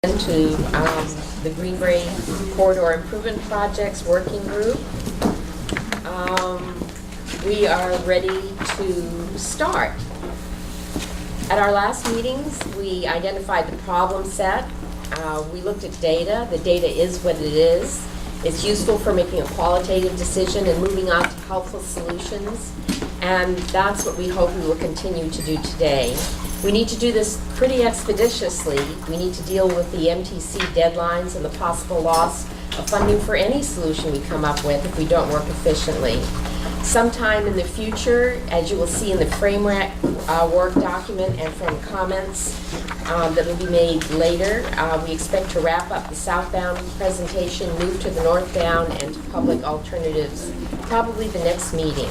To the Greenbrae Corridor Improvement Projects Working Group. We are ready to start. At our last meetings, we identified the problem set. We looked at data. The data is what it is. It's useful for making a qualitative decision and moving on to helpful solutions. And that's what we hope we will continue to do today. We need to do this pretty expeditiously. We need to deal with the MTC deadlines and the possible loss of funding for any solution we come up with if we don't work efficiently. Sometime in the future, as you will see in the framework work document and from comments that will be made later, we expect to wrap up the southbound presentation, move to the northbound and to public alternatives, probably the next meeting.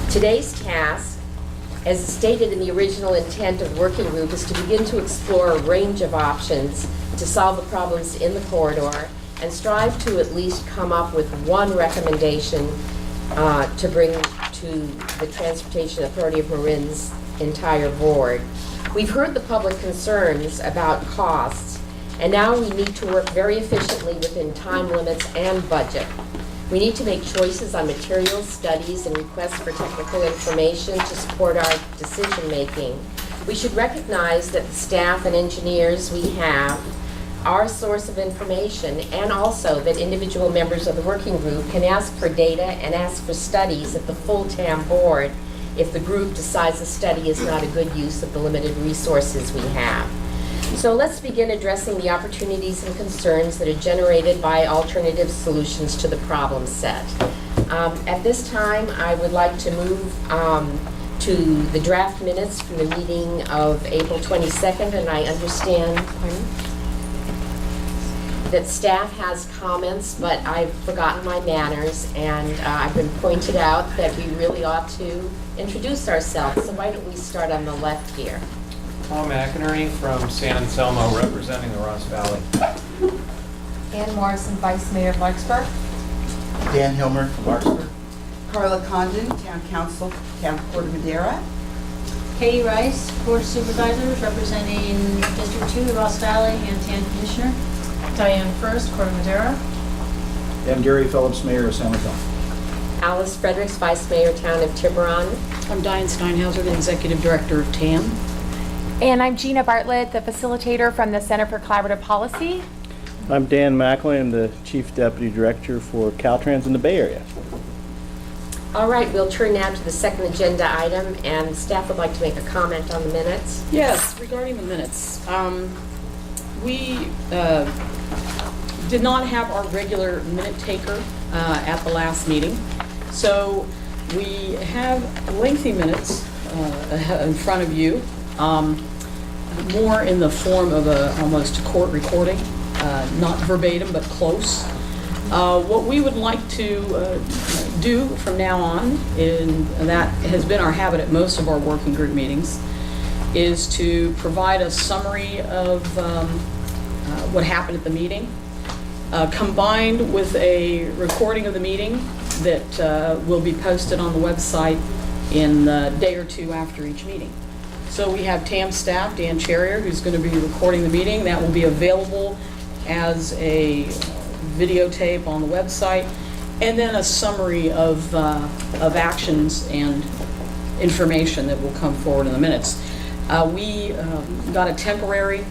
Today's task, as stated in the original intent of the working group, is to begin to explore a range of options to solve the problems in the corridor and strive to at least come up with one recommendation to bring to the Transportation Authority of Marin's entire board. We've heard the public concerns about costs, and now we need to work very efficiently within time limits and budget. We need to make choices on materials, studies, and requests for technical information to support our decision making. We should recognize that the staff and engineers we have are a source of information, and also that individual members of the working group can ask for data and ask for studies at the full TAM board if the group decides a study is not a good use of the limited resources we have. So let's begin addressing the opportunities and concerns that are generated by alternative solutions to the problem set. At this time, I would like to move to the draft minutes from the meeting of April 22nd, and I understand that staff has comments, but I've forgotten my manners, and I've been pointed out that we really ought to introduce ourselves. So why don't we start on the left here? Tom McInerney from San Anselmo, representing the Ross Valley. Ann Morrison, Vice Mayor of Larkspur. Dan Hilmer from Larkspur. Carla Condon, Town Council, Town Port of Madera. Katie Rice, Board of Supervisors, representing District 2, Ross Valley, and Town Commissioner. Diane First, Court of Madera. I'm Gary Phillips, Mayor of San Antonio. Alice Fredericks, Vice Mayor, Town of Tiburon. I'm Diane Steinhauser, the Executive Director of TAM. And I'm Gina Bartlett, the facilitator from the Center for Collaborative Policy. I'm Dan Macklin, I'm the Chief Deputy Director for Caltrans in the Bay Area. All right, we'll turn now to the second agenda item, and staff would like to make a comment on the minutes. Yes, regarding the minutes, we did not have our regular minute taker at the last meeting, so we have lengthy minutes in front of you, more in the form of almost a court recording, not verbatim but close. What we would like to do from now on, and that has been our habit at most of our working group meetings, is to provide a summary of what happened at the meeting, combined with a recording of the meeting that will be posted on the website in a day or two after each meeting. So we have TAM staff, Dan Cherrier, who's going to be recording the meeting. That will be available as a videotape on the website, and then a summary of actions and information that will come forward in the minutes. We got a temporary,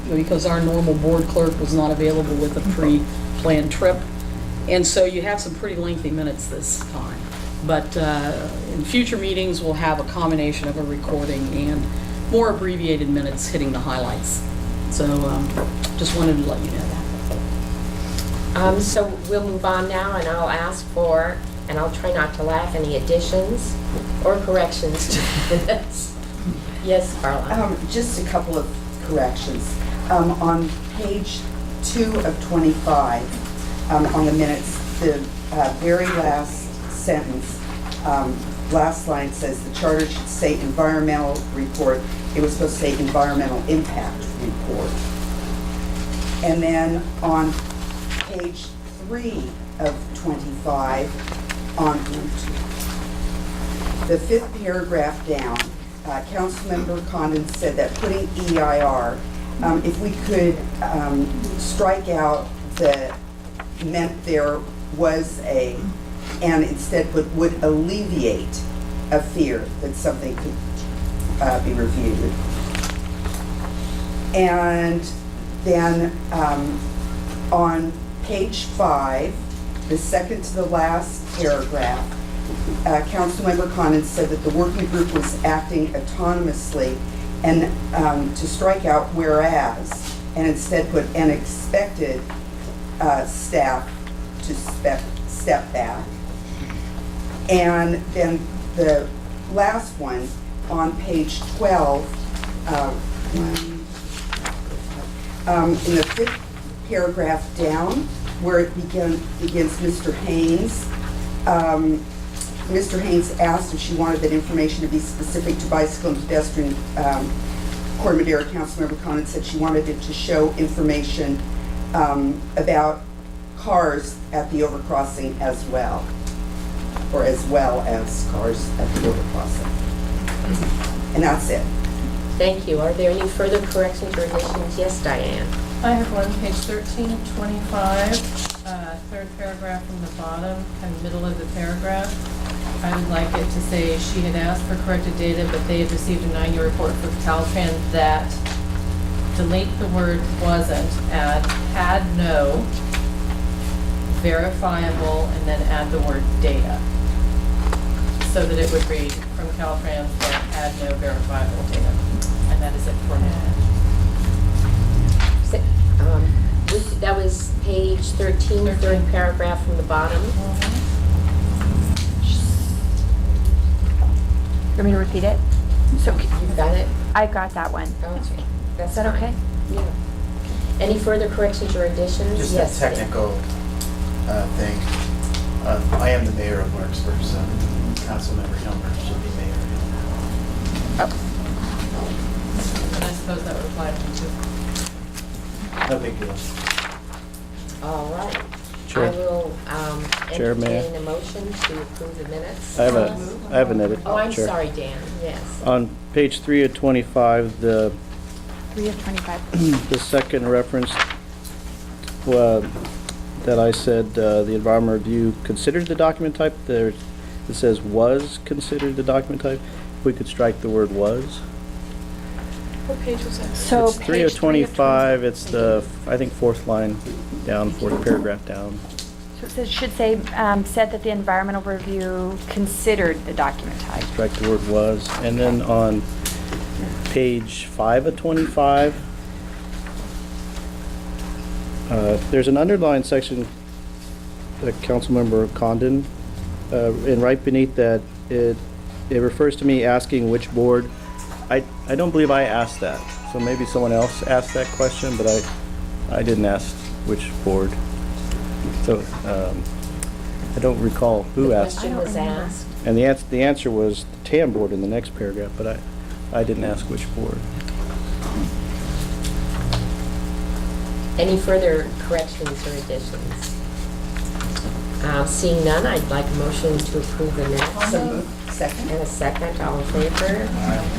because our normal board clerk was not available with a pre-planned trip, and so you have some pretty lengthy minutes this time. But in future meetings, we'll have a combination of a recording and more abbreviated minutes hitting the highlights. So just wanted to let you know that. So we'll move on now, and I'll ask for, and I'll try not to laugh, any additions or corrections to the minutes. Yes, Carla. Just a couple of corrections. On page 2 of 25, on the minutes, the very last sentence, last line says the charter should say environmental report. It was supposed to say environmental impact report. And then on page 3 of 25, on the 5th paragraph down, Councilmember Condon said that putting EIR If we could strike out the meant there was a, and instead put would alleviate a fear that something could be reviewed. And then on page 5, the second to the last paragraph, Councilmember Condon said that the working group was acting autonomously, and to strike out whereas, and instead put and expected staff to step back. And then the last one on page 12, in the 5th paragraph down, where it begins Mr. Haynes. Mr. Haynes asked if she wanted that information to be specific to bicycle and pedestrian. Corte Madera Councilmember Condon said she wanted it to show information about cars at the overcrossing as well, or as well as cars at the overcrossing. And that's it. Thank you. Are there any further corrections or additions? Yes, Diane. I have one, page 13 of 25, third paragraph from the bottom, kind of middle of the paragraph. I would like it to say she had asked for corrected data, but they had received a 9-year report from Caltrans that delete the word wasn't, add had no, verifiable, and then add the word data. So that it would read from Caltrans that had no verifiable data. And that is it for now. That was page 13, third paragraph from the bottom. You want me to repeat it? So You got it? I got that one. Okay. That's Is that fine. okay? Yeah. Any further corrections or additions? Just Yes, a technical thing. I am the mayor of Marksburg, so Councilmember Hilmer should be mayor. And I suppose that would apply to me too. No big deal. All right. Chair. I will Chair, may I? entertain a motion to approve the minutes. I have an edit. Oh, I'm Chair. sorry, Dan. Yes. On page 3 of 25, the 3 of 25. the second reference that I said the environmental review considered the document type, there it says was considered the document type. If we could strike the word was. What page was that? So It's 3 of 25, it's the, I think, 4th line down, 4th paragraph down. So it says, should say, said that the environmental review considered the document type. Strike the word was. And then on page 5 of 25, there's an underlined section that Councilmember Condon, and right beneath that, it refers to me asking which board. I don't believe I asked that, so maybe someone else asked that question, but I didn't ask which board. So I don't recall who The asked. question was asked. And the answer was the TAM board in the next paragraph, but I didn't ask which board. Any further corrections or additions? Seeing none, I'd like a motion to approve the minutes. So moved. Second. And a second, all in favor?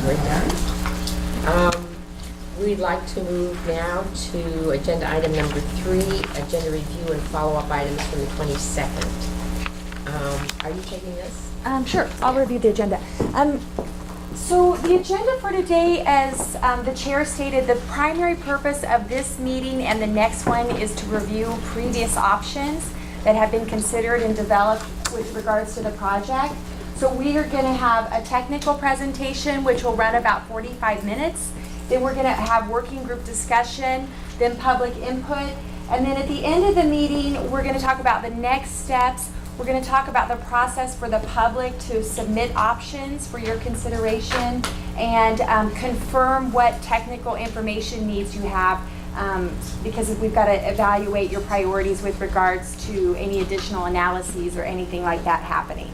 We're done. We'd like to move now to agenda item number 3, agenda review and follow-up items from the 22nd. Are you taking this? Sure, I'll review the agenda. So the agenda for today, as the chair stated, the primary purpose of this meeting and the next one is to review previous options that have been considered and developed with regards to the project. So we are going to have a technical presentation, which will run about 45 minutes. Then we're going to have working group discussion, then public input. And then at the end of the meeting, we're going to talk about the next steps. We're going to talk about the process for the public to submit options for your consideration and confirm what technical information needs you have, because we've got to evaluate your priorities with regards to any additional analyses or anything like that happening.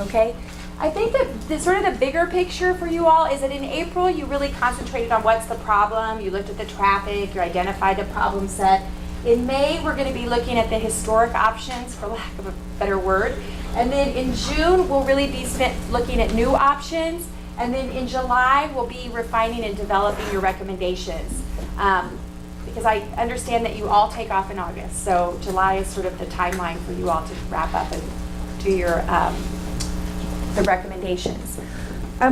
Okay? I think that the sort of the bigger picture for you all is that in April you really concentrated on what's the problem, you looked at the traffic, you identified the problem set. In May, we're going to be looking at the historic options, for lack of a better word. And then in June, we'll really be spent looking at new options. And then in July, we'll be refining and developing your recommendations. Because I understand that you all take off in August, so July is sort of the timeline for you all to wrap up and do your, the recommendations.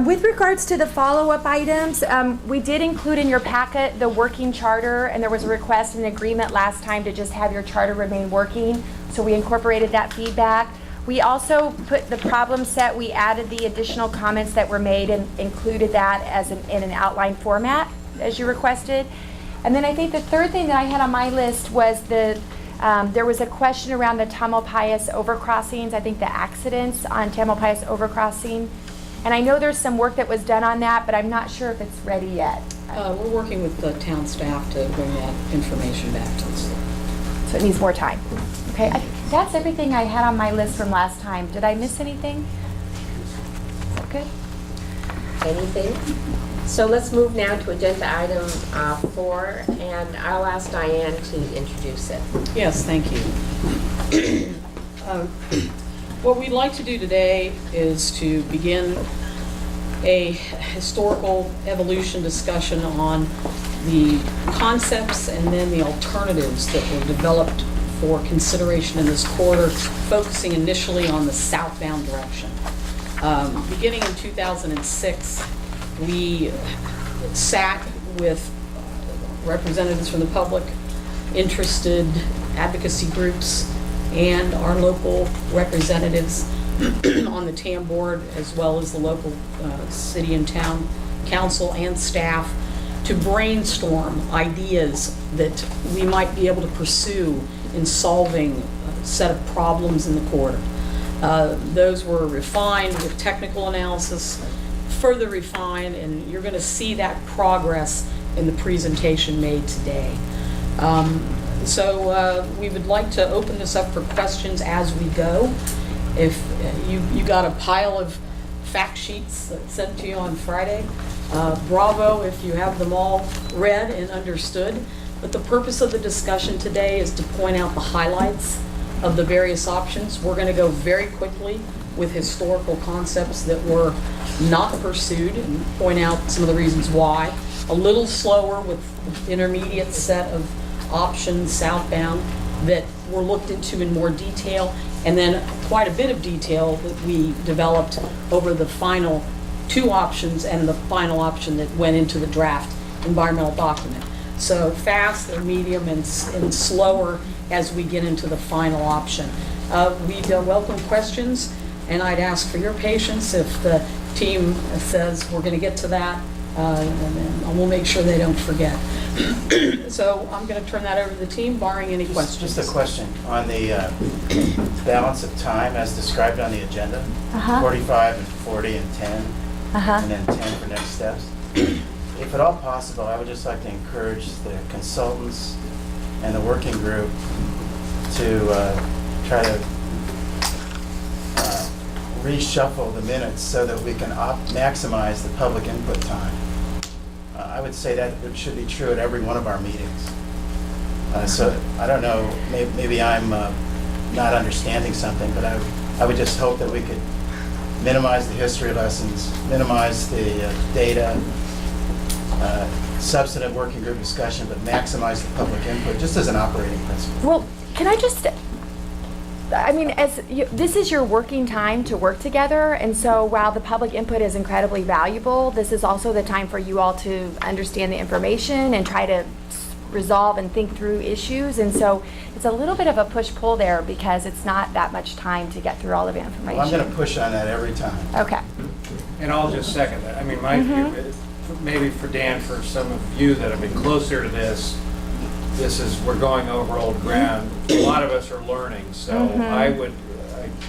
With regards to the follow-up items, we did include in your packet the working charter, and there was a request and agreement last time to just have your charter remain working, so we incorporated that feedback. We also put the problem set, we added the additional comments that were made and included that as in an outline format, as you requested. And then I think the third thing that I had on my list was there was a question around the Tamalpais overcrossings, I think the accidents on Tamalpais overcrossing. And I know there's some work that was done on that, but I'm not sure if it's ready yet. We're working with the town staff to bring that information back to us. So it needs more time. Okay, that's everything I had on my list from last time. Did I miss anything? Is that good? Anything? So let's move now to agenda item 4, and I'll ask Diane to introduce it. Yes, thank you. What we'd like to do today is to begin a historical evolution discussion on the concepts and then the alternatives that were developed for consideration in this corridor, focusing initially on the southbound direction. Beginning in 2006, we sat with representatives from the public, interested advocacy groups, and our local representatives on the TAM board, as well as the local city and town council and staff, to brainstorm ideas that we might be able to pursue in solving a set of problems in the corridor. Those were refined with technical analysis, further refined, and you're going to see that progress in the presentation made today. So we would like to open this up for questions as we go. If you got a pile of fact sheets sent to you on Friday, bravo if you have them all read and understood. But the purpose of the discussion today is to point out the highlights of the various options. We're going to go very quickly with historical concepts that were not pursued and point out some of the reasons why. A little slower with the intermediate set of options southbound that were looked into in more detail, and then quite a bit of detail that we developed over the final 2 options and the final option that went into the draft environmental document. So fast and medium and slower as we get into the final option. We'd welcome questions, and I'd ask for your patience if the team says we're going to get to that, and then we'll make sure they don't forget. So I'm going to turn that over to the team, barring any questions. Just a question on the balance of time as described on the agenda. 45 and 40 and 10, and then 10 for next steps. If at all possible, I would just like to encourage the consultants and the working group to try to reshuffle the minutes so that we can maximize the public input time. I would say that it should be true at every one of our meetings. So I don't know, maybe I'm not understanding something, but I would just hope that we could minimize the history lessons, minimize the data, substantive working group discussion, but maximize the public input, just as an operating principle. Well, can I just, I mean, this is your working time to work together, and so while the public input is incredibly valuable, this is also the time for you all to understand the information and try to resolve and think through issues, and so it's a little bit of a push-pull there because it's not that much time to get through all of the information. Well, I'm going to push on that every time. Okay. And I'll just second that. I mean, my view is, maybe for Dan, for some of you that have been closer to this is, we're going over old ground. A lot of us are learning, so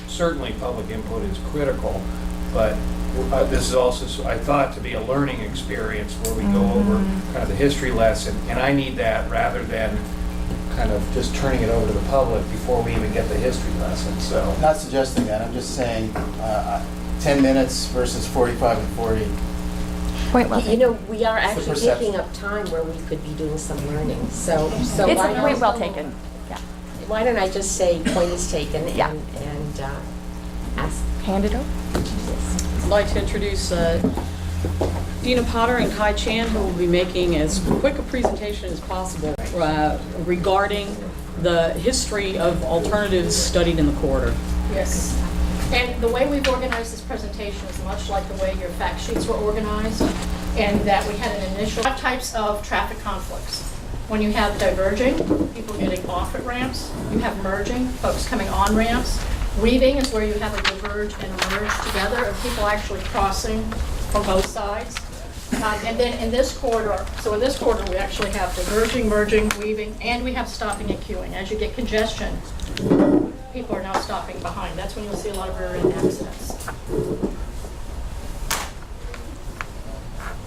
certainly public input is critical, but this is also, I thought, to be a learning experience where we go over kind of the history lesson, and I need that rather than kind of just turning it over to the public before we even get the history lesson, so. I'm not suggesting that, I'm just saying 10 minutes versus 45 and 40. Point well You taken. know, we are It's the actually perception. taking up time where we could be doing some learning, so It's why a point don't, well taken. Yeah. why don't I just say point is taken Yeah. and ask. Hand it over. I'd like to introduce Dina Potter and Kai Chan, who will be making as quick a presentation as possible regarding the history of alternatives studied in the corridor. Yes. And the way we've organized this presentation is much like the way your fact sheets were organized, and that we had an initial types of traffic conflicts. When you have diverging, people getting off at ramps, you have merging, folks coming on ramps. Weaving is where you have a diverge and a merge together, of people actually crossing from both sides. And then in this corridor, so in this corridor, we actually have diverging, merging, weaving, and we have stopping and queuing. As you get congestion, people are now stopping behind. That's when you'll see a lot of rear-end accidents.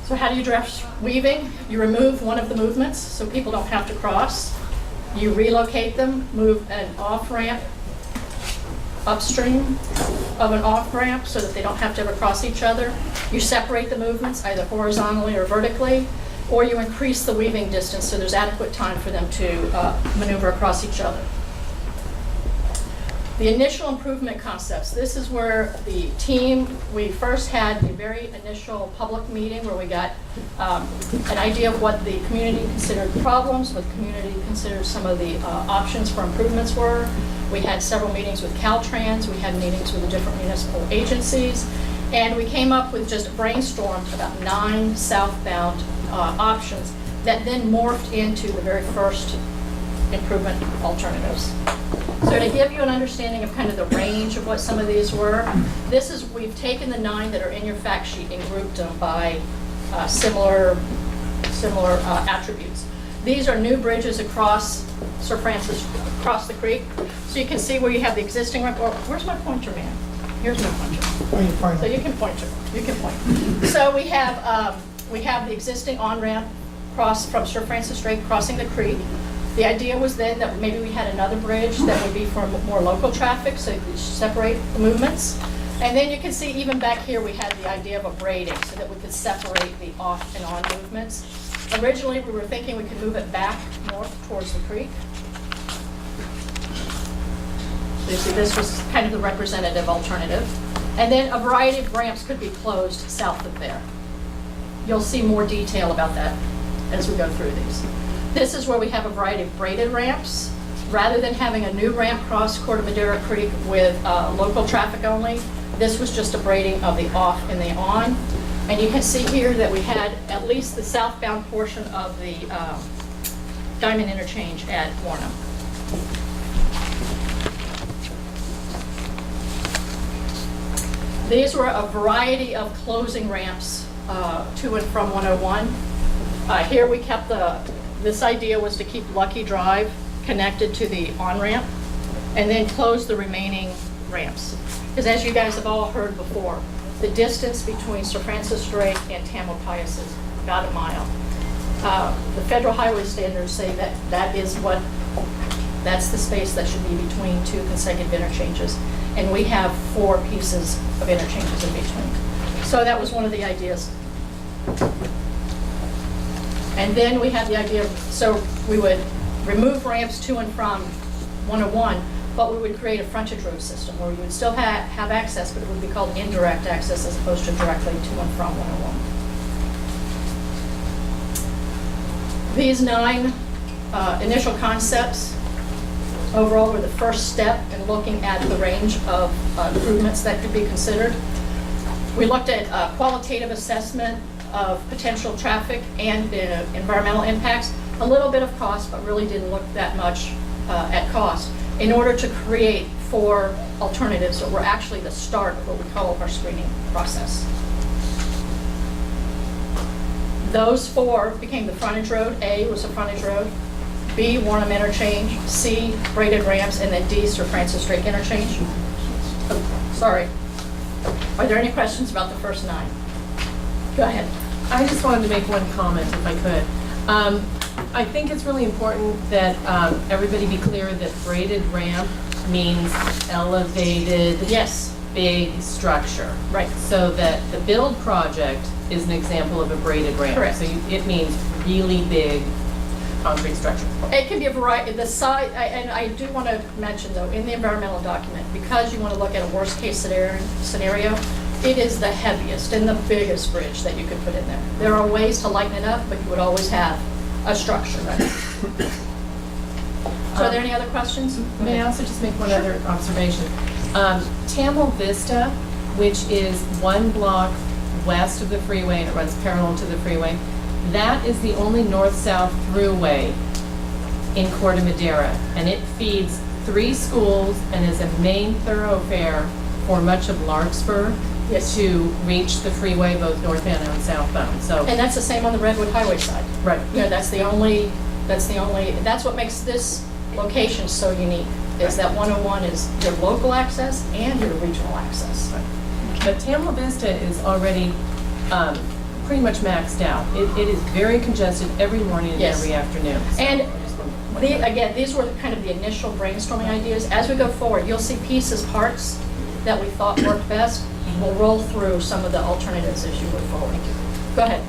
So how do you address weaving? You remove one of the movements so people don't have to cross. You relocate them, move an off-ramp upstream of an off-ramp so that they don't have to ever cross each other. You separate the movements either horizontally or vertically, or you increase the weaving distance so there's adequate time for them to maneuver across each other. The initial improvement concepts. This is where the team, we first had a very initial public meeting where we got an idea of what the community considered problems, what the community considered some of the options for improvements were. We had several meetings with Caltrans, we had meetings with the different municipal agencies, and we came up with just brainstormed about 9 southbound options that then morphed into the very first improvement alternatives. So to give you an understanding of kind of the range of what some of these were, this is, we've taken the 9 that are in your fact sheet and grouped them by similar attributes. These are new bridges across Sir Francis, across the creek. So you can see where you have the existing, oh, where's my pointer, man? Here's my pointer. So you can point to, you can point. So we have the existing on-ramp cross from Sir Francis Drake crossing the creek. The idea was then that maybe we had another bridge that would be for more local traffic, so you could separate the movements. And then you can see even back here we had the idea of a braiding so that we could separate the off and on movements. Originally we were thinking we could move it back north towards the creek. So you see this was kind of the representative alternative. And then a variety of ramps could be closed south of there. You'll see more detail about that as we go through these. This is where we have a variety of braided ramps. Rather than having a new ramp cross Corte Madera Creek with local traffic only, this was just a braiding of the off and the on. And you can see here that we had at least the southbound portion of the Diamond Interchange at Warnham. These were a variety of closing ramps to and from 101. Here we kept this idea was to keep Lucky Drive connected to the on-ramp and then close the remaining ramps. Because as you guys have all heard before, the distance between Sir Francis Drake and Tamalpais is about a mile. The federal highway standards say that that's the space that should be between 2 consecutive interchanges. And we have 4 pieces of interchanges in between. So that was one of the ideas. And then we had the idea of, so we would remove ramps to and from 101, but we would create a frontage road system where you would still have access, but it would be called indirect access as opposed to directly to and from 101. These 9 initial concepts overall were the first step in looking at the range of improvements that could be considered. We looked at qualitative assessment of potential traffic and environmental impacts, a little bit of cost, but really didn't look that much at cost, in order to create 4 alternatives that were actually the start of what we call our screening process. Those 4 became the frontage road. A was a frontage road, B, Warnham Interchange, C, braided ramps, and then D, Sir Francis Drake Interchange. Oh, sorry. Are there any questions about the first 9? Go ahead. I just wanted to make one comment if I could. I think it's really important that everybody be clear that braided ramp means elevated, Yes. big structure. Right. So that the build project is an example of a braided ramp. Correct. So it means really big concrete structure. It can be a variety, the size, and I do want to mention though, in the environmental document, because you want to look at a worst case scenario, It is the heaviest and the biggest bridge that you could put in there. There are ways to lighten it up, but you would always have a structure. So are there any other questions? May I also just make one other observation? Tamil Vista, which is one block west of the freeway and it runs parallel to the freeway, that is the only north-south throughway in Corte Madera, and it feeds 3 schools and is a main thoroughfare for much of Larkspur to reach the freeway both northbound and southbound. So, And that's the same on the Redwood Highway side. right. You know, that's what makes this location so unique, is that 101 is your local access and your regional access. But Tamla Vista is already pretty much maxed out. It is very congested every morning and Yes. every afternoon. So And I just wanted to point The, that out. again, these were kind of the initial brainstorming ideas. As we go forward, you'll see pieces, parts that we thought worked best. We'll roll through some of the alternatives as you move forward. Go ahead.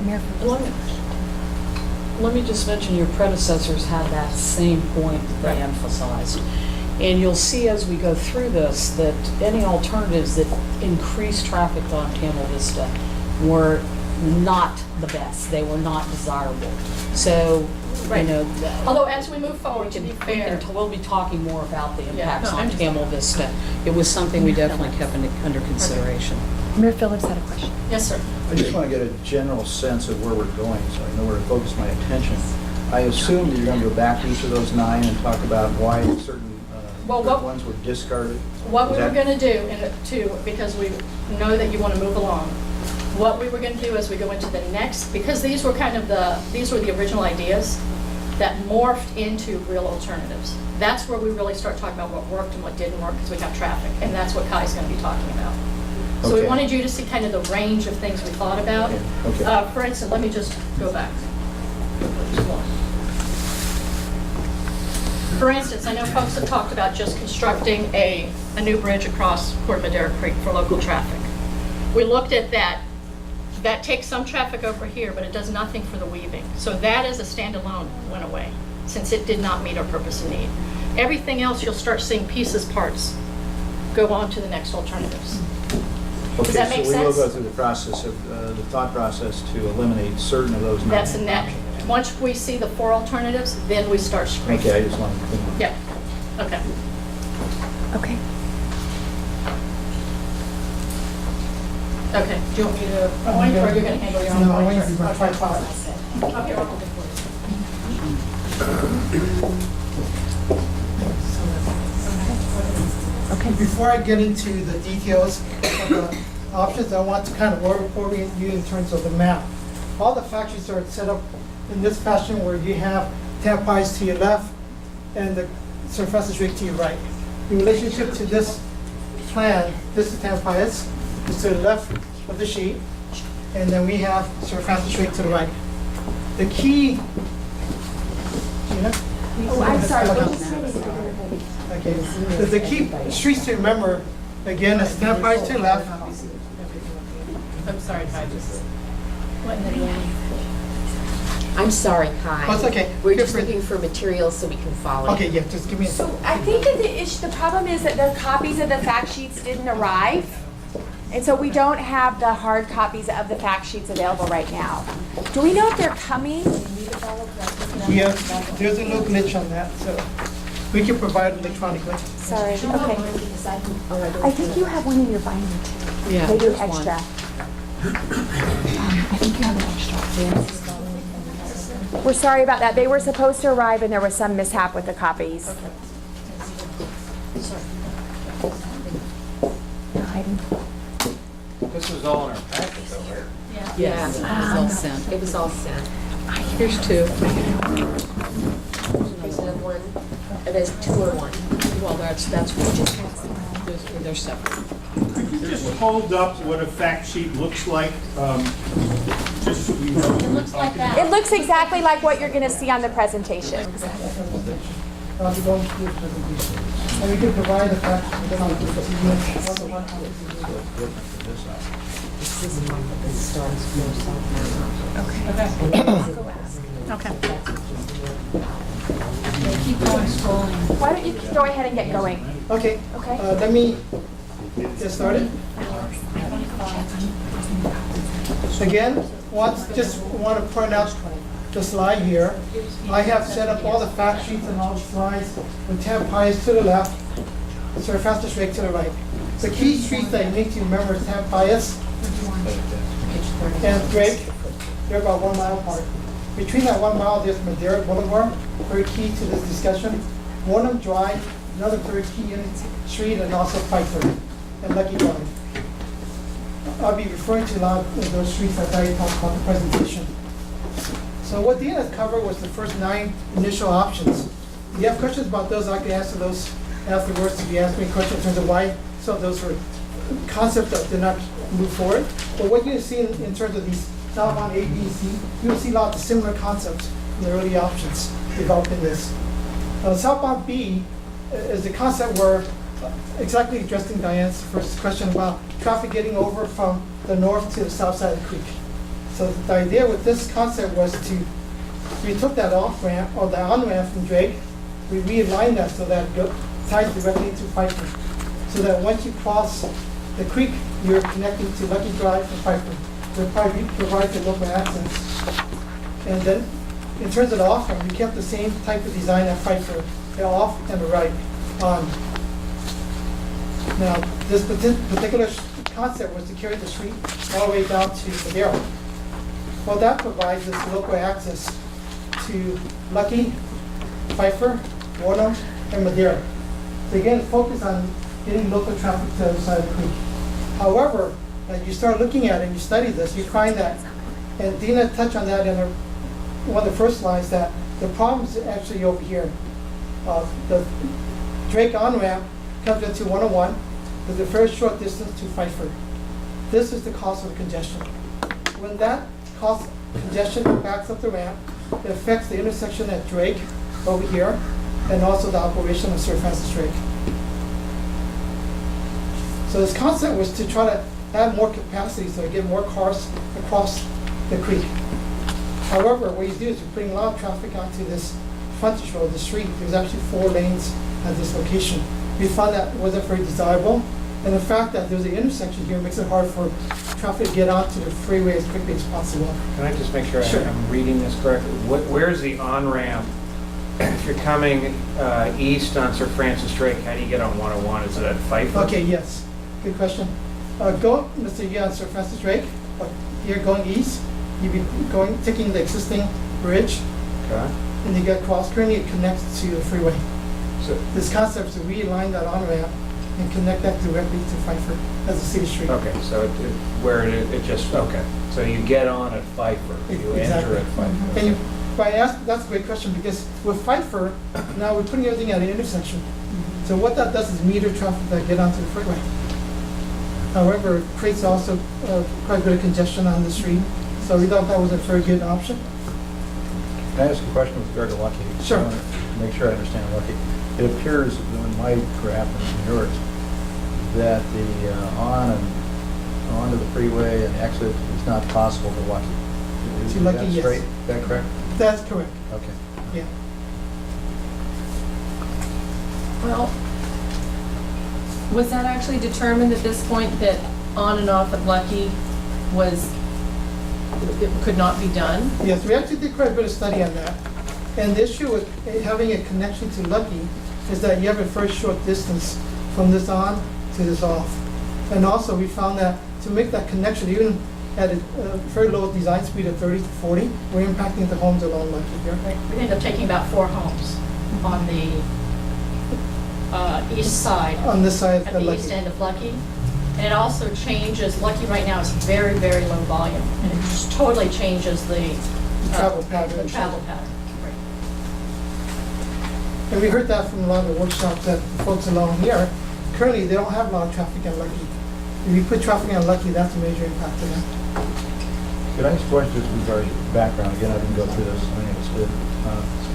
Let me just mention, your predecessors had that same point that they emphasized. And you'll see as we go through this, that any alternatives that increase traffic on Tamil Vista were not the best. They were not desirable. So, you Right. know. Although as we move forward, to be fair, We'll be talking more about the impacts No, I on understand. Tamil Vista. It was something we definitely kept under consideration. Mayor Phillips had a question. yes, sir. I just want to get a general sense of where we're going, so I know where to focus my attention. I assume that you're going to go back to each of those 9 and talk about why certain Well, what- ones were discarded? What we Is were that- going to do, because we know that you want to move along, what we were going to do as we go into the next, because these were the original ideas that morphed into real alternatives. That's where we really start talking about what worked and what didn't work, because we have traffic, and that's what Kai's going to be talking about. So we Okay. wanted you to see kind of the range of things we thought about. Okay. For instance, let me just go back. For instance, I know folks have talked about just constructing a new bridge across Corte Madera Creek for local traffic. We looked at that. That takes some traffic over here, but it does nothing for the weaving. So that as a standalone went away, since it did not meet our purpose and need. Everything else, you'll start seeing pieces, parts, go on to the next alternatives. Does that make Okay, so we will sense? go through the process of, the thought process to eliminate certain of those 9 That's a net. options. Once we see the 4 alternatives, then we start screening. Okay, I just wanted to clean up. Yeah, okay. Okay. Okay, do you want me to point, or you're gonna handle your own? No, I'm point? going to do my Okay. tripod. Okay, I'll hold it for you. Okay. Before I get into the details of the options, I want to kind of orient you in terms of the map. All the fact sheets are set up in this fashion where you have Tampines to your left and the Sir Francis Drake to your right. In relationship to this plan, this is Tampines, it's to the left of the sheet, and then we have Sir Francis Drake to the right. The key, Gina? Oh, I'm sorry. Okay, the key streets to remember, again, is Tampines to the left, I'm sorry, Kai, just. I'm sorry, Kai. Oh, it's okay. We're just Different. looking for materials so we can follow. Okay, yeah, just give me a So second. I think that the problem is that their copies of the fact sheets didn't arrive. And so we don't have the hard copies of the fact sheets available right now. Do we know if they're coming? Yeah, there's a little glitch on that, so we can provide electronically. Sorry, okay. I think you have one in your binder too. Yeah, They do there's one. extra. I think you have an extra. We're sorry about that. They were supposed to arrive and there was some mishap with the copies. They're hiding. This was all in our packet though, right? Yeah, it was all sent. It was all sent. Here's 2. There's another one, there's 2 or 1. Well, that's they're separate. Just hold up what a fact sheet looks like, just so we know. It looks like that. It looks exactly like what you're gonna see on the presentation. I'll be going through the presentation. And we can provide the facts. Then I'll give it to you. On the one hand. Why don't you go ahead and get going? Okay, Okay. let me get started. Again, just want to point out the slide here. I have set up all the fact sheets and all the slides with Tam Pius to the left, Sir Francis Drake to the right. The key streets that you need to remember is Tam Pius and Drake. They're about 1 mile apart. Between that 1 mile, there's Madera Boulevard, very key to this discussion. Warnham Drive, another very key street, and also Pfeiffer and Lucky Drive. I'll be referring to a lot of those streets as I talk about the presentation. So what Dina covered was the first 9 initial options. If you have questions about those, I can answer those afterwards. If you ask me a question in terms of why some of those were concepts that did not move forward. But what you see in terms of these southbound A, B, C, you will see a lot of similar concepts from the early options developed in this. Southbound B is the concept where exactly addressing Diane's first question about traffic getting over from the north to the south side of the creek. So the idea with this concept was we took that off ramp or the on ramp from Drake, we realigned that so that it ties directly into Pfeiffer. So that once you cross the creek, you're connecting to Lucky Drive and Pfeiffer. It provides the local access. And then in terms of the off ramp, we kept the same type of design at Pfeiffer, the off and the right on. Now, this particular concept was to carry the street all the way down to Madera. Well, that provides us local access to Lucky, Pfeiffer, Warnham, and Madera. So again, focus on getting local traffic to the other side of the creek. However, as you start looking at it and you study this, you find that, and Dina touched on that in one of the first slides, that the problem is actually over here. The Drake on-ramp comes into 101 with a very short distance to Pfeiffer. This is the cause of congestion. When that causes congestion, it backs up the ramp. It affects the intersection at Drake over here, and also the operation of Sir Francis Drake. So this concept was to try to add more capacity so you get more cars across the creek. However, what you do is you're putting a lot of traffic onto this frontage road, the street. There's actually 4 lanes at this location. We found that wasn't very desirable. And the fact that there's an intersection here makes it hard for traffic to get onto the freeway as quickly as possible. Can I just make sure Sure. I'm reading this correctly? Where's the on-ramp? If you're coming east on Sir Francis Drake, how do you get on 101? Is it at Pfeiffer? Okay, yes, good question. Go, Mr. Yu on Sir Francis Drake, here going east, you'd be taking the existing bridge, Okay. and you get across, currently it connects to the freeway. So, This concept is to realign that on-ramp and connect that directly to Pfeiffer as a city street. okay, so it just, okay. So you get on at Pfeiffer, you enter Exactly. at Pfeiffer. And that's a great question, because with Pfeiffer, now we're putting everything at an intersection. So what that does is meter traffic that get onto the freeway. However, it creates also quite a bit of congestion on the street, so we thought that was a very good option. Can I ask a question with regard to Lucky? Sure. I want to make sure I understand Lucky. It appears in my graph and in yours that the onto the freeway and exit is not possible to Lucky. Is To Lucky, that yes. straight? Is that correct? That's correct, Okay. yeah. Well, was that actually determined at this point that on and off of Lucky it could not be done? Yes, we actually did quite a bit of study on that. And the issue with having a connection to Lucky is that you have a very short distance from this on to this off. And also, we found that to make that connection, even at a very low design speed of 30 to 40, we're impacting the homes along Lucky here. We ended up taking about 4 homes on the east side, On this side at of the east Lucky. end of Lucky. And it also changes, Lucky right now is very, very low volume, and it just totally changes the Travel pattern. The travel pattern. Right. And we heard that from a lot of the workshops that the folks along here, currently they don't have a lot of traffic on Lucky. If you put traffic on Lucky, that's a major impact to them. Could I ask a question just with regard to background? Again, I didn't go through this. I think it's good.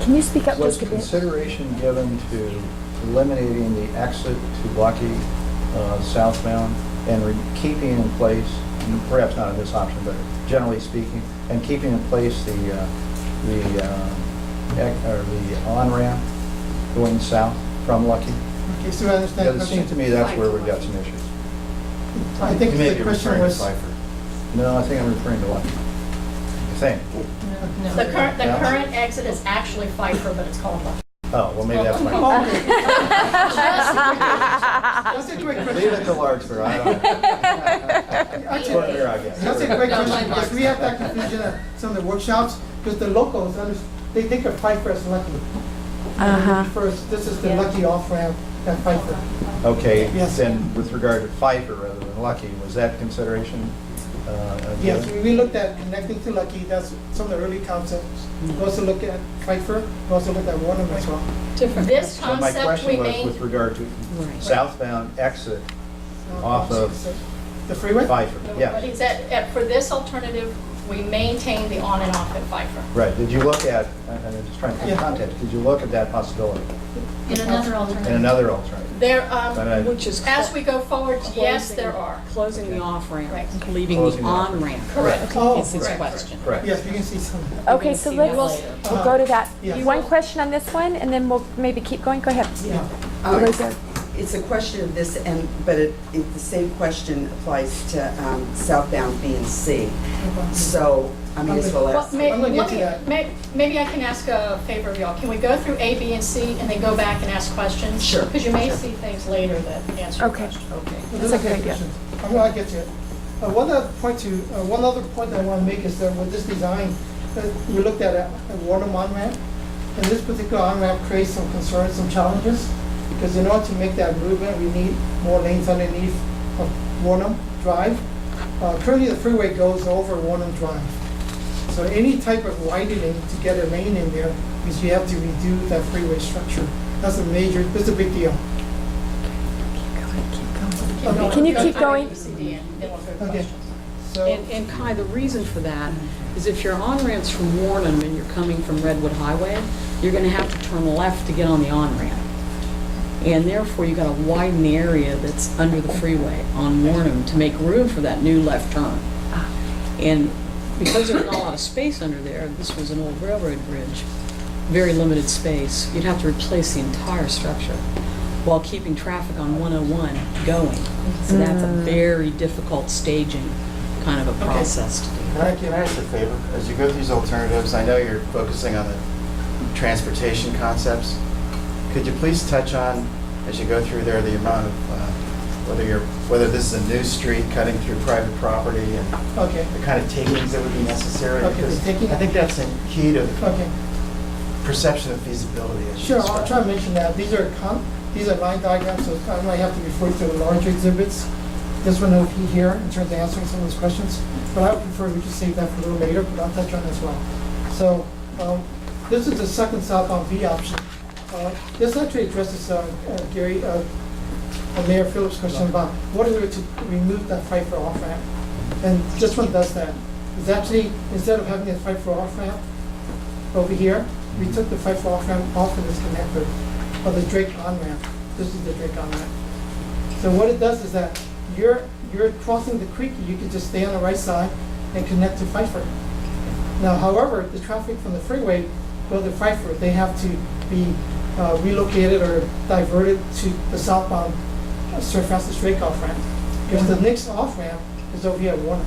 Can you speak up Was just a bit? consideration given to eliminating the exit to Lucky southbound and keeping in place, and perhaps not in this option, but generally speaking, and keeping in place the on-ramp going south from Lucky? Okay, so I understand. Because it seems to me that's where we've got some issues. I think You may the be question referring to was, Pfeiffer. No, I think I'm referring to Lucky. I think. The current Yeah. exit is actually Pfeiffer, but it's called Lucky. Oh, well, maybe that's my. oh, okay. That's a great Leave question. it to Larkspur, I don't know. Actually, Put it there, I guess. That's a great Don't question, mind because we have that confusion at some of the workshops, because the locals, they think of Pfeiffer as Lucky. First, this is the Lucky off-ramp at Pfeiffer. Okay, Yes. then with regard to Pfeiffer rather than Lucky, was that consideration? Yes, given? we looked at connecting to Lucky, that's some of the early concepts. We also looked at Pfeiffer, we also looked at Warnham as well. Different. This So my concept question was remains. with regard to Right. southbound exit off of The freeway? Pfeiffer, But yes. he said, for this alternative, we maintain the on and off at Pfeiffer. Right, did you look at, and I'm just trying to Yeah. get context, did you look at that possibility In another in alternative. another alternative? There, Which is as we go forward, yes, closing- there are. Closing the off-ramp, Right. leaving Closing the the off-ramp. on-ramp. Correct. Oh, Is his correct. question. Correct. Yes, you can see some. Okay, so see let's, that later. we'll go to that. Yeah. One question on this one, and then we'll maybe keep going. Go ahead. Yeah. Right there. It's a question of this, but the same question applies to southbound B and C. So, I mean, as well Well, as. I'm gonna get to that. maybe I can ask a favor of y'all. Can we go through A, B, and C, and then go back and ask questions? Sure, Because you may sure. see things later that answer your Okay. question. Okay. That's a good idea. I'm gonna get to it. One other point that I want to make is that with this design, we looked at a Warnham on-ramp, and this particular on-ramp creates some concerns, some challenges, because in order to make that movement, we need more lanes underneath of Warnham Drive. Currently, the freeway goes over Warnham Drive. So any type of widening to get a lane in there means you have to redo that freeway structure. That's a big deal. Can you keep going? C, D, and then we'll go to Okay. questions. So, And Kai, the reason for that is if your on-ramps from Warnham and you're coming from Redwood Highway, you're gonna have to turn left to get on the on-ramp. And therefore, you gotta widen the area that's under the freeway on Warnham to make room for that new left turn. And because there's not a lot of space under there, this was an old railroad bridge, very limited space, you'd have to replace the entire structure while keeping traffic on 101 going. So that's a very difficult staging kind of a process to do. Can I ask a favor? As you go through these alternatives, I know you're focusing on the transportation concepts. Could you please touch on, as you go through there, the amount of, whether this is a new street cutting through private property and okay, the kind of takings that would be necessary? Okay, Because taking- I think that's the key to the okay. perception of feasibility. As you Sure, I'll described. try to mention that. These are line diagrams, so I might have to refer to the larger exhibits. This one will be here in terms of answering some of those questions, but I would prefer we just save that for a little later, but I'll touch on it as well. So, this is the second southbound V option. This actually addresses Gary, Mayor Phillips' question about what if we were to remove that Pfeiffer off-ramp? And this one does that. It's actually, instead of having a Pfeiffer off-ramp over here, we took the Pfeiffer off-ramp off of this connector, of the Drake on-ramp. This is the Drake on-ramp. So what it does is that you're crossing the creek, you can just stay on the right side and connect to Pfeiffer. Now, however, the traffic from the freeway go to Pfeiffer, they have to be relocated or diverted to the southbound Sir Francis Drake off-ramp. Because the next off-ramp is over here at Warnham.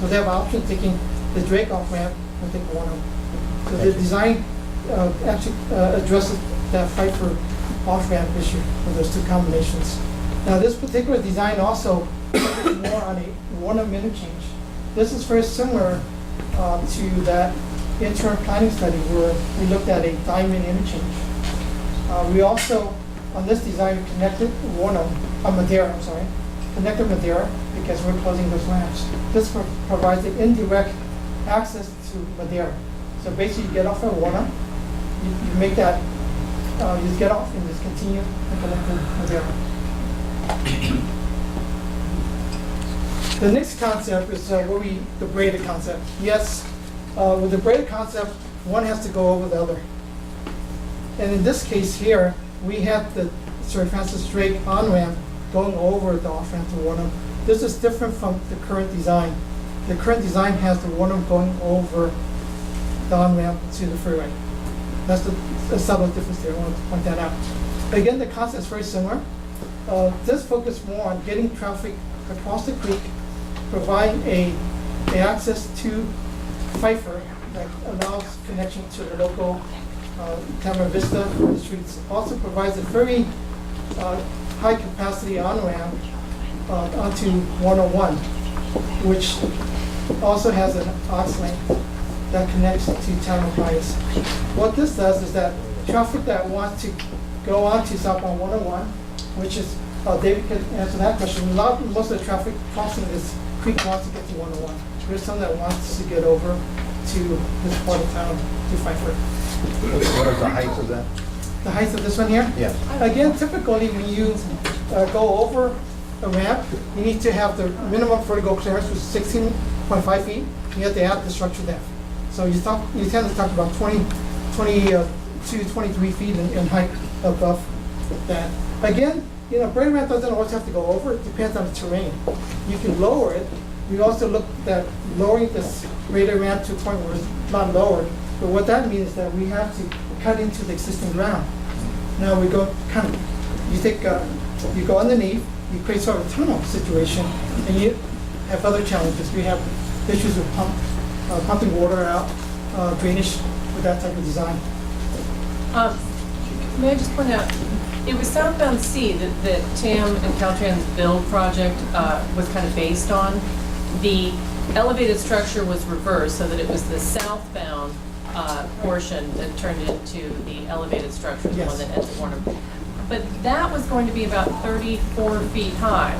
So they have an option of taking the Drake off-ramp and take Warnham. So the design actually addresses that Pfeiffer off-ramp issue with those two combinations. Now, this particular design also focuses more on a Warnham interchange. This is very similar to that interim planning study where we looked at a diamond interchange. We also, on this design, connected Madeira, connected Madeira because we're closing those ramps. This provides an indirect access to Madeira. So basically, you get off at Warnham, you make that, you just get off and just continue and connect to Madeira. The next concept is the braided concept. Yes, with the braided concept, one has to go over the other. And in this case here, we have the Sir Francis Drake on-ramp going over the off-ramp to Warnham. This is different from the current design. The current design has the Warnham going over the on-ramp to the freeway. That's the subtle difference there. I want to point that out. But again, the concept is very similar. This focuses more on getting traffic across the creek, provide a access to Pfeiffer that allows connection to the local Tamara Vista streets. Also provides a very high capacity on-ramp onto 101, which also has an aux lane that connects to Tamalpais. What this does is that traffic that wants to go on to southbound 101, which is, David can answer that question. Most of the traffic crossing this creek wants to get to 101. There's some that wants to get over to this part of town, to Pfeiffer. What is the height of that? The height of this one here? Yes. Again, typically when you go over a ramp, you need to have the minimum vertical clearance, which is 16.5 feet. You have to add the structure depth. So you tend to talk about 22, 23 feet in height above that. Again, grade ramp doesn't always have to go over. It depends on the terrain. You can lower it. We also looked at lowering this graded ramp to a point where it's not lowered. But what that means is that we have to cut into the existing ground. Now we go you go underneath, you create sort of a tunnel situation, and you have other challenges. We have issues with pumping water out, drainage with that type of design. May I just point out, it was southbound C that TAM and Caltrans build project was kind of based on. The elevated structure was reversed so that it was the southbound portion that turned into the elevated structure, the one that ends at Warner. But that was going to be about 34 feet high,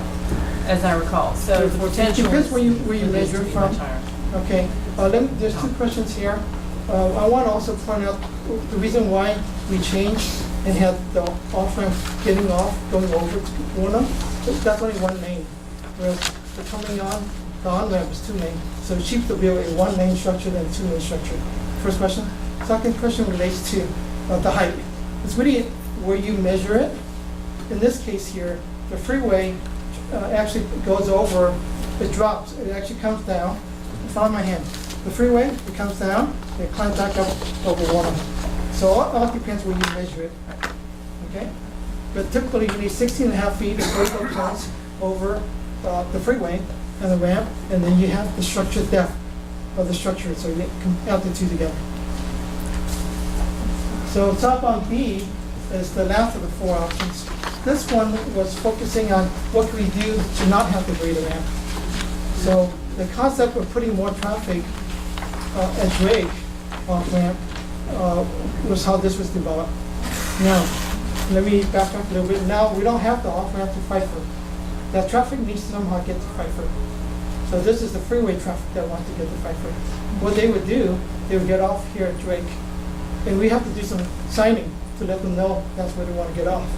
as I recall. So the potential depends where you measure to be from. much higher. Okay, there's two questions here. I want to also point out the reason why we changed and had the off-ramp getting off, going over to Warner. That's only one lane. Whereas the coming on, the on-ramp is 2 lane. So it's cheaper to build a 1-lane structure than a 2-lane structure. First question. Second question relates to the height. It's really where you measure it. In this case here, the freeway actually goes over, it drops, it actually comes down. Follow my hand. The freeway, it comes down, it climbs back up over Warner. So it all depends where you measure it. Okay? But typically you need 16.5 feet of vertical clearance over the freeway and the ramp, and then you have the structure depth of the structure, so you add the two together. So southbound B is the last of the 4 options. This one was focusing on what can we do to not have the graded ramp. So the concept of putting more traffic at Drake off ramp was how this was developed. Now, let me back up a little bit. Now, we don't have the off ramp to Pfeiffer. That traffic needs to somehow get to Pfeiffer. So this is the freeway traffic that wants to get to Pfeiffer. What they would do, they would get off here at Drake. And we have to do some signing to let them know that's where they want to get off.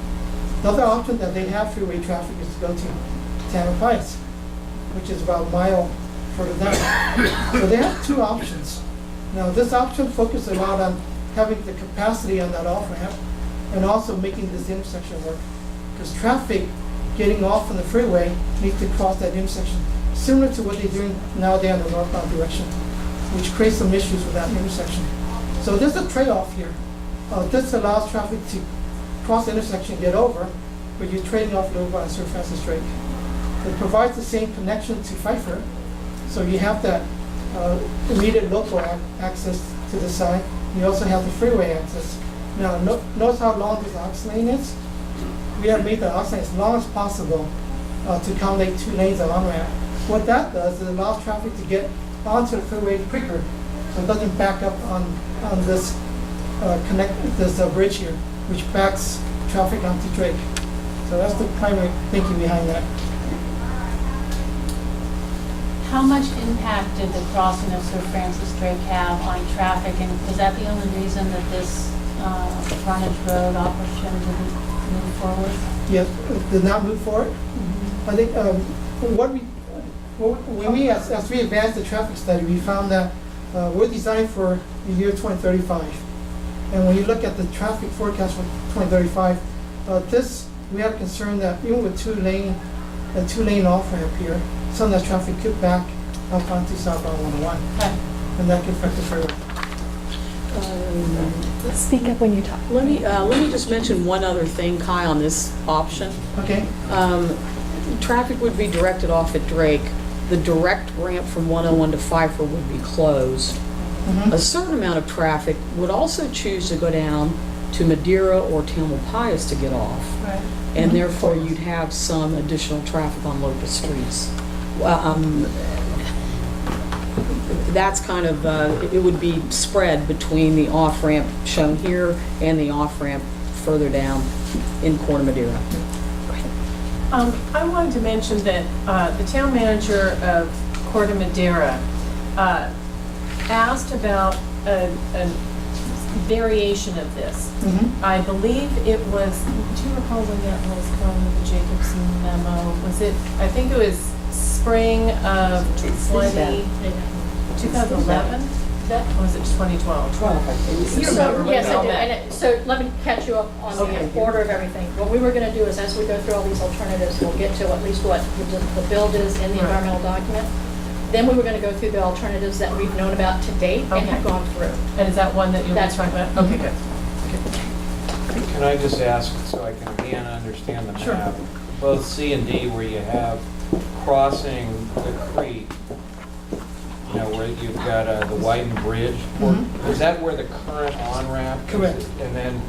The other option that they have freeway traffic is to go to Tamalpais, which is about a mile further down. So they have 2 options. Now this option focuses a lot on having the capacity on that off-ramp and also making this intersection work. Because traffic getting off from the freeway needs to cross that intersection, similar to what they're doing nowadays in the northbound direction, which creates some issues with that intersection. So there's a trade-off here. This allows traffic to cross the intersection and get over, but you're trading off over on Sir Francis Drake. It provides the same connection to Pfeiffer, so you have that immediate local access to the side. You also have the freeway access. Now, notice how long this aux lane is. We have made the aux lane as long as possible to accommodate 2 lanes of on-ramp. What that does is it allows traffic to get onto the freeway quicker, so it doesn't back up on this bridge here, which backs traffic onto Drake. So that's the primary thinking behind that. How much impact did the crossing of Sir Francis Drake have on traffic, and is that the only reason that this frontage road option didn't move forward? Yes, it did not move forward. I think as we advanced the traffic study, we found that we're designed for the year 2035. And when you look at the traffic forecast for 2035, we have concern that even with 2-lane off-ramp here, some of that traffic could back up onto southbound 101. Okay. And that could affect the freeway. Speak up when you talk. Let me just mention one other thing, Kai, on this option. Okay? traffic would be directed off at Drake. The direct ramp from 101 to Pfeiffer would be closed. A certain amount of traffic would also choose to go down to Madeira or Tamalpais to get off. Right. And therefore, you'd have some additional traffic on local streets. That's kind of, it would be spread between the off-ramp shown here and the off-ramp further down in Corte Madera. I wanted to mention that the town manager of Corte Madera asked about a variation of this. I believe it was, do you recall when that was from the Jacobson memo? Was it, I think it was spring of 2011? Or was it 2012? 12, I think. You remember when Yes, we I all do. met. And so let me catch you up on Okay. the order of everything. What we were going to do is, as we go through all these alternatives, we'll get to at least what the build is in the environmental document. Then we were going to go through the alternatives that we've known about to date and have gone through. And is that one that you'll be That's talking right. about? Okay, good. Can I just ask, so I can again understand the map? Both C and D, where you have crossing the creek, you know, where you've got the widened bridge, is that where the current on-ramp is? Correct. And then,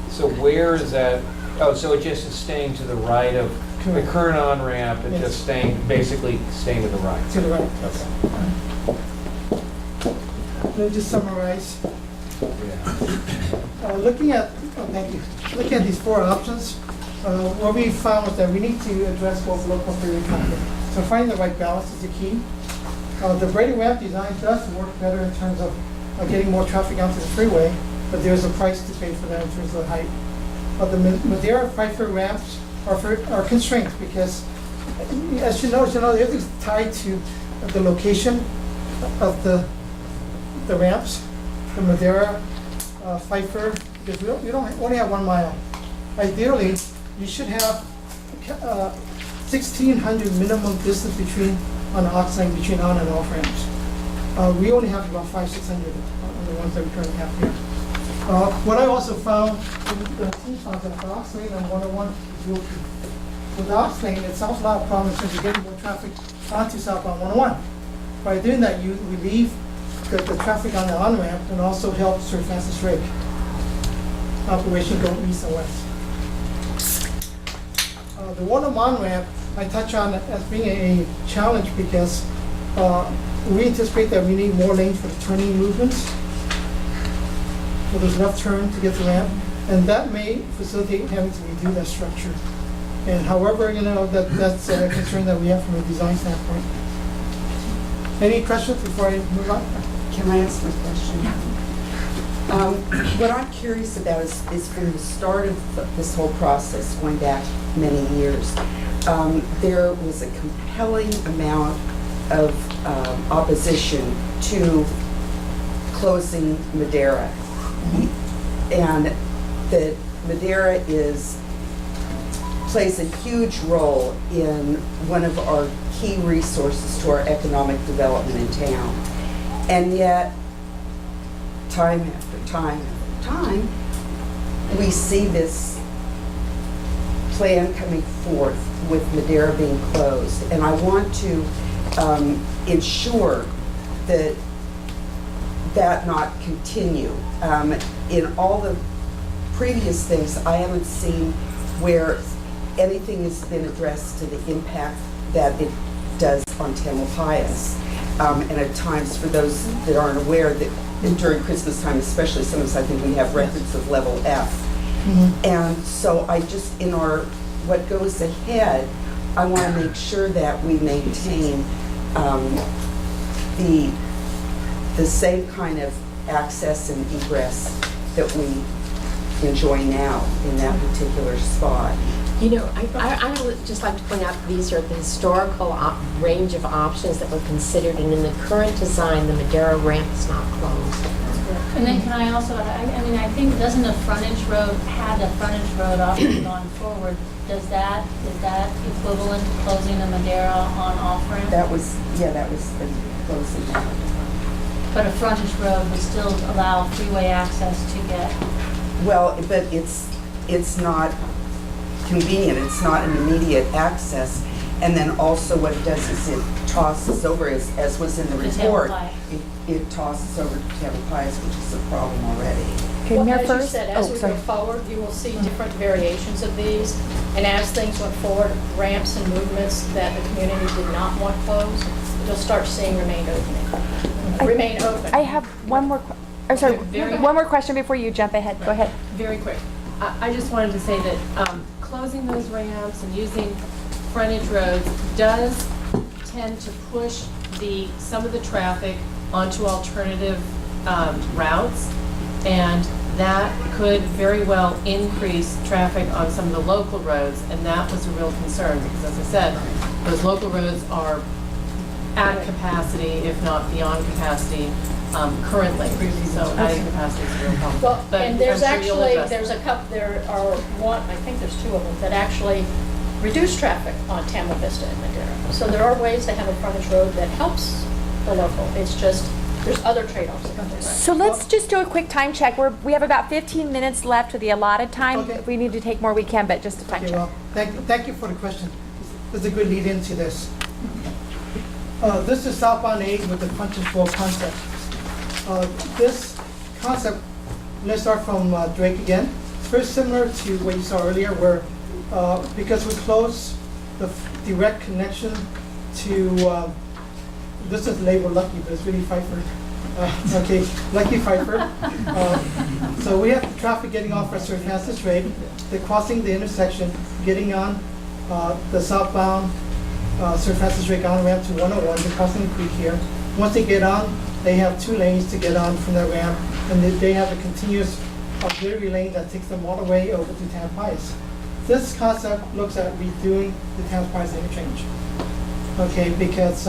so where is that, oh, so it just is staying to the right of the Correct. current on-ramp and Yes. just staying, basically staying to the right? To the right. Okay. Let me just summarize. Yeah. Looking at, thank you. Looking at these four options, what we found was that we need to address both local and freeway traffic. So finding the right balance is the key. The braided ramp design does work better in terms of getting more traffic onto the freeway, but there's a price to pay for that in terms of the height. But the Madeira Pfeiffer ramps are constrained because, as you know, everything's tied to the location of the ramps. The Madeira, Pfeiffer, because we don't only have 1 mile. Ideally, you should have 1,600 minimum distance between on the ox lane between on and off ramps. We only have about 500-600 on the ones that we currently have here. What I also found in the team found that the ox lane on 101 is real key. With the ox lane, it solves a lot of problems in terms of getting more traffic onto southbound 101. By doing that, you relieve the traffic on the on-ramp and also help Sir Francis Drake operation go east and west. The one on-ramp I touch on as being a challenge because we anticipate that we need more lanes for the turning movements. So there's left turn to get the ramp, and that may facilitate having to redo that structure. And however, that's a concern that we have from a design standpoint. Any questions before I move on? Can I ask my question? What I'm curious about is from the start of this whole process, going back many years, there was a compelling amount of opposition to closing Madeira. And that Madeira plays a huge role in one of our key resources to our economic development in town. And yet, time after time after time, we see this plan coming forth with Madeira being closed. And I want to ensure that not continue. In all the previous things, I haven't seen where anything has been addressed to the impact that it does on Tamalpais. And at times, for those that aren't aware, that during Christmas time especially, sometimes I think we have records of level F. And so I just, in what goes ahead, I want to make sure that we maintain the same kind of access and egress that we enjoy now in that particular spot. You know, I would just like to point out these are the historical range of options that were considered, and in the current design, the Madeira ramp is not closed. And then can I also, I mean, I think, doesn't the frontage road, had the frontage road option gone forward, is that equivalent to closing the Madeira on off-ramp? That was the closing. But a frontage road would still allow freeway access to get, Well, but it's not convenient, it's not an immediate access. And then also what it does is it tosses over, as was in the To report, Tamalpais. it tosses over to Tamalpais, which is a problem already. Okay, Well, Mayor as you first. said, Oh, as we sorry. go forward, you will see different variations of these. And as things went forward, ramps and movements that the community did not want closed, you'll start seeing remain open. I have one more, sorry, Very- one more question before you jump ahead. Go ahead. Very quick. I just wanted to say that closing those ramps and using frontage roads does tend to push some of the traffic onto alternative routes, and that could very well increase traffic on some of the local roads, and that was a real concern, because as I said, those local roads are at capacity, if not beyond capacity, currently. So adding capacity is a real problem. Well, But and there's I'm sure you'll actually, address there's a couple, there are one, I think there's two of them, that actually reduce traffic on Tamla Vista and Madera. So there are ways to have a frontage road that helps the local. It's just, there's other trade-offs that come with it. So let's just do a quick time check. We have about 15 minutes left of the allotted time. Okay. If we need to take more, we can, but just a time Okay, check. well, thank you for the question. There's a good lead into this. This is southbound 8 with the punch and flow concept. This concept, let's start from Drake again. It's very similar to what you saw earlier, where because we close the direct connection to, this is labeled Lucky, but it's really Pfeiffer. Okay, Lucky Pfeiffer. So we have traffic getting off at Sir Francis Drake. They're crossing the intersection, getting on the southbound Sir Francis Drake on ramp to 101. They're crossing the creek here. Once they get on, they have 2 lanes to get on from that ramp, and they have a continuous auxiliary lane that takes them all the way over to Tamalpais. This concept looks at redoing the Tamalpais interchange. Okay, because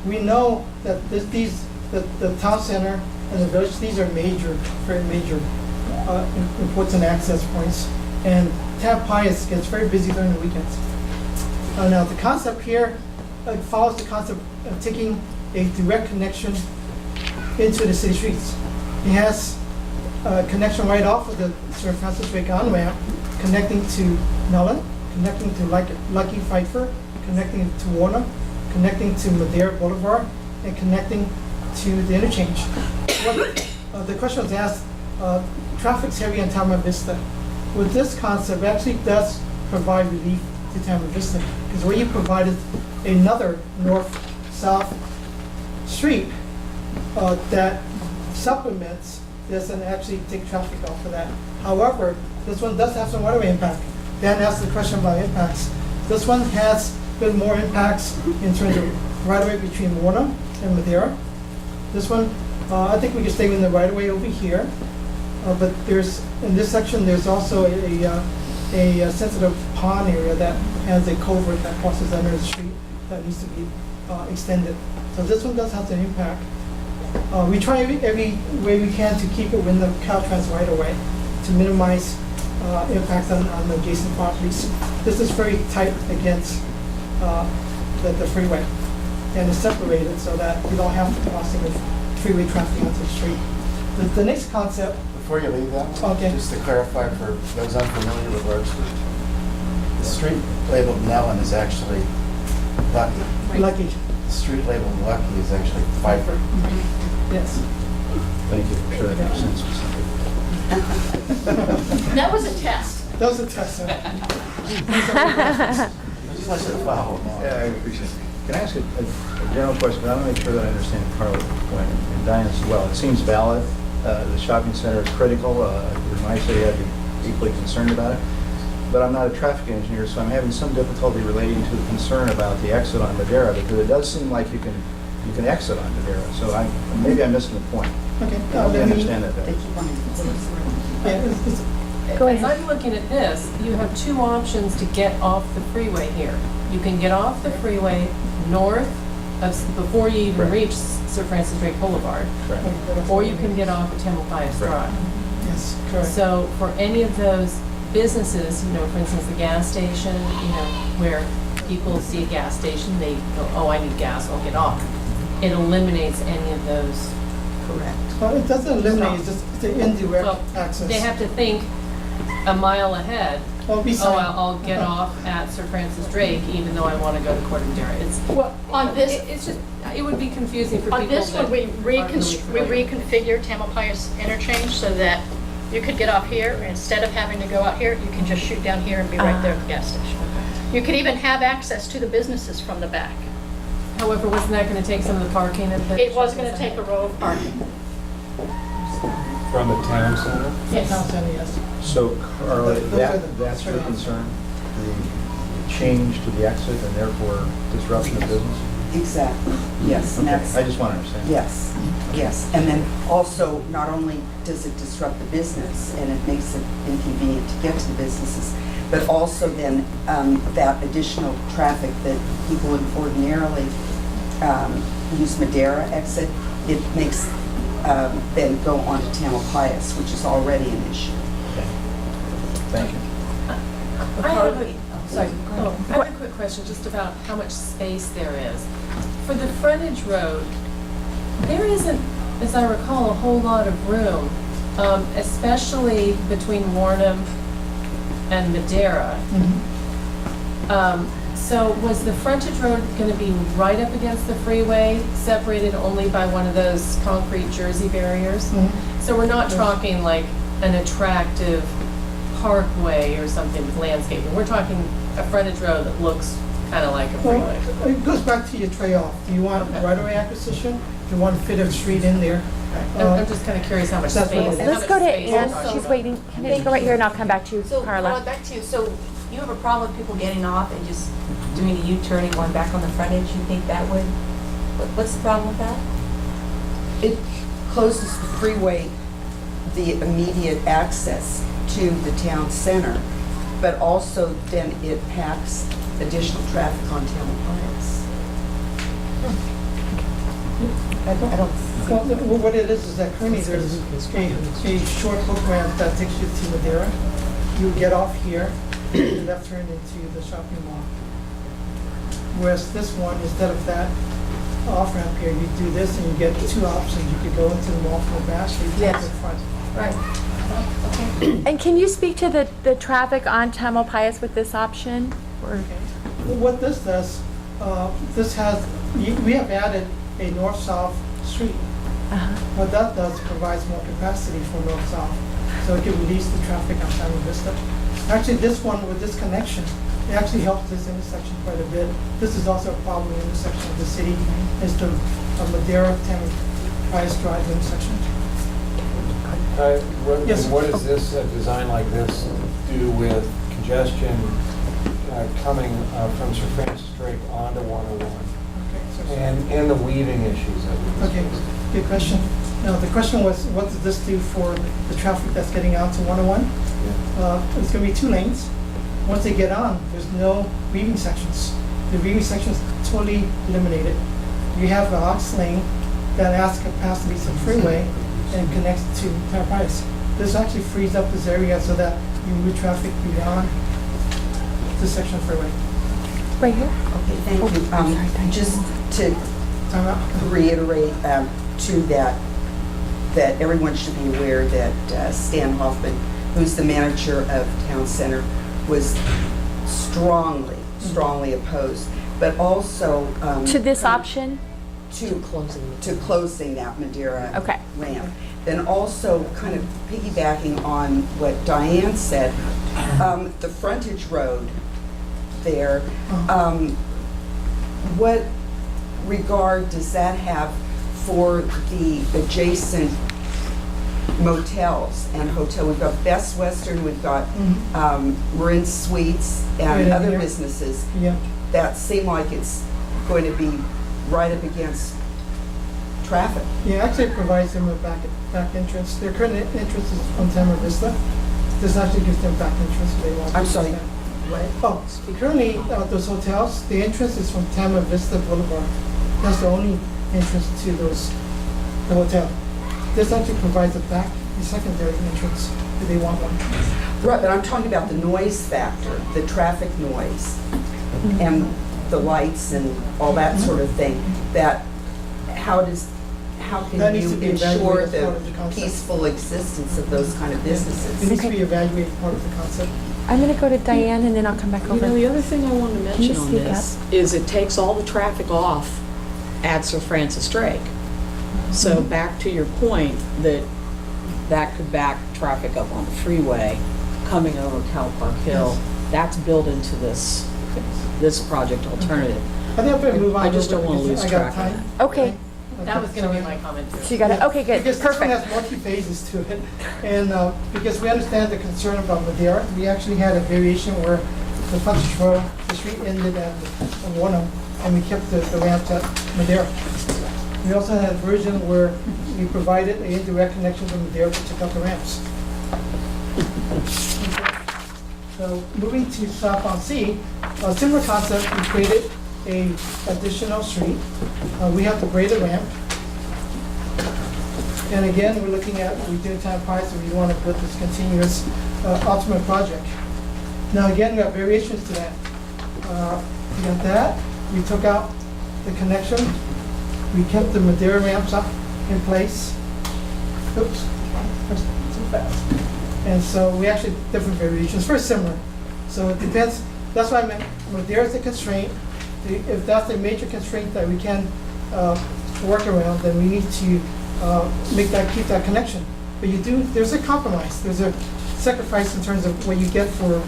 we know that the town center and the village, these are major, very major important access points. And Tamalpais gets very busy during the weekends. Now, the concept here follows the concept of taking a direct connection into the city streets. It has a connection right off of the Sir Francis Drake on ramp, connecting to Mellon, connecting to Lucky Pfeiffer, connecting to Warner, connecting to Madera Boulevard, and connecting to the interchange. The question was asked, traffic's heavy on Tamla Vista. With this concept, it actually does provide relief to Tamla Vista, because where you provided another north-south street that supplements this and actually take traffic off of that. However, this one does have some right-of-way impact. Dan asked the question about impacts. This one has been more impacts in terms of right-of-way between Warner and Madera. This one, I think we can stay in the right-of-way over here. But there's, in this section, there's also a sensitive pond area that has a culvert that crosses under the street that needs to be extended. So this one does have an impact. We try every way we can to keep it within the Caltrans right-of-way to minimize impacts on the adjacent properties. This is very tight against the freeway, and it's separated so that you don't have to crossing the freeway traffic onto the street. The next concept. Before you leave that one, Okay. just to clarify for those unfamiliar with Lark Street, the street labeled Mellon is actually Lucky. Lucky. The street labeled Lucky is actually Pfeiffer. Yes. Thank you. I'm sure that makes sense. That was a test. That was a test, sir. I just want you to follow along. Yeah, I appreciate it. Can I ask a general question? But I want to make sure that I understand Carla's point, and Diane's as well. It seems valid. The shopping center is critical. In my city, I'd be equally concerned about it. But I'm not a traffic engineer, so I'm having some difficulty relating to the concern about the exit on Madera, because it does seem like you can exit on Madera. So maybe I'm missing the point. Okay. Help me understand that They better. keep on. Yeah, it's- Go As ahead. I'm looking at this, you have 2 options to get off the freeway here. You can get off the freeway north before you even reach Sir Francis Drake Boulevard, or you can get off at Tamalpais Drive. Yes, correct. So for any of those businesses, for instance, the gas station, where people see a gas station, they go, oh, I need gas, I'll get off. It eliminates any of those. Correct. It doesn't eliminate, it's an indirect Well, access. they have to think a mile ahead, Well, oh, I'll get off at Sir Francis Drake even though I want to go to Corte Madera. It's, Well, on this, it's just, it would be confusing for people on this that one, we aren't really familiar. reconfigured Tamalpais interchange so that you could get off here, and instead of having to go out here, you can just shoot down here and be right there at the gas station. You could even have access to the businesses from the back. However, wasn't that going to take some of the parking at the? It was going to take a row of parking. From the town center? Yes. Yes. So, Carla, Those are the- that's your concern, the change to the exit and therefore disruption of business? Exactly, yes, and Okay, that's, I just want to understand. yes, yes. And then also, not only does it disrupt the business and it makes it inconvenient to get to the businesses, but also then that additional traffic that people would ordinarily use Madera exit, it makes them go onto Tamalpais, which is already an issue. Okay. Thank you. I have a quick question just about how much space there is. For the frontage road, there isn't, as I recall, a whole lot of room, especially between Warnham and Madera. So was the frontage road going to be right up against the freeway, separated only by one of those concrete Jersey barriers? So we're not talking like an attractive parkway or something with landscaping. We're talking a frontage road that looks kind of like a freeway. Well, it goes back to your trade-off. Do you want right-of-way acquisition? Do you want to fit a street in there? I'm just kind of curious how much That's space. what- how Let's much go to space we're Ann, talking she's about. waiting. Can I go right here and I'll come back to you, So, Carla, Carla? back to you. So you have a problem with people getting off and just doing a U-turn and going back on the frontage? You think that would, what's the problem with that? It closes the freeway, the immediate access to the town center, but also then it packs additional traffic on Tamalpais. I don't Well, what it is that currently there's a short hook ramp that takes you to Madera. You get off here, and left turn into the shopping mall. Whereas this one, instead of that off ramp here, you do this and you get two options. You could go into the mall from the back, or you take Yes. the front. Right. And can you speak to the traffic on Tamalpais with this option? Or- Well, what this does, this has, we have added a north-south street. What that does, provides more capacity for north-south, so it can release the traffic on San Vista. Actually, this one with this connection, it actually helps this intersection quite a bit. This is also a problem intersection of the city, is the Madera Tamalpais Drive intersection. Yes, sir. What does this design like this do with congestion coming from Sir Francis Drake onto 101? Okay, so- And the weaving issues that we Okay, discussed? good question. Now, the question was, what does this do for the traffic that's getting out to 101? It's gonna be 2 lanes. Once they get on, there's no weaving sections. The weaving sections totally eliminated. You have the ox lane that adds capacity to the freeway and connects to Tamalpais. This actually frees up this area so that you move traffic beyond this section of freeway. Right here? Okay, thank you. Just to Time out. reiterate to that everyone should be aware that Stan Hoffman, who's the manager of Town Center, was strongly opposed, but also To this option? to closing that Madera Okay. ramp. Then also kind of piggybacking on what Diane said, the frontage road there, what regard does that have for the adjacent motels and hotel? We've got Best Western, we've got Marin Suites Right and in other here. businesses Yeah. that seem like it's going to be right up against traffic. Yeah, actually it provides them a back entrance. Their current entrance is from Tamar Vista. This actually gives them back entrance if they want to. I'm sorry. use that. Oh, currently, those hotels, the entrance is from Tamar Vista Boulevard. That's the only entrance to the hotel. This actually provides a secondary entrance if they want one. Right, but I'm talking about the noise factor, the traffic noise, and the lights and all that sort of thing. That how how can That needs you to be ensure evaluated as part of the the concept. peaceful existence of those kind of It businesses? needs to be evaluated part of the concept. I'm gonna go to Diane and then I'll come back You over. know, the other thing I wanted to you mention on speak this is it takes all the traffic off at Sir Francis Drake. So back to your point that could back traffic up on the freeway coming over Cal Park Hill. That's built into this project alternative. I think I'm gonna move on. I just a little don't bit wanna because lose I got track of time. that. Okay, That was gonna be my comment too. so you got it, okay, good, Because this one perfect. has multi-phases to it, and because we understand the concern about Madeira, we actually had a variation where the frontage road, the street ended at Warno, and we kept the ramps at Madeira. We also had a version where we provided a indirect connection from Madeira to check out the ramps. So moving to South on Sea, a similar concept, we created a additional street. We have the graded ramp. And again, we're looking at, we do time price, and we want to build this continuous ultimate project. Now again, we have variations to that. We got that, we took out the connection, we kept the Madeira ramps up in place. Oops, that's too fast. And so we actually, different variations, very similar. So it depends, that's why I meant Madeira is a constraint. If that's a major constraint that we can work around, then we need to keep that connection. But there's a compromise, there's a sacrifice in terms of what you get for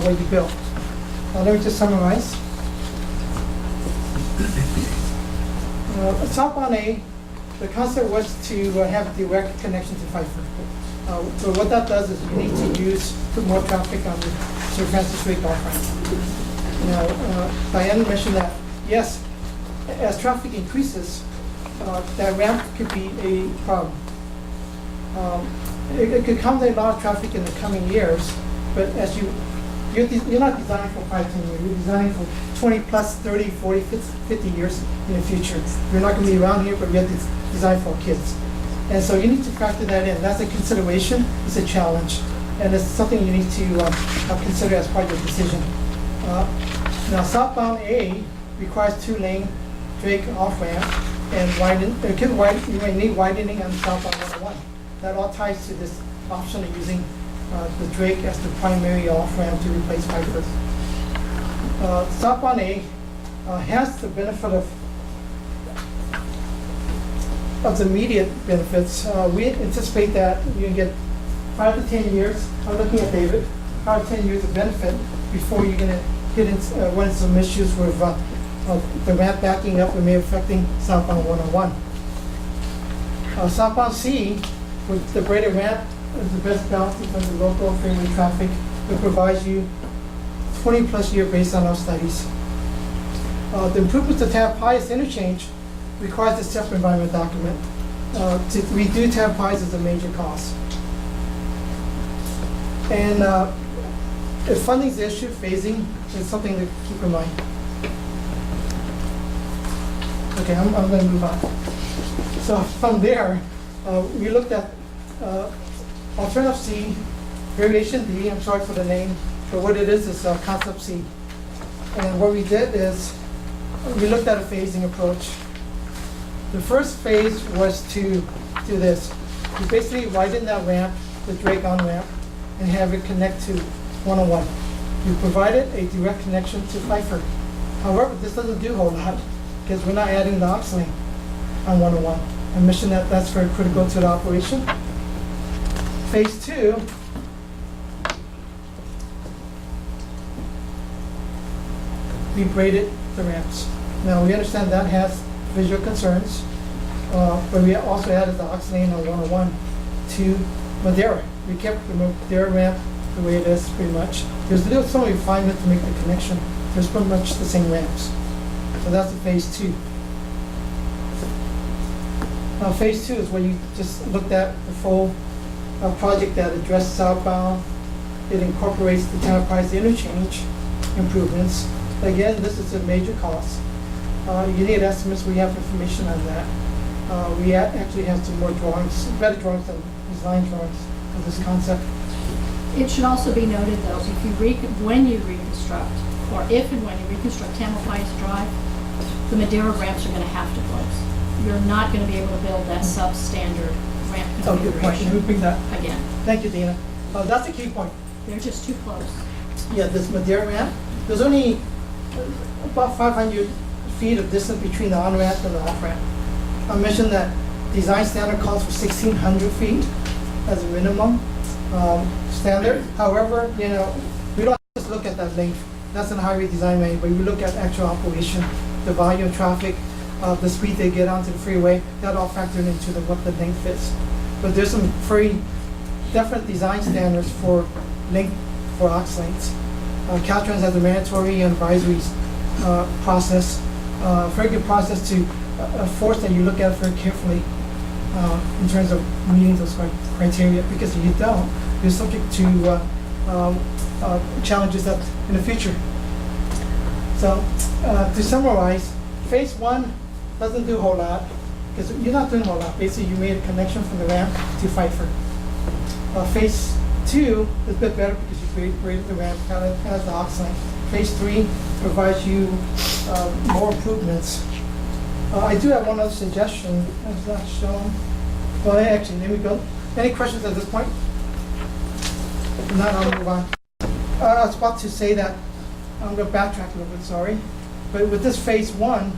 what you build. Let me just summarize. Southbound A, the concept was to have direct connection to Pfeiffer. So what that does is you need to put more traffic on the Sir Francis Drake off-ramp. Now, Diane mentioned that, yes, as traffic increases, that ramp could be a problem. It could accommodate a lot of traffic in the coming years, but as you're not designing for 5, 10 years, you're designing for 20 plus 30, 40, 50 years in the future. You're not going to be around here, but you have to design for kids. And so you need to factor that in. That's a consideration, it's a challenge, and it's something you need to consider as part of your decision. Now, southbound A requires 2-lane Drake off-ramp and you may need widening on southbound 101. That all ties to this option of using the Drake as the primary off-ramp to replace Pfeiffer. Southbound A has the benefit of the immediate benefits. We anticipate that you can get 5 to 10 years, I'm looking at David, 5 to 10 years of benefit before you're going to get into run into some issues with the ramp backing up and maybe affecting southbound 101. Southbound C, with the braided ramp, is the best balance in terms of local freeway traffic. It provides you 20-plus year based on our studies. The improvements to Tab Pius interchange requires a separate environment document. To redo Tab Pius is a major cost. And if funding is the issue, phasing is something to keep in mind. Okay, I'm going to move on. So from there, we looked at alternative C, variation D, I'm sorry for the name, but what it is concept C. And what we did is, we looked at a phasing approach. The first phase was to do this. You basically widen that ramp, the Drake on ramp, and have it connect to 101. You provided a direct connection to Pfeiffer. However, this doesn't do a whole lot because we're not adding the ox lane on 101. I mentioned that that's very critical to the operation. Phase 2, we braided the ramps. Now we understand that has visual concerns, but we also added the ox lane on 101 to Madeira. We kept the Madeira ramp the way it is pretty much. There's still some refinement to make the connection. There's pretty much the same ramps. So that's the phase 2. Now phase 2 is where you just looked at the full project that addressed southbound. It incorporates the Town Price interchange improvements. Again, this is a major cost. You need estimates, we have information on that. We actually have some more drawings, better drawings than design drawings of this concept. It should also be noted, though, when you reconstruct, or if and when you reconstruct Tamalpais Drive, the Madeira ramps are going to have to close. you're not going to be able to build that substandard ramp Oh, good question. Let me configuration bring that. again. Thank you, Dana. That's a key point. They're just too close. Yeah, this Madeira ramp, there's only about 500 feet of distance between the on-ramp and the off-ramp. I mentioned that design standard calls for 1,600 feet as a minimum standard. However, you know, we don't just look at that length. That's in highway design manual, but we look at actual operation, the volume of traffic, the speed they get onto the freeway, that all factored into what the length is. But there's some very definite design standards for length, for aux lengths. Caltrans has a mandatory and advisory process, very good process to force that you look at it very carefully in terms of meeting those criteria, because if you don't, you're subject to challenges that in the future. So to summarize, phase one doesn't do a whole lot, because you're not doing a whole lot. Basically, you made a connection from the ramp to Pfeiffer. Phase two is a bit better because you created the ramp, kind of has the aux length. Phase three provides you more improvements. I do have one other suggestion, as not shown. Well, actually, there we go. Any questions at this point? If not, I'll move on. I was about to say that, I'm going to backtrack a little bit, sorry. But with this phase one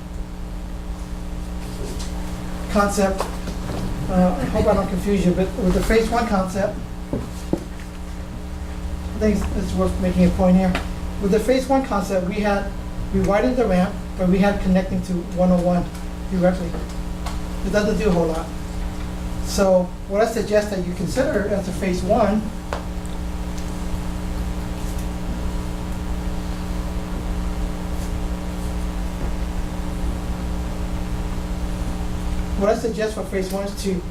concept, I hope I don't confuse you, but with the phase one concept, I think it's worth making a point here. With the phase one concept, we widened the ramp, but we had connecting to 101 directly. It doesn't do a whole lot. So what I suggest that you consider as a phase one, what I suggest for phase one is to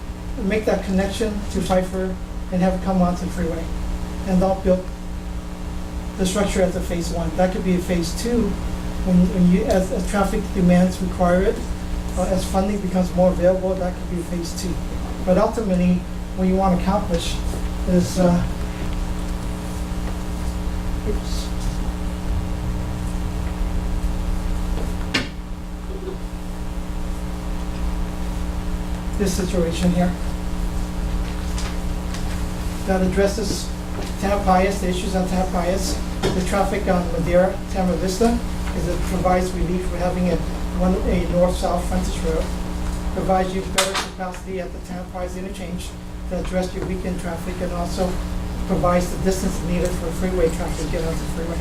make that connection to Pfeiffer and have it come onto the freeway, and don't build the structure as a phase one. That could be a phase two, when you, as traffic demands require it, as funding becomes more available, that could be a phase two. But ultimately, what you want to accomplish is, oops. This situation here that addresses Tampayas, the issues on Tampayas, the traffic on Madeira, Tamara Vista, is it provides relief for having a north-south frontage road, provides you better capacity at the Tampayas interchange to address your weekend traffic, and also provides the distance needed for freeway traffic to get onto the freeway.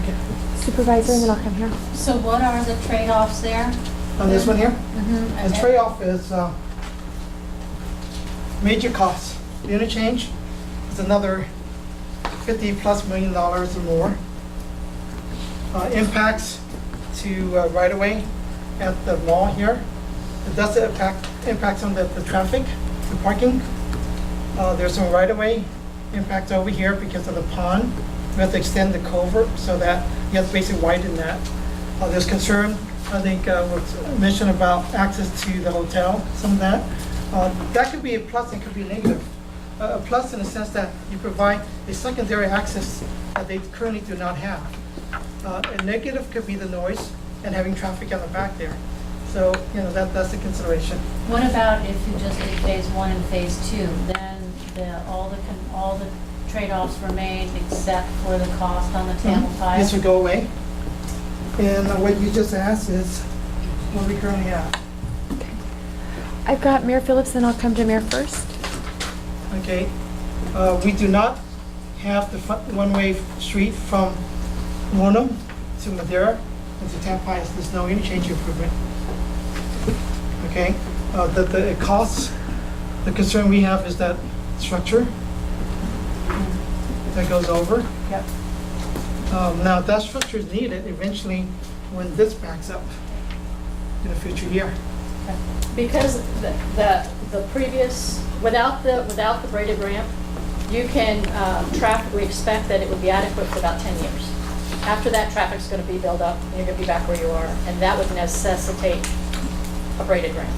Okay. Supervisor, and then I'll come here. So what are the trade-offs there? On this one here, Mm-hmm. the trade-off is major costs. The interchange is another $50+ million or more. Impacts to right-of-way at the mall here. It does impact on the traffic, the parking. There's some right-of-way impacts over here because of the pond. We have to extend the culvert so that you have to basically widen that. There's concern, I think, was mentioned about access to the hotel, some of that. That could be a plus and could be a negative. A plus in the sense that you provide a secondary access that they currently do not have. A negative could be the noise and having traffic on the back there. So, you know, that's a consideration. What about if you just did phase one and phase two? Then all the trade-offs remain except for the cost on the Tampayas? This would go away. And what you just asked is what we currently have. I've got Mayor Phillips, then I'll come to Mayor first. Okay. We do not have the one-way street from Monum to Madeira and to Tampayas. There's no interchange improvement. Okay. The costs, the concern we have is that structure that goes over. Yep. Now, that structure is needed eventually when this backs up in a future year. Because the previous, without the braided ramp, you can, we expect that it would be adequate for about 10 years. After that, traffic's going to be built up, and you're going to be back where you are, and that would necessitate a braided ramp.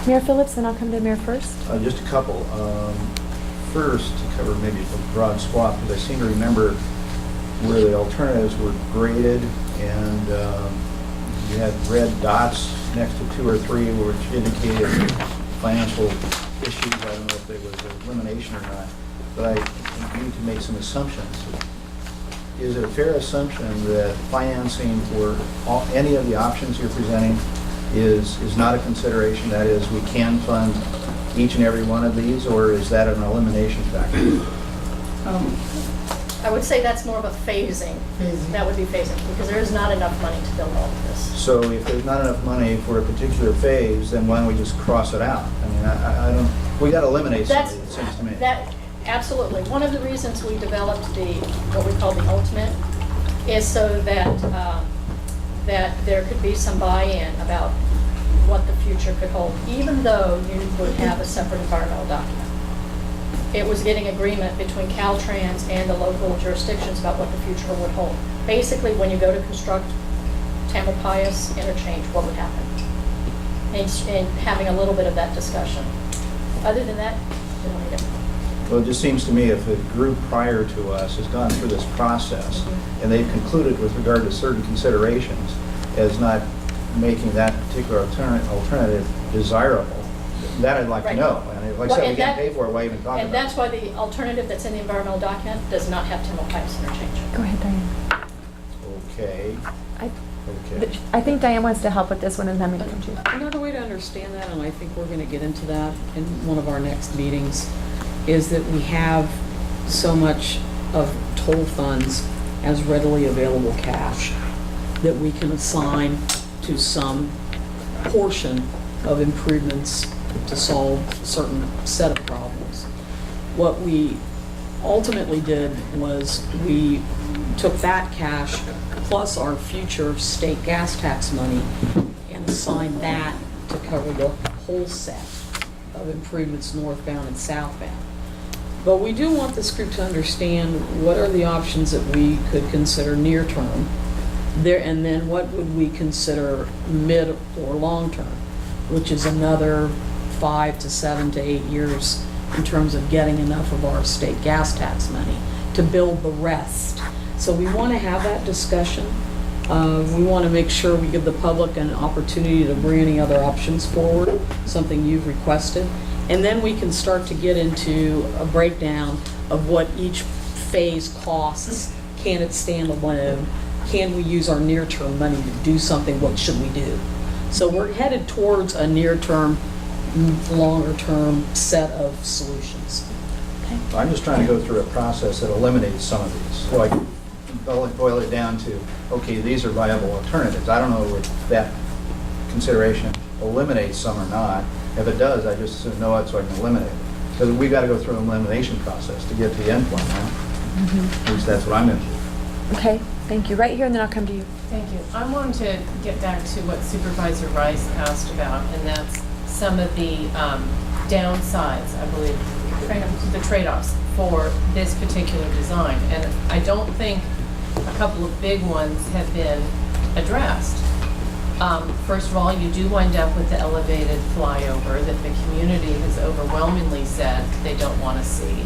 Mayor Phillips, then I'll come to Mayor first. Just a couple. First, to cover maybe a broad swath, because I seem to remember where the alternatives were graded and you had red dots next to 2 or 3, which indicated financial issues. I don't know if there was elimination or not, but I need to make some assumptions. Is it a fair assumption that financing for any of the options you're presenting is not a consideration? That is, we can fund each and every one of these, or is that an elimination factor? I would say that's more of a phasing. That would be phasing, because there is not enough money to build all of this. So if there's not enough money for a particular phase, then why don't we just cross it out? I mean, I don't, we got to eliminate something, it seems to me. Absolutely. One of the reasons we developed what we call the ultimate, is so that, that there could be some buy-in about what the future could hold, even though you would have a separate environmental document. It was getting agreement between Caltrans and the local jurisdictions about what the future would hold. Basically, when you go to construct Tamalpais interchange, what would happen? And having a little bit of that discussion. Other than that, we don't need it. Well, it just seems to me if a group prior to us has gone through this process and they've concluded with regard to certain considerations as not making that particular alternative desirable, that I'd like to know. And like I said, we can't pay for it, why even talk about it? And that's why the alternative that's in the environmental document does not have Tamalpais interchange. Go ahead, Diane. Okay. Okay. I think Diane wants to help with this one, and then we can come to you. Another way to understand that, and I think we're going to get into that in one of our next meetings, is that we have so much of toll funds as readily available cash that we can assign to some portion of improvements to solve a certain set of problems. What we ultimately did was we took that cash plus our future state gas tax money and assigned that to cover the whole set of improvements northbound and southbound. But we do want this group to understand what are the options that we could consider near term there, and then what would we consider mid or long term, which is another 5 to 7 to 8 years in terms of getting enough of our state gas tax money to build the rest. So we want to have that discussion. We want to make sure we give the public an opportunity to bring any other options forward, something you've requested. And then we can start to get into a breakdown of what each phase costs. Can it stand alone? Can we use our near-term money to do something? What should we do? So we're headed towards a near-term, longer-term set of solutions. I'm just trying to go through a process that eliminates some of these. So I can boil it down to, okay, these are viable alternatives. I don't know if that consideration eliminates some or not. If it does, I just know it so I can eliminate it. Because we've got to go through an elimination process to get to the end point, right? At least that's what I'm into. Okay, thank you. Right here, and then I'll come to you. Thank you. I wanted to get back to what Supervisor Rice asked about, and that's some of the downsides, I believe, the trade-offs for this particular design. And I don't think a couple of big ones have been addressed. First of all, you do wind up with the elevated flyover that the community has overwhelmingly said they don't want to see.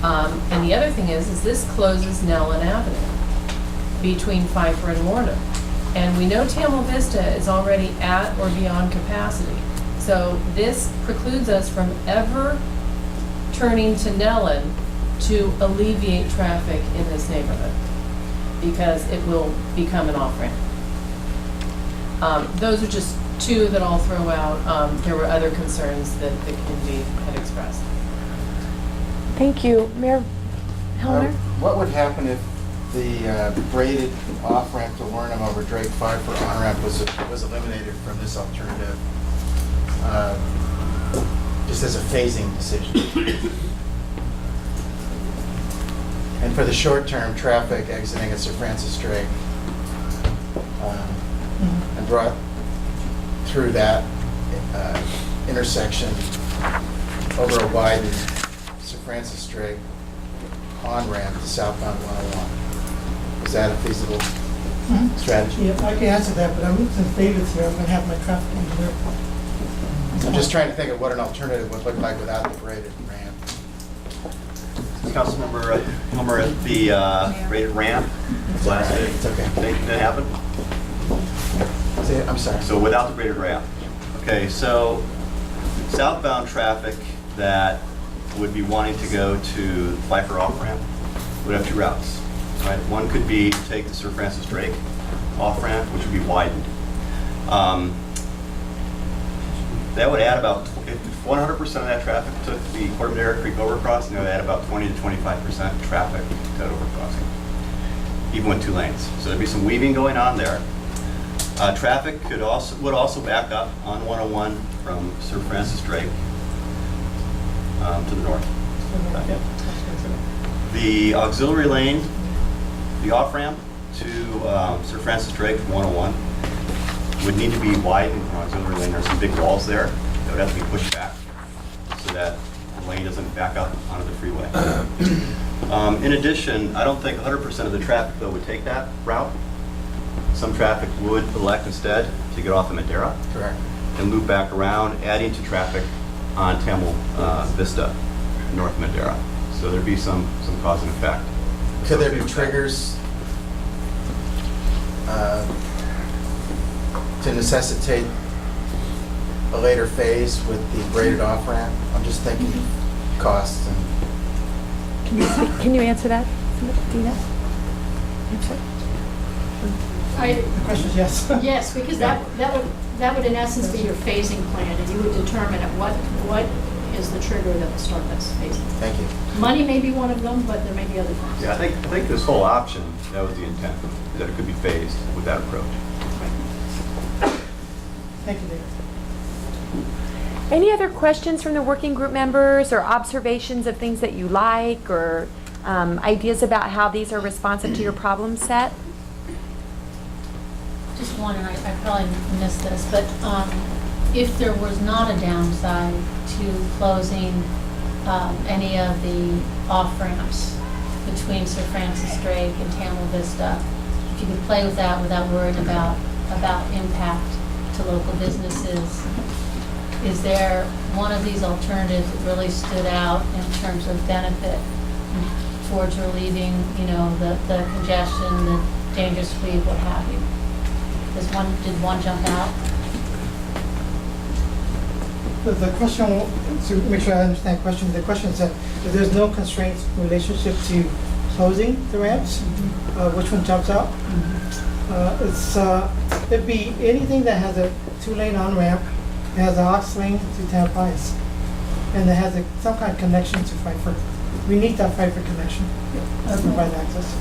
And the other thing is this closes Nellen Avenue between Pfeiffer and Warner. And we know Tamil Vista is already at or beyond capacity. So this precludes us from ever turning to Nellen to alleviate traffic in this neighborhood, because it will become an off-ramp. Those are just two that I'll throw out. There were other concerns that the community had expressed. Thank you. Mayor Hellner? What would happen if the braided off-ramp to Warrenham over Drake Pfeiffer on-ramp was eliminated from this alternative, just as a phasing decision? And for the short-term traffic exiting at Sir Francis Drake, and brought through that intersection over a widened Sir Francis Drake on-ramp to southbound 101. Is that a feasible strategy? Yeah, I can answer that, but since David's here, I'm going to have my traffic engineer. I'm just trying to think of what an alternative would look like without the braided ramp. Councilmember Hilmer, at the rated ramp, last It's okay. making that happen? I'm sorry. So without the braided ramp. Okay, so southbound traffic that would be wanting to go to Pfeiffer off-ramp would have two routes, right? One could be to take the Sir Francis Drake off-ramp, which would be widened. That would add about, if 100% of that traffic took the Port Madera Creek overcrossing, it would add about 20 to 25% traffic to that overcrossing, even with 2 lanes. So there'd be some weaving going on there. Traffic would also back up on 101 from Sir Francis Drake to the north. The auxiliary lane, the off-ramp to Sir Francis Drake from 101 would need to be widened from auxiliary lane. There's some big walls there that would have to be pushed back so that the lane doesn't back up onto the freeway. In addition, I don't think 100% of the traffic though would take that route. Some traffic would elect instead to get off of Madera. Correct. And loop back around, adding to traffic on Tamil Vista, north of Madera. So there'd be some cause and effect. Could there be triggers to necessitate a later phase with the braided off-ramp? I'm just thinking costs and... Can you answer that, Dina? Answer. The question is yes. Yes, because that would in essence be your phasing plan, and you would determine at what is the trigger that will start that phasing. Thank you. Money may be one of them, but there may be other things. Yeah, I think this whole option, that was the intent, that it could be phased with that approach. Thank you, David. Any other questions from the working group members or observations of things that you like or ideas about how these are responsive to your problem set? Just one, and I probably missed this, but if there was not a downside to closing any of the off-ramps between Sir Francis Drake and Tamil Vista, if you could play with that without worrying about impact to local businesses, is there one of these alternatives that really stood out in terms of benefit towards relieving, the congestion, the dangerous speed, what have you? Did one jump out? The question, to make sure I understand the question is that if there's no constraints relationship to closing the ramps, which one jumps out? It'd be anything that has a 2-lane on-ramp, it has an aux lane to Tampines, and it has some kind of connection to Pfeiffer. We need that Pfeiffer connection to provide access.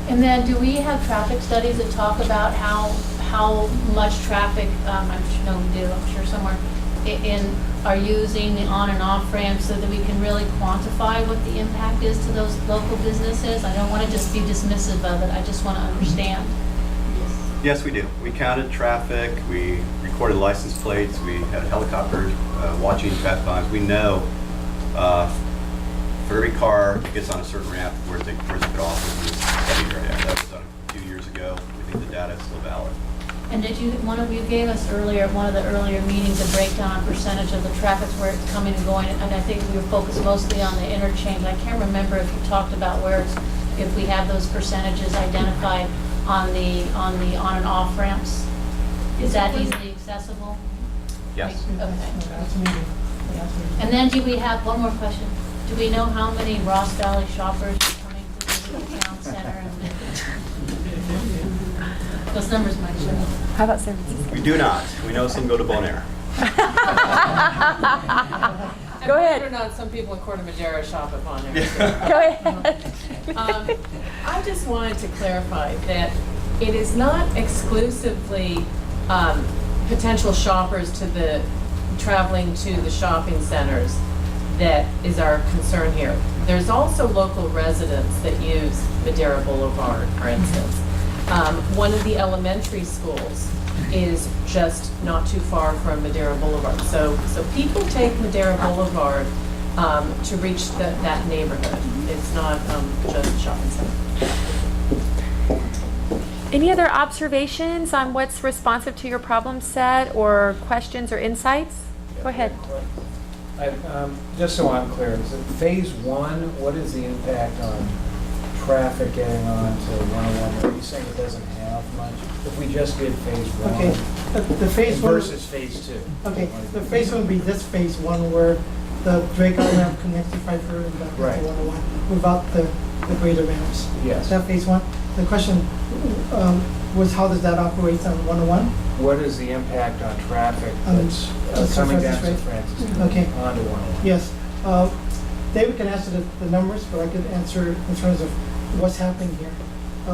And then do we have traffic studies that talk about how much traffic, I'm sure we do, I'm sure somewhere, are using the on and off ramps so that we can really quantify what the impact is to those local businesses? I don't want to just be dismissive of it, I just want to understand. Yes, we do. We counted traffic, we recorded license plates, we had a helicopter watching traffic volumes. We know for every car that gets on a certain ramp, where's it put off in this study area. That was done a few years ago. We think the data is still valid. And one of you gave us earlier, one of the earlier meetings, a breakdown on percentage of the traffic where it's coming and going, and I think we were focused mostly on the interchange. I can't remember if you talked about if we have those percentages identified on the on and off ramps. Is that easily accessible? Yes. Okay. And then do we have, one more question, do we know how many Ross Valley shoppers are coming to visit the town center? Those numbers might show. How about San Francisco? We do not. We know some go to Bonaire. Go ahead. Believe it or not, some people in Corte Madera shop at Bonaire. Go ahead. I just wanted to clarify that it is not exclusively potential shoppers traveling to the shopping centers that is our concern here. There's also local residents that use Madera Boulevard, for instance. One of the elementary schools is just not too far from Madera Boulevard. So people take Madera Boulevard to reach that neighborhood. It's not just a shopping center. Any other observations on what's responsive to your problem set or questions or insights? Go ahead. Just so I'm clear, is it phase 1, what is the impact on traffic getting on to 101? Are you saying it doesn't have much? If we just did phase one Okay, the phase one. versus phase two? Okay, the phase one would be this phase one where the Drake ramp connects to Pfeiffer and back to Right. 101 without the greater ramps. Yes. That phase one. The question was how does that operate on 101? What is the impact on traffic that's Sir coming down Francis to Drake? Francis Okay. onto 101? Yes. David can answer the numbers, but I could answer in terms of what's happening here.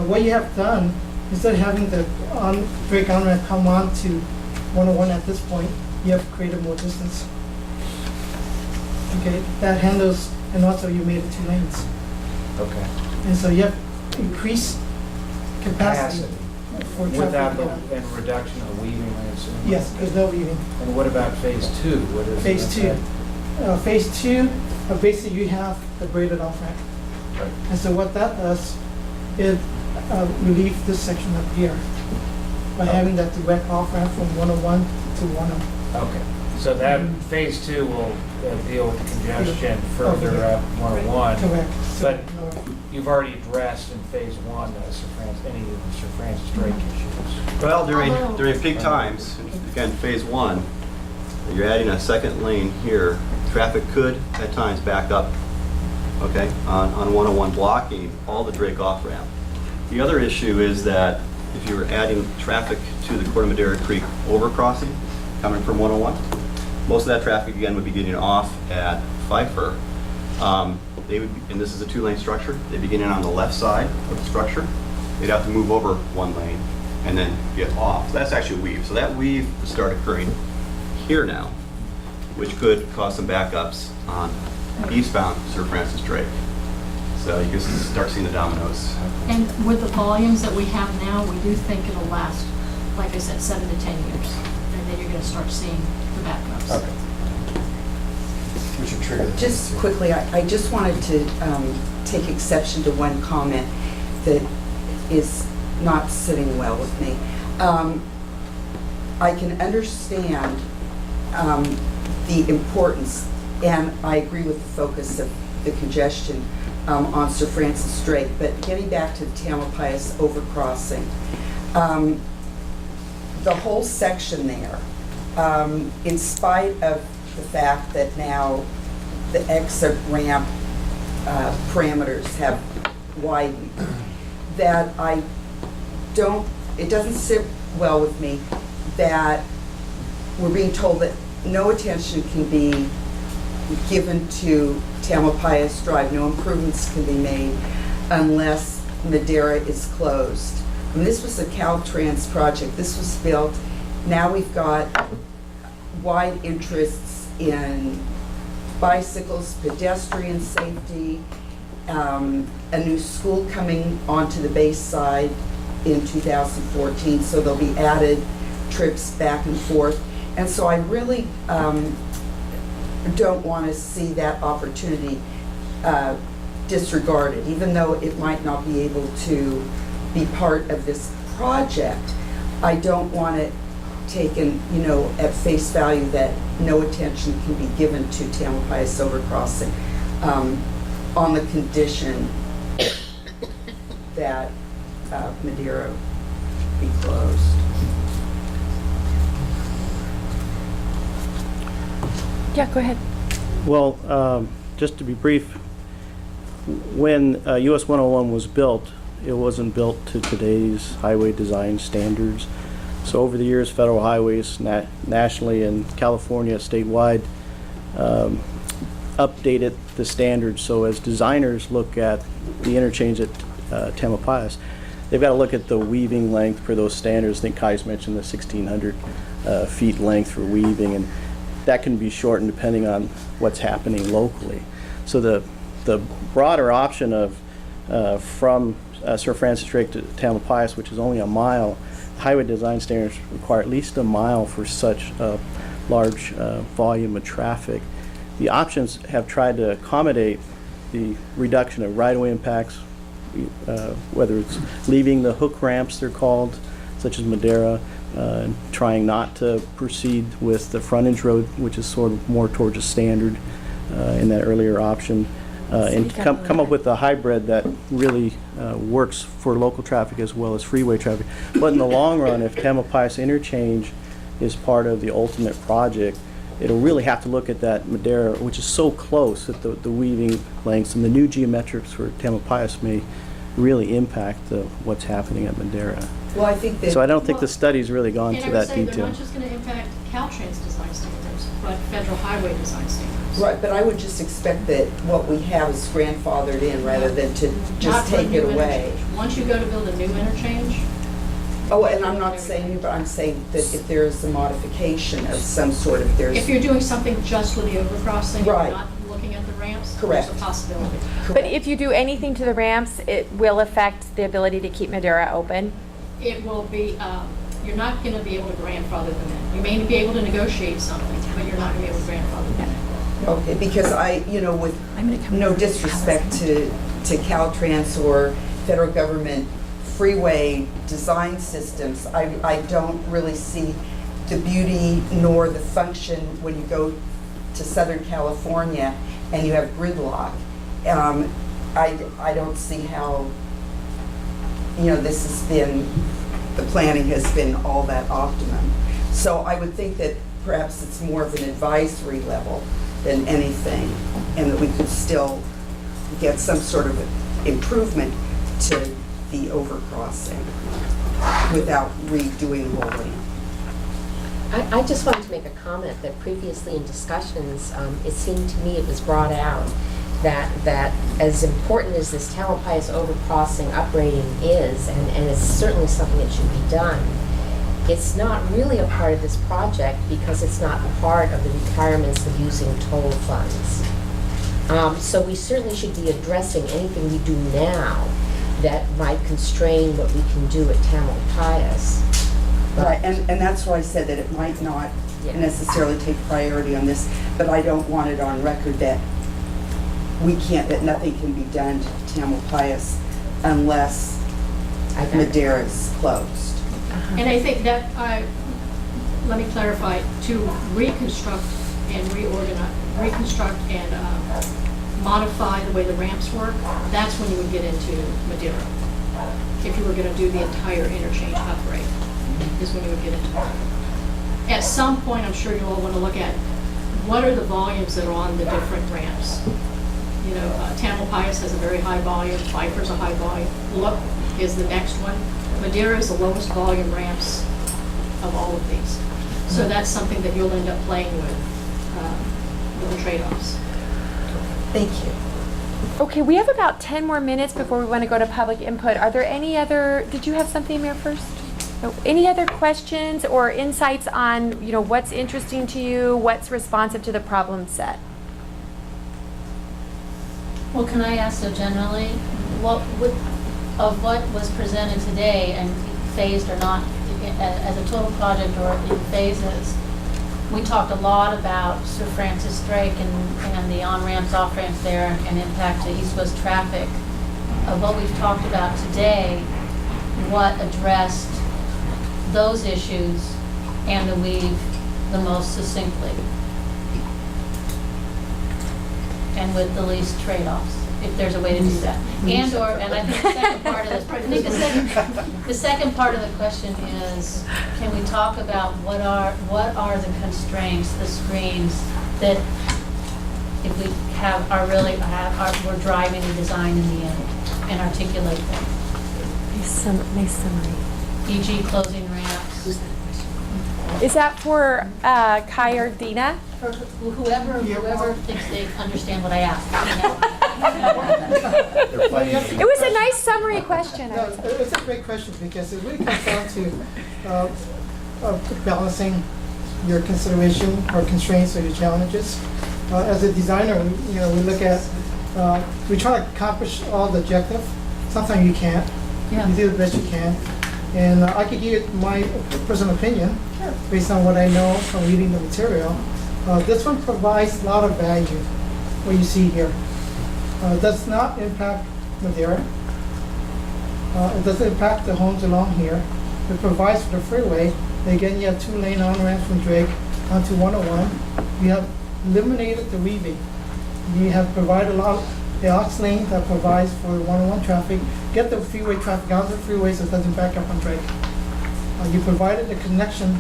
What you have done, instead of having the Drake on-ramp come on to 101 at this point, you have created more distance. Okay, that handles, and also you made it 2 lanes. Okay. And so you have increased capacity for traffic. Without to get on. and reduction of weaving, I assume? Yes, there's no weaving. And what about phase two? What is the Phase two. impact? Phase two, basically you have the braided off ramp. Right. And so what that does, it relieves this section up here by having that direct off ramp from 101 to 101. Okay, so that phase two will deal with the congestion further up 101. Correct. So, But you've already addressed in phase one any of the Sir Francis Drake issues. Well, during peak times, again, phase one, you're adding a second lane here. Traffic could at times back up, okay, on 101 blocking all the Drake off ramp. The other issue is that if you were adding traffic to the Corte Madera Creek overcrossing coming from 101, most of that traffic again would be getting off at Pfeiffer. They would, and this is a 2-lane structure, they begin in on the left side of the structure. They'd have to move over 1 lane and then get off. So that's actually a weave. So that weave would start occurring here now, which could cause some backups on eastbound Sir Francis Drake. So you can start seeing the dominoes. And with the volumes that we have now, we do think it'll last, like I said, 7 to 10 years. And then you're going to start seeing the backups. Okay. We should trigger the Just phase two. quickly, I just wanted to take exception to one comment that is not sitting well with me. I can understand the importance, and I agree with the focus of the congestion on Sir Francis Drake, but getting back to the Tamalpais overcrossing, the whole section there, in spite of the fact that now the exit ramp parameters have widened, that it doesn't sit well with me that we're being told that no attention can be given to Tamalpais Drive, no improvements can be made unless Madera is closed. And this was a Caltrans project. This was built. Now we've got wide interests in bicycles, pedestrian safety, a new school coming onto the base side in 2014, so there'll be added trips back and forth. And so I really don't want to see that opportunity disregarded, even though it might not be able to be part of this project. I don't want it taken, at face value that no attention can be given to Tamalpais overcrossing on the condition that Madera be closed. Yeah, go ahead. Well, just to be brief, when US 101 was built, it wasn't built to today's highway design standards. So over the years, federal highways nationally and California statewide updated the standards. So as designers look at the interchange at Tamalpais, they've got to look at the weaving length for those standards. I think Kai's mentioned the 1,600 feet length for weaving, and that can be shortened depending on what's happening locally. So the broader option of from Sir Francis Drake to Tamalpais, which is only a mile, highway design standards require at least a mile for such a large volume of traffic. The options have tried to accommodate the reduction of right-of-way impacts, whether it's leaving the hook ramps, they're called, such as Madera, trying not to proceed with the frontage road, which is sort of more towards a standard in that earlier option. and come up with a hybrid that really works for local traffic as well as freeway traffic. But in the long run, if Tamalpais interchange is part of the ultimate project, it'll really have to look at that Madera, which is so close at the weaving lengths, and the new geometrics for Tamalpais may really impact what's happening at Madera. Well, I think that. So I don't think the study's really gone to that And I would say they're detail. not just going to impact Caltrans design standards, but federal highway design standards. Right, but I would just expect that what we have is grandfathered in rather than to Not just for a take new it away. interchange. Once you go to build a new interchange, Oh, and I'm not saying you, but I'm saying that if there is a modification of some sort, if there's. if you're doing something just with the overcrossing, and Right. you're not looking at the ramps, Correct. there's a possibility. But if you do anything to the ramps, it will affect the ability to keep Madera open? It will be, you're not going to be able to grandfather them in. You may be able to negotiate something, but you're not going to be able to grandfather them in. Okay, because with no disrespect to Caltrans or federal government freeway design systems, I don't really see the beauty nor the function when you go to Southern California and you have gridlock. I don't see how, this has been, the planning has been all that optimum. So I would think that perhaps it's more of an advisory level than anything, and that we could still get some sort of improvement to the overcrossing without redoing the whole ramp. I just wanted to make a comment that previously in discussions, it seemed to me it was brought out that as important as this Tamalpais overcrossing upgrading is, and it's certainly something that should be done, it's not really a part of this project because it's not part of the requirements of using toll funds. So we certainly should be addressing anything we do now that might constrain what we can do at Tamalpais. Right, and that's why I said that it might not Yeah. necessarily take priority on this, but I don't want it on record that that nothing can be done to Tamalpais unless Madera's closed. And I think that, let me clarify, to reconstruct and modify the way the ramps work, that's when you would get into Madera. If you were going to do the entire interchange upgrade, is when you would get into Madera. At some point, I'm sure you'll all want to look at what are the volumes that are on the different ramps. Tamalpais has a very high volume, Pfeiffer's a high volume. Look is the next one. Madera is the lowest volume ramps of all of these. So that's something that you'll end up playing with the trade-offs. Thank you. Okay, we have about 10 more minutes before we want to go to public input. Are there any other, did you have something, Mayor, first? No. Any other questions or insights on, what's interesting to you, what's responsive to the problem set? Well, can I ask so generally, of what was presented today and phased or not, as a total project or in phases, we talked a lot about Sir Francis Drake and the on-ramps, off-ramps there and impact to east-west traffic. Of what we've talked about today, what addressed those issues and the weave the most succinctly? And with the least trade-offs, if there's a way to do that. And I think the second part of this, the second part of the question is, can we talk about what are the constraints, the screens that if we we're driving the design in the end and articulate them? Nice summary. E.g. closing ramps. Is that for Kai or Dina? For whoever thinks they understand what I asked. It was a nice summary question. I No, would say. it's a great question because it really comes down to balancing your consideration or constraints or your challenges. As a designer, we look at, we try to accomplish all the objective. Sometimes you can't. Yeah. You do the best you can. And I could give you my personal opinion based on what I know from reading the material. This one provides a lot of value, what you see here. It does not impact Madera. It doesn't impact the homes along here. It provides for the freeway. Again, you have 2-lane on-ramps from Drake onto 101. You have eliminated the weaving. You have provided a lot the aux lane that provides for the one-on-one traffic, get the freeway traffic onto the freeway so it doesn't back up on Drake. You provided the connection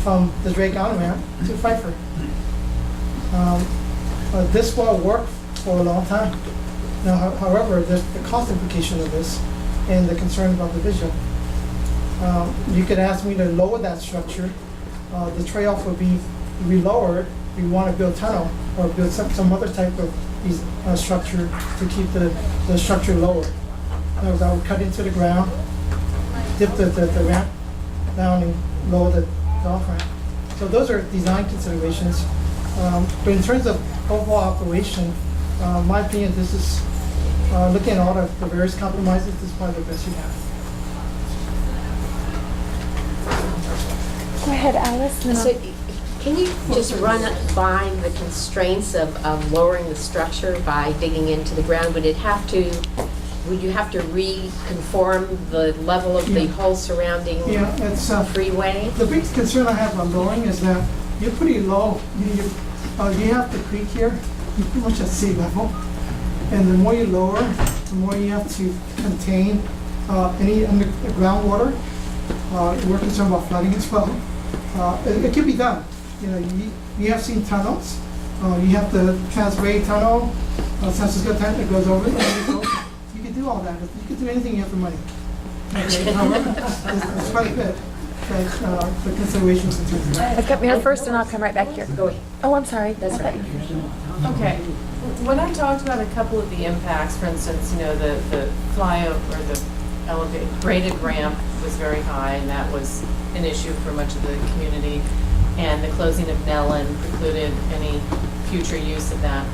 from the Drake on-ramp to Pfeiffer. This will work for a long time. Now, however, there's the cost implication of this and the concern about the visual. You could ask me to lower that structure. The trade-off would be we lower it, we want to build tunnel or build some other type of structure to keep the structure lower. That would cut into the ground, dip the ramp down and lower the off-ramp. So those are design considerations. But in terms of overall operation, my opinion, this is, looking at all the various compromises, this is probably the best you have. Go ahead, Alice. and then So, I'll- can you just run by the constraints of lowering the structure by digging into the ground? Would you have to reconform the level of the Yeah. whole surrounding Yeah, it's, freeway? the big concern I have on lowering is that you're pretty low. You have the creek here, you're pretty much at sea level. And the more you lower, the more you have to contain any underground water. We're concerned about flooding as well. It can be done. You have seen tunnels. You have the Greenbrae tunnel, San Francisco tunnel that goes over it. You can do all that. You can do anything you have the money. Okay, however, it's quite a bit. The considerations in terms of that. I've got Mayor first, and I'll come right back here. Go ahead. Oh, I'm sorry. That's I thought right. you- Okay, when I talked about a couple of the impacts, for instance, the flyover or the elevated graded ramp was very high, and that was an issue for much of the community. And the closing of Nellen precluded any future use of that.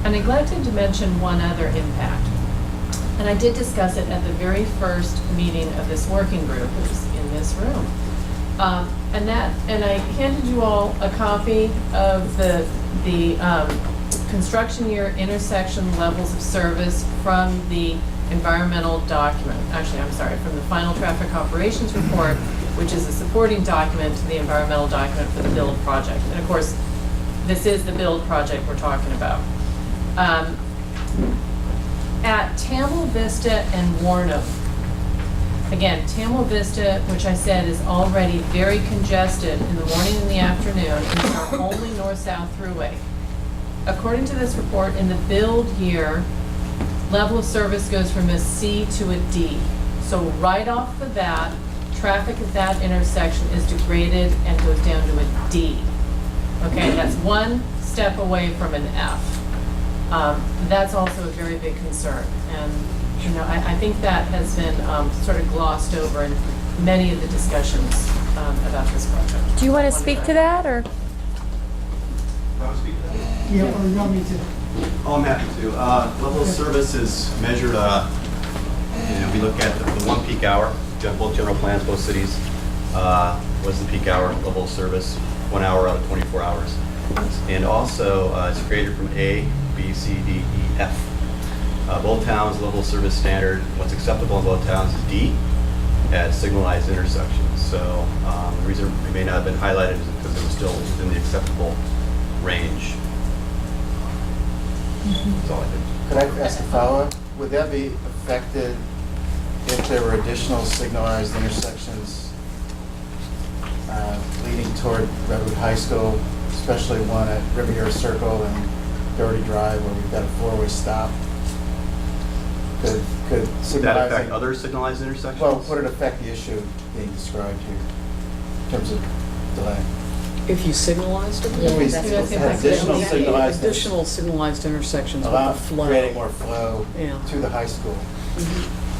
I neglected to mention one other impact. And I did discuss it at the very first meeting of this working group, which was in this room. And I handed you all a copy of the construction year intersection levels of service from the environmental document. Actually, I'm sorry, from the final traffic operations report, which is a supporting document to the environmental document for the build project. And of course, this is the build project we're talking about. At Tamil Vista and Warnham, again, Tamil Vista, which I said is already very congested in the morning and the afternoon, and it's our only north-south throughway. According to this report, in the build year, level of service goes from a C to a D. So right off the bat, traffic at that intersection is degraded and goes down to a D. Okay, that's one step away from an F. That's also a very big concern. And I think that has been sort of glossed over in many of the discussions about this project. Do you want to speak to that, or? Yeah, or you want me to? Oh, I'm happy to. Level of service is measured, we look at the one peak hour, both general plans, both cities. What's the peak hour level of service, 1 hour out of 24 hours. And also, it's graded from A, B, C, D, E, F. Both towns' level of service standard, what's acceptable in both towns is D at signalized intersections. So the reason it may not have been highlighted is because it was still within the acceptable range. That's all I did. Could I ask a follow-up? Would that be affected if there were additional signalized intersections leading toward Redwood High School, especially one at Riviera Circle and Doherty Drive where we've got a four-way stop? Could Would that affect signalizing, other signalized intersections? well, would it affect the issue being described here in terms of delay? If you signalized it? Yeah, If we that's had additional signalized, Additional signalized intersections with allow the flow. creating more flow Yeah. to the high school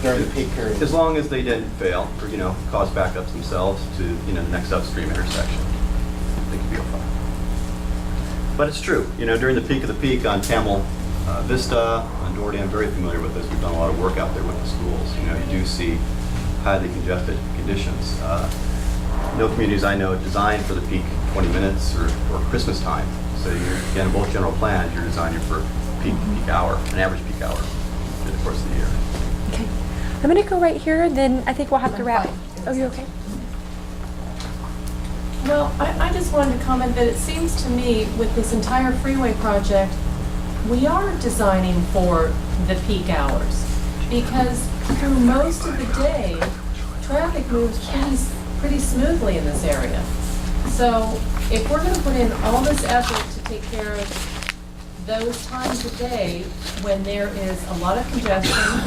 during the peak period. As long as they didn't fail or, cause backups themselves to, the next upstream intersection, they could be fine. But it's true, during the peak of the peak on Tamil Vista, on Doherty, I'm very familiar with this. We've done a lot of work out there with the schools. You do see highly congested conditions. No communities I know designed for the peak 20 minutes or Christmas time. So again, both general plans, you're designing for peak hour, an average peak hour through the course of the year. Okay. I'm going to go right here, and then I think we'll have to wrap. Oh, you okay? Well, I just wanted to comment that it seems to me with this entire freeway project, we are designing for the peak hours because through most of the day, traffic moves pretty smoothly in this area. So if we're gonna put in all this effort to take care of those times of day when there is a lot of congestion,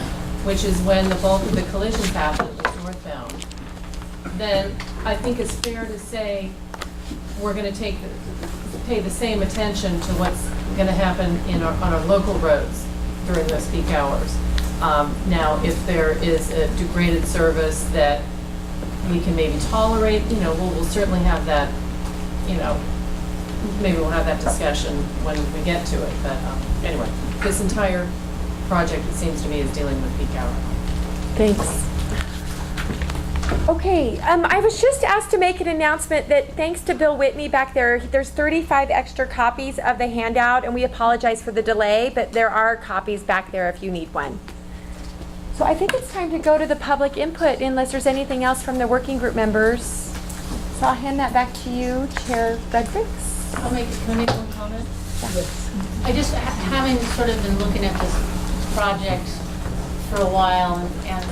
which is when the bulk of the collisions happen, is northbound, then I think it's fair to say we're gonna pay the same attention to what's gonna happen on our local roads during those peak hours. Now, if there is a degraded service that we can maybe tolerate, we'll certainly have that, maybe we'll have that discussion when we get to it. But anyway, this entire project, it seems to me, is dealing with peak hour. Thanks. Okay, I was just asked to make an announcement that thanks to Bill Whitney back there, there's 35 extra copies of the handout, and we apologize for the delay, but there are copies back there if you need one. So I think it's time to go to the public input unless there's anything else from the working group members. So I'll hand that back to you, Chair Fredericks. Can I make one comment? I just, having sort of been looking at this project for a while, and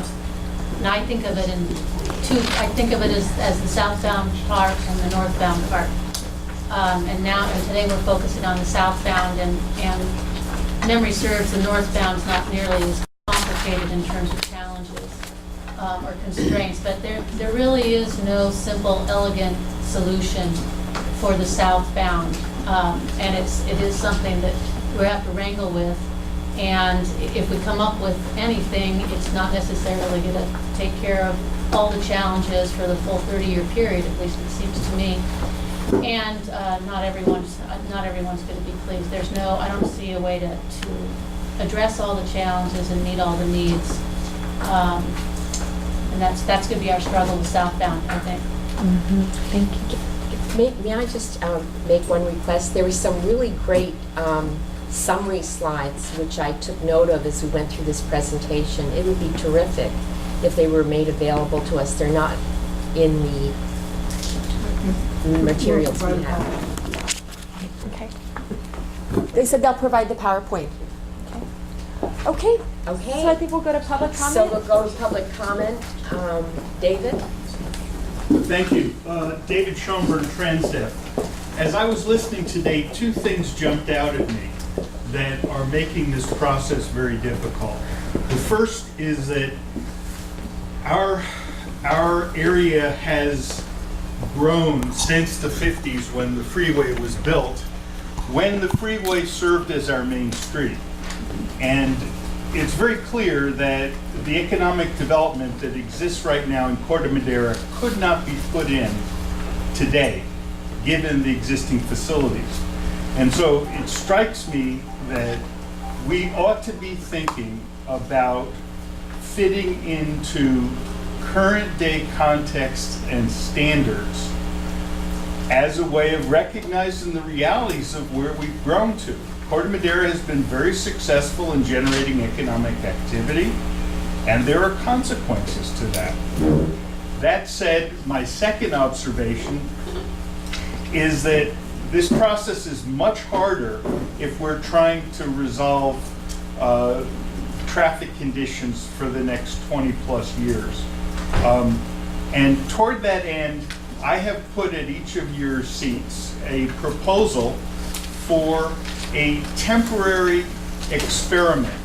I think of it I think of it as the southbound part and the northbound part. And today we're focusing on the southbound, and memory serves, the northbound's not nearly as complicated in terms of challenges or constraints, but there really is no simple, elegant solution for the southbound. And it is something that we have to wrangle with. And if we come up with anything, it's not necessarily going to take care of all the challenges for the full 30-year period, at least it seems to me. And not everyone's going to be pleased. I don't see a way to address all the challenges and meet all the needs. And that's going to be our struggle with southbound, I think. Mm-hmm. Thank you. May I just make one request? There were some really great summary slides, which I took note of as we went through this presentation. It would be terrific if they were made available to us. They're not in the materials we have. Okay. They said they'll provide the PowerPoint. Okay. Okay. So I think we'll go to public comment. So we'll go to public comment. David? Thank you. David Schoenberg, Transdev. As I was listening today, two things jumped out at me that are making this process very difficult. The first is that our area has grown since the 50s when the freeway was built, when the freeway served as our main street. And it's very clear that the economic development that exists right now in Corte Madera could not be put in today, given the existing facilities. And so it strikes me that we ought to be thinking about fitting into current day context and standards as a way of recognizing the realities of where we've grown to. Corte Madera has been very successful in generating economic activity, and there are consequences to that. That said, my second observation is that this process is much harder if we're trying to resolve traffic conditions for the next 20 plus years. And toward that end, I have put at each of your seats a proposal for a temporary experiment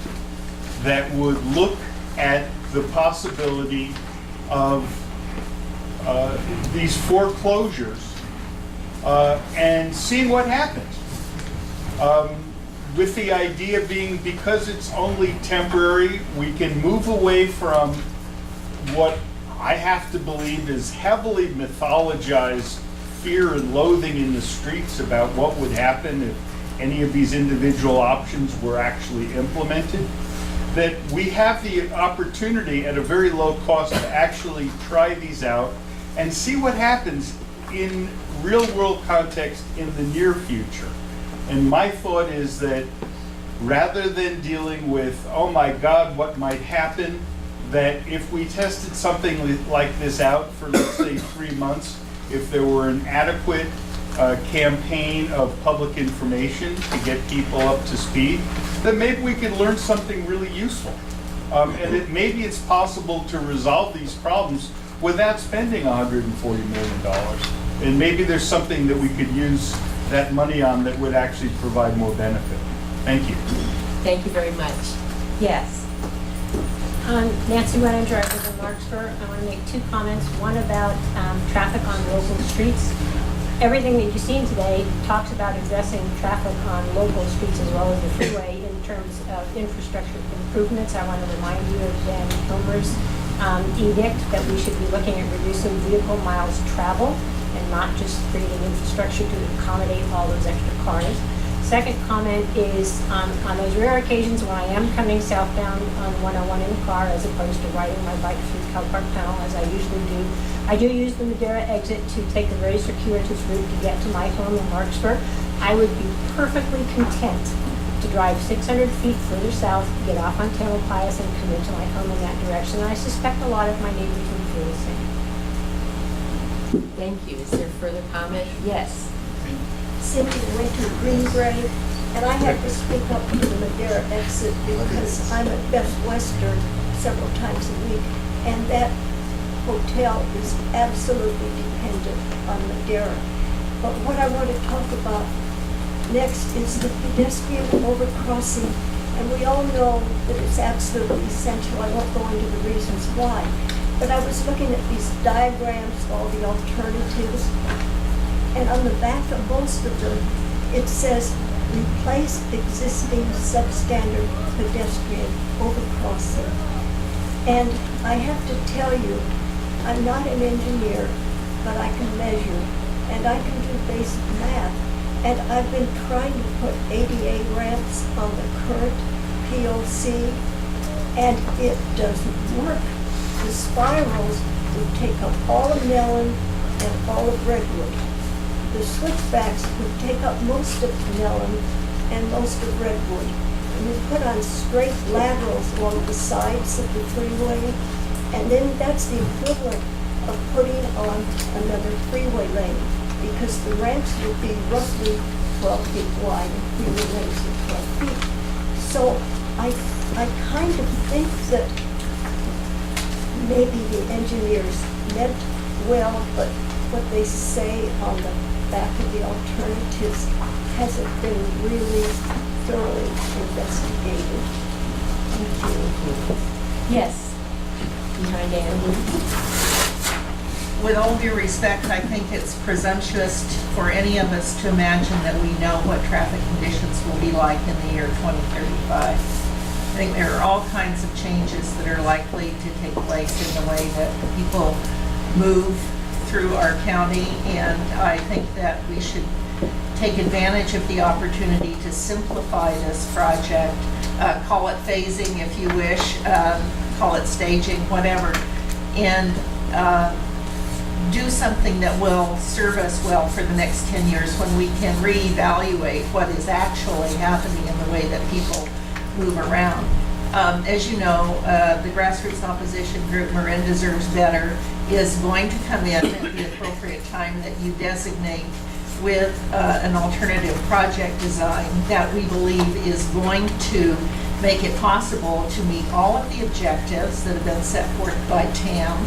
that would look at the possibility of these foreclosures and seeing what happens. With the idea being, because it's only temporary, we can move away from what I have to believe is heavily mythologized fear and loathing in the streets about what would happen if any of these individual options were actually implemented. That we have the opportunity at a very low cost to actually try these out and see what happens in real world context in the near future. And my thought is that rather than dealing with, oh my God, what might happen, that if we tested something like this out for, let's say, 3 months, if there were an adequate campaign of public information to get people up to speed, then maybe we could learn something really useful. And maybe it's possible to resolve these problems without spending $140 million. And maybe there's something that we could use that money on that would actually provide more benefit. Thank you. Thank you very much. Yes. Nancy Wenninger, I live in Larkspur. I want to make two comments. One about traffic on local streets. Everything that you've seen today talks about addressing traffic on local streets as well as the freeway in terms of infrastructure improvements. I want to remind you of Dan Kilmer's edict that we should be looking at reducing vehicle miles traveled and not just creating infrastructure to accommodate all those extra cars. Second comment is on those rare occasions when I am coming southbound on 101 in a car as opposed to riding my bike through Cal Park Tunnel as I usually do, I do use the Madera exit to take a very circuitous route to get to my home in Larkspur. I would be perfectly content to drive 600 feet further south, get off on Tamalpais and come into my home in that direction. And I suspect a lot of my neighbors would feel the same. Thank you. Is there further comment? Yes. Cindy went to Greenbrae, and I had to speak up to the Madera exit because I'm at Best Western several times a week, and that hotel is absolutely dependent on Madera. But what I want to talk about next is the pedestrian overcrossing, and we all know that it's absolutely essential. I won't go into the reasons why, but I was looking at these diagrams, all the alternatives, and on the back of most of them, it says, replace existing substandard pedestrian overcrossing. And I have to tell you, I'm not an engineer, but I can measure, and I can do basic math. And I've been trying to put ADA ramps on the current POC, and it doesn't work. The spirals would take up all of Mellon and all of Redwood. The switchbacks would take up most of Mellon and most of Redwood. And you put on straight laterals along the sides of the freeway, and then that's the equivalent of putting on another freeway lane, because the ramps would be roughly 12 feet wide and freeway lanes are 12 feet. So I kind of think that maybe the engineers meant well, but what they say on the back of the alternatives hasn't been really thoroughly investigated. Thank you. Yes. Behind Andy. With all due respect, I think it's presumptuous for any of us to imagine that we know what traffic conditions will be like in the year 2035. I think there are all kinds of changes that are likely to take place in the way that people move through our county, and I think that we should take advantage of the opportunity to simplify this project, call it phasing if you wish, call it staging, whatever, and do something that will serve us well for the next 10 years when we can reevaluate what is actually happening in the way that people move around. As you know, the grassroots opposition group, Marin Deserves Better, is going to come in at the appropriate time that you designate with an alternative project design that we believe is going to make it possible to meet all of the objectives that have been set forth by TAM,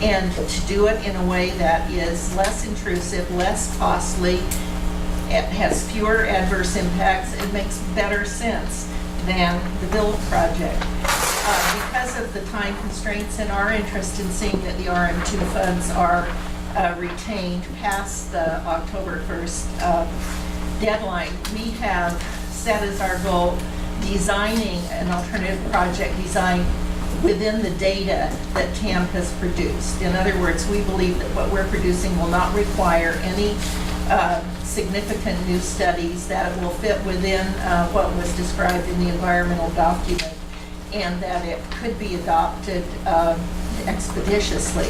and to do it in a way that is less intrusive, less costly, it has fewer adverse impacts, it makes better sense than the build project. Because of the time constraints and our interest in seeing that the RM2 funds are retained past the October 1st deadline, we have set as our goal designing an alternative project design within the data that TAM has produced. In other words, we believe that what we're producing will not require any significant new studies, that it will fit within what was described in the environmental document, and that it could be adopted expeditiously.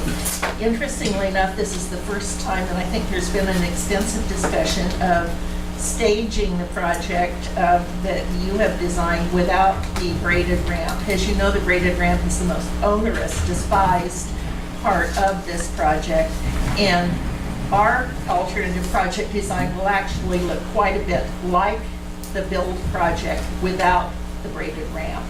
Interestingly enough, this is the first time that I think there's been an extensive discussion of staging the project that you have designed without the graded ramp. As you know, the graded ramp is the most onerous, despised part of this project, and our alternative project design will actually look quite a bit like the build project without the braided ramp.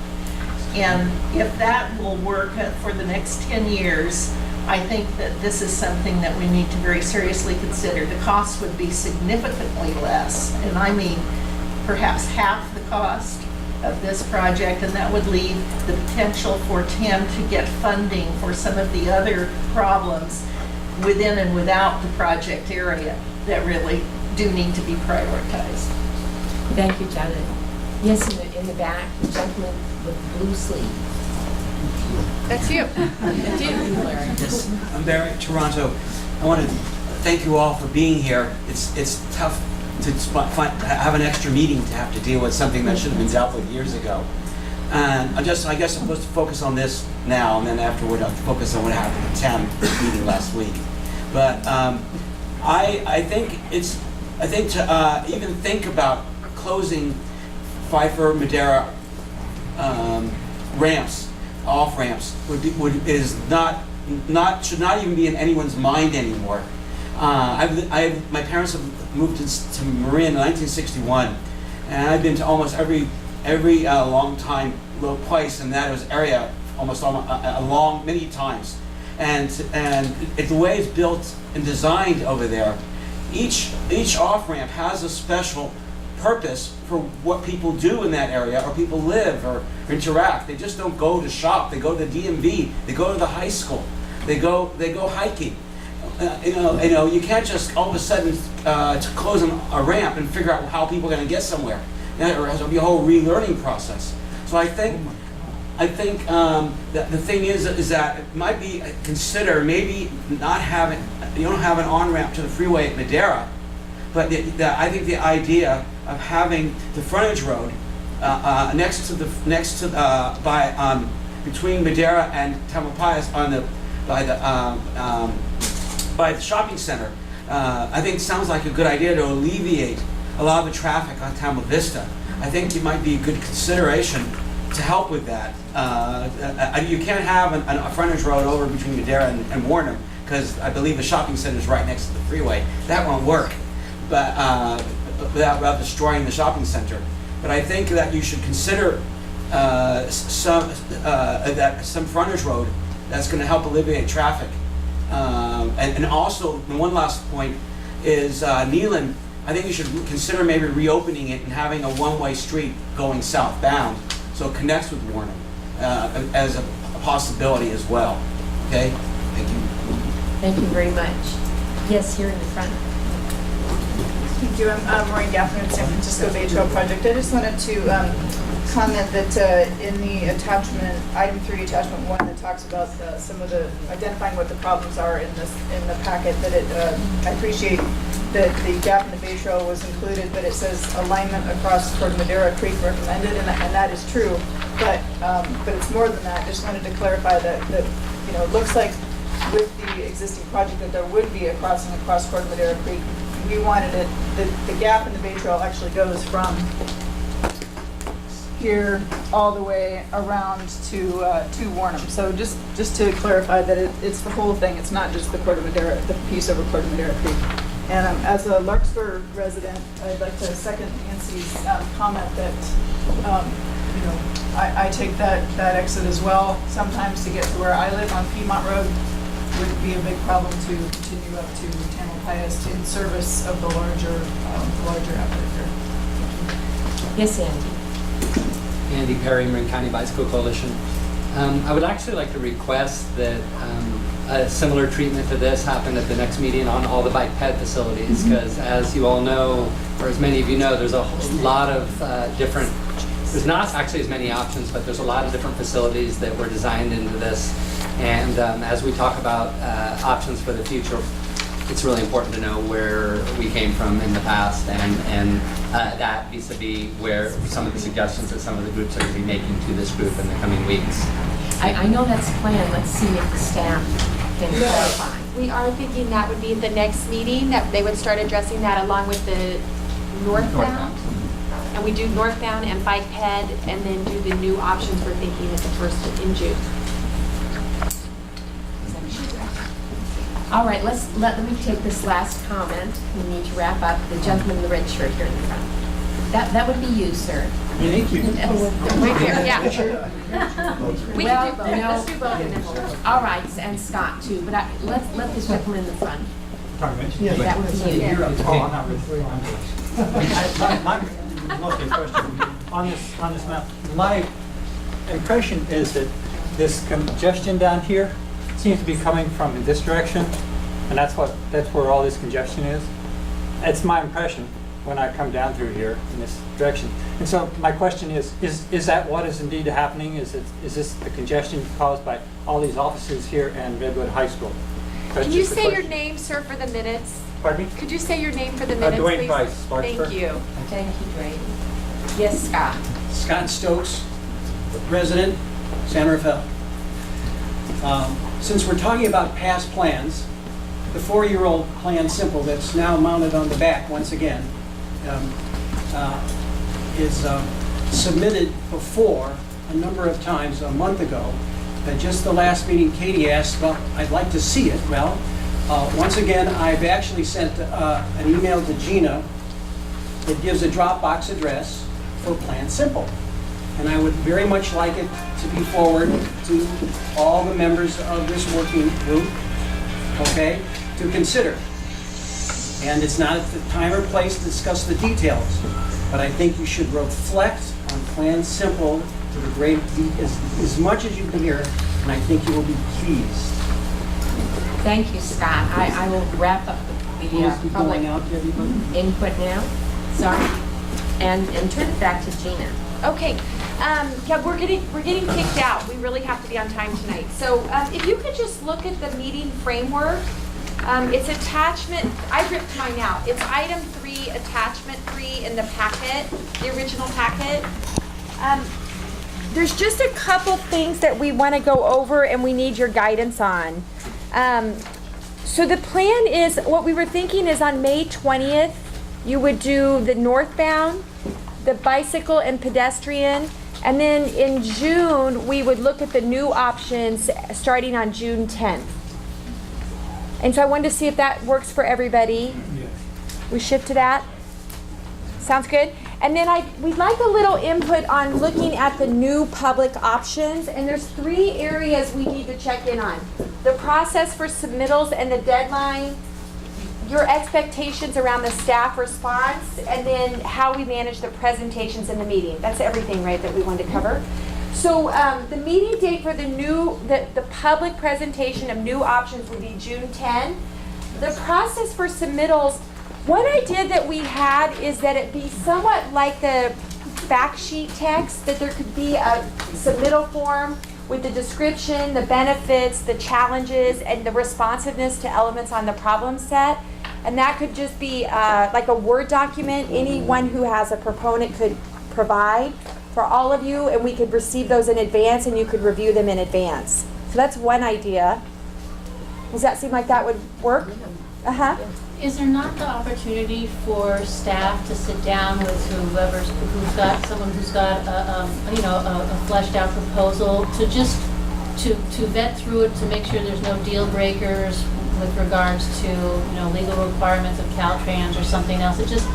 And if that will work for the next 10 years, I think that this is something that we need to very seriously consider. The cost would be significantly less, and I mean perhaps half the cost of this project, and that would leave the potential for TIM to get funding for some of the other problems within and without the project area that really do need to be prioritized. Thank you, Janet. Yes, in the back, the gentleman with the blue sleeve. That's you. That's you, Larry. Yes, I'm Barry, Toronto. I want to thank you all for being here. It's tough to have an extra meeting to have to deal with something that should have been dealt with years ago. And I guess I'm supposed to focus on this now, and then afterward I'll focus on what happened at the TAM meeting last week. But I think to even think about closing Pfeiffer Madera ramps, off ramps, should not even be in anyone's mind anymore. My parents have moved to Marin in 1961, and I've been to almost every long time low place in that area along many times. And the way it's built and designed over there, each off ramp has a special purpose for what people do in that area, or people live or interact. They just don't go to shop. They go to the DMV. They go to the high school. They go hiking. You can't just all of a sudden to close a ramp and figure out how people are going to get somewhere. There'll be a whole relearning process. So I think that the thing is that it might be consider maybe not having, you don't have an on ramp to the freeway at Madera, but I think the idea of having the frontage road between Madera and Tamalpais by the shopping center, I think sounds like a good idea to alleviate a lot of the traffic on Tamil Vista. I think it might be a good consideration to help with that. You can't have a frontage road over between Madera and Warner, because I believe the shopping center is right next to the freeway. That won't work, but without destroying the shopping center. But I think that you should consider some frontage road that's going to help alleviate traffic. And also, the one last point is Neelan. I think you should consider maybe reopening it and having a one-way street going southbound, so it connects with Warner as a possibility as well. Okay? Thank you. Thank you very much. Yes, here in the front. Thank you. I'm Maureen Gaffney with San Francisco Bay Trail Project. I just wanted to comment that in the attachment, item 3, attachment 1, that talks about some of the identifying what the problems are in the packet. That I appreciate that the gap in the Bay Trail was included, but it says alignment across toward Madera Creek recommended, and that is true. But it's more than that. Just wanted to clarify that it looks like with the existing project that there would be a crossing across toward Madera Creek. We wanted it, the gap in the Bay Trail actually goes from here all the way around to Warnham. So just to clarify that it's the whole thing. It's not just the Port of Madera, the piece over Port of Madera Creek. And as a Larkspur resident, I'd like to second Nancy's comment that I take that exit as well. Sometimes to get to where I live on Piedmont Road would be a big problem to continue up to Tamalpais in service of the larger effort here. Yes, Andy. Andy Perry, Marin County Bicycle Coalition. I would actually like to request that a similar treatment to this happen at the next meeting on all the bike ped facilities, because as you all know, or as many of you know, there's a lot of there's not actually as many options, but there's a lot of different facilities that were designed into this. And as we talk about options for the future, it's really important to know where we came from in the past, and that vis-a-vis where some of the suggestions that some of the groups are going to be making to this group in the coming weeks. I know that's the plan. Let's see if the staff can clarify. We are thinking that would be the next meeting, that they would start addressing that along with the northbound. And we do northbound and bike ped, and then do the new options we're thinking at the first in June. All right, let me take this last comment. We need to wrap up. The gentleman in the red shirt here in the front. That would be you, sir. Thank you. Right there, yeah. We Well, can do both. you know- Let's do both and then we'll- All right, and Scott too, but let this gentleman in the front. That would be you. Mostly a question. On this map, my impression is that this congestion down here seems to be coming from in this direction, and that's where all this congestion is. It's my impression when I come down through here in this direction. And so my question is that what is indeed happening? Is this the congestion caused by all these offices here and Redwood High School? That's Can you just the say your question. name, sir, for the minutes? Pardon me? Could you say your name for the minutes, Dwayne please? Price, Thank Larkspur. you. Thank you, Dwayne. Yes, Scott. Scott Stokes, resident, San Rafael. Since we're talking about past plans, the 4-year-old Plan Simple that's now mounted on the back once again is submitted before a number of times a month ago. Just the last meeting, Katie asked, well, I'd like to see it. Well, once again, I've actually sent an email to Gina that gives a Dropbox address for Plan Simple. And I would very much like it to be forwarded to all the members of this working group, okay, to consider. And it's not the time or place to discuss the details, but I think you should reflect on Plan Simple to the great, as much as you can hear, and I think you will be pleased. Thank you, Scott. I will wrap up the public Going out to everybody. input now. Sorry. And turn it back to Gina. Okay, yeah, we're getting kicked out. We really have to be on time tonight. So if you could just look at the meeting framework, it's attachment, I ripped mine out. It's item 3, attachment 3 in the packet, the original packet. There's just a couple things that we want to go over and we need your guidance on. So the plan is, what we were thinking is on May 20th, you would do the northbound, the bicycle and pedestrian, and then in June, we would look at the new options starting on June 10th. And so I wanted to see if that works for everybody. We shift to that? Sounds good? And then we'd like a little input on looking at the new public options, and there's 3 areas we need to check in on. The process for submittals and the deadline, your expectations around the staff response, and then how we manage the presentations in the meeting. That's everything, right, that we wanted to cover. So the meeting date for the public presentation of new options would be June 10. The process for submittals, one idea that we had is that it be somewhat like the fact sheet text, that there could be a submittal form with the description, the benefits, the challenges, and the responsiveness to elements on the problem set. And that could just be like a Word document anyone who has a proponent could provide for all of you, and we could receive those in advance and you could review them in advance. So that's one idea. Does that seem like that would work? Uh-huh. Is there not the opportunity for staff to sit down with who's got a fleshed out proposal to just to vet through it, to make sure there's no deal breakers with regards to legal requirements of Caltrans or something else? It just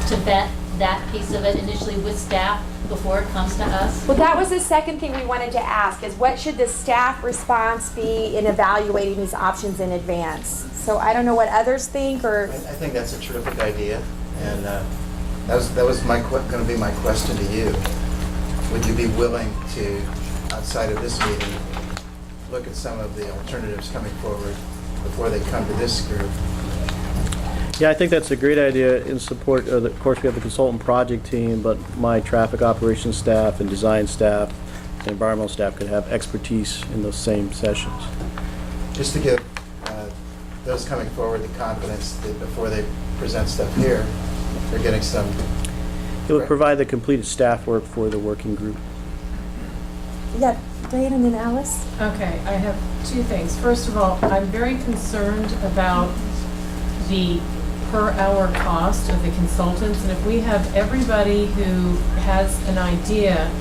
to vet that piece of it initially with staff before it comes to us? Well, that was the second thing we wanted to ask, is what should the staff response be in evaluating these options in advance? So I don't know what others think, or... I think that's a terrific idea, and that was going to be my question to you. Would you be willing to, outside of this meeting, look at some of the alternatives coming forward before they come to this group? Yeah, I think that's a great idea in support of, of course, we have the consultant project team, but my traffic operations staff and design staff and environmental staff could have expertise in those same sessions. Just to give those coming forward the confidence that before they present stuff here, they're getting some... It would provide the completed staff work for the working group. Yeah, Diane and then Alice. Okay, I have 2 things. First of all, I'm very concerned about the per hour cost of the consultants, and if we have everybody who has an idea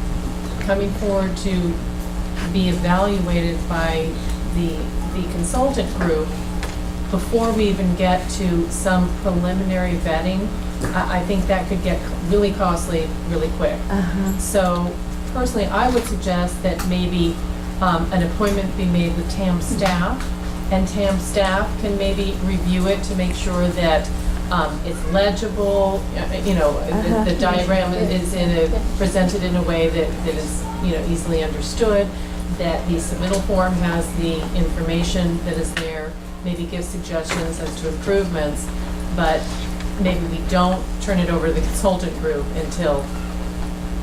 coming forward to be evaluated by the consultant group, before we even get to some preliminary vetting, I think that could get really costly really quick. So personally, I would suggest that maybe an appointment be made with TAM staff, and TAM staff can maybe review it to make sure that it's legible, the diagram is presented in a way that is, easily understood, that the submittal form has the information that is there, maybe give suggestions as to improvements, but maybe we don't turn it over to the consultant group until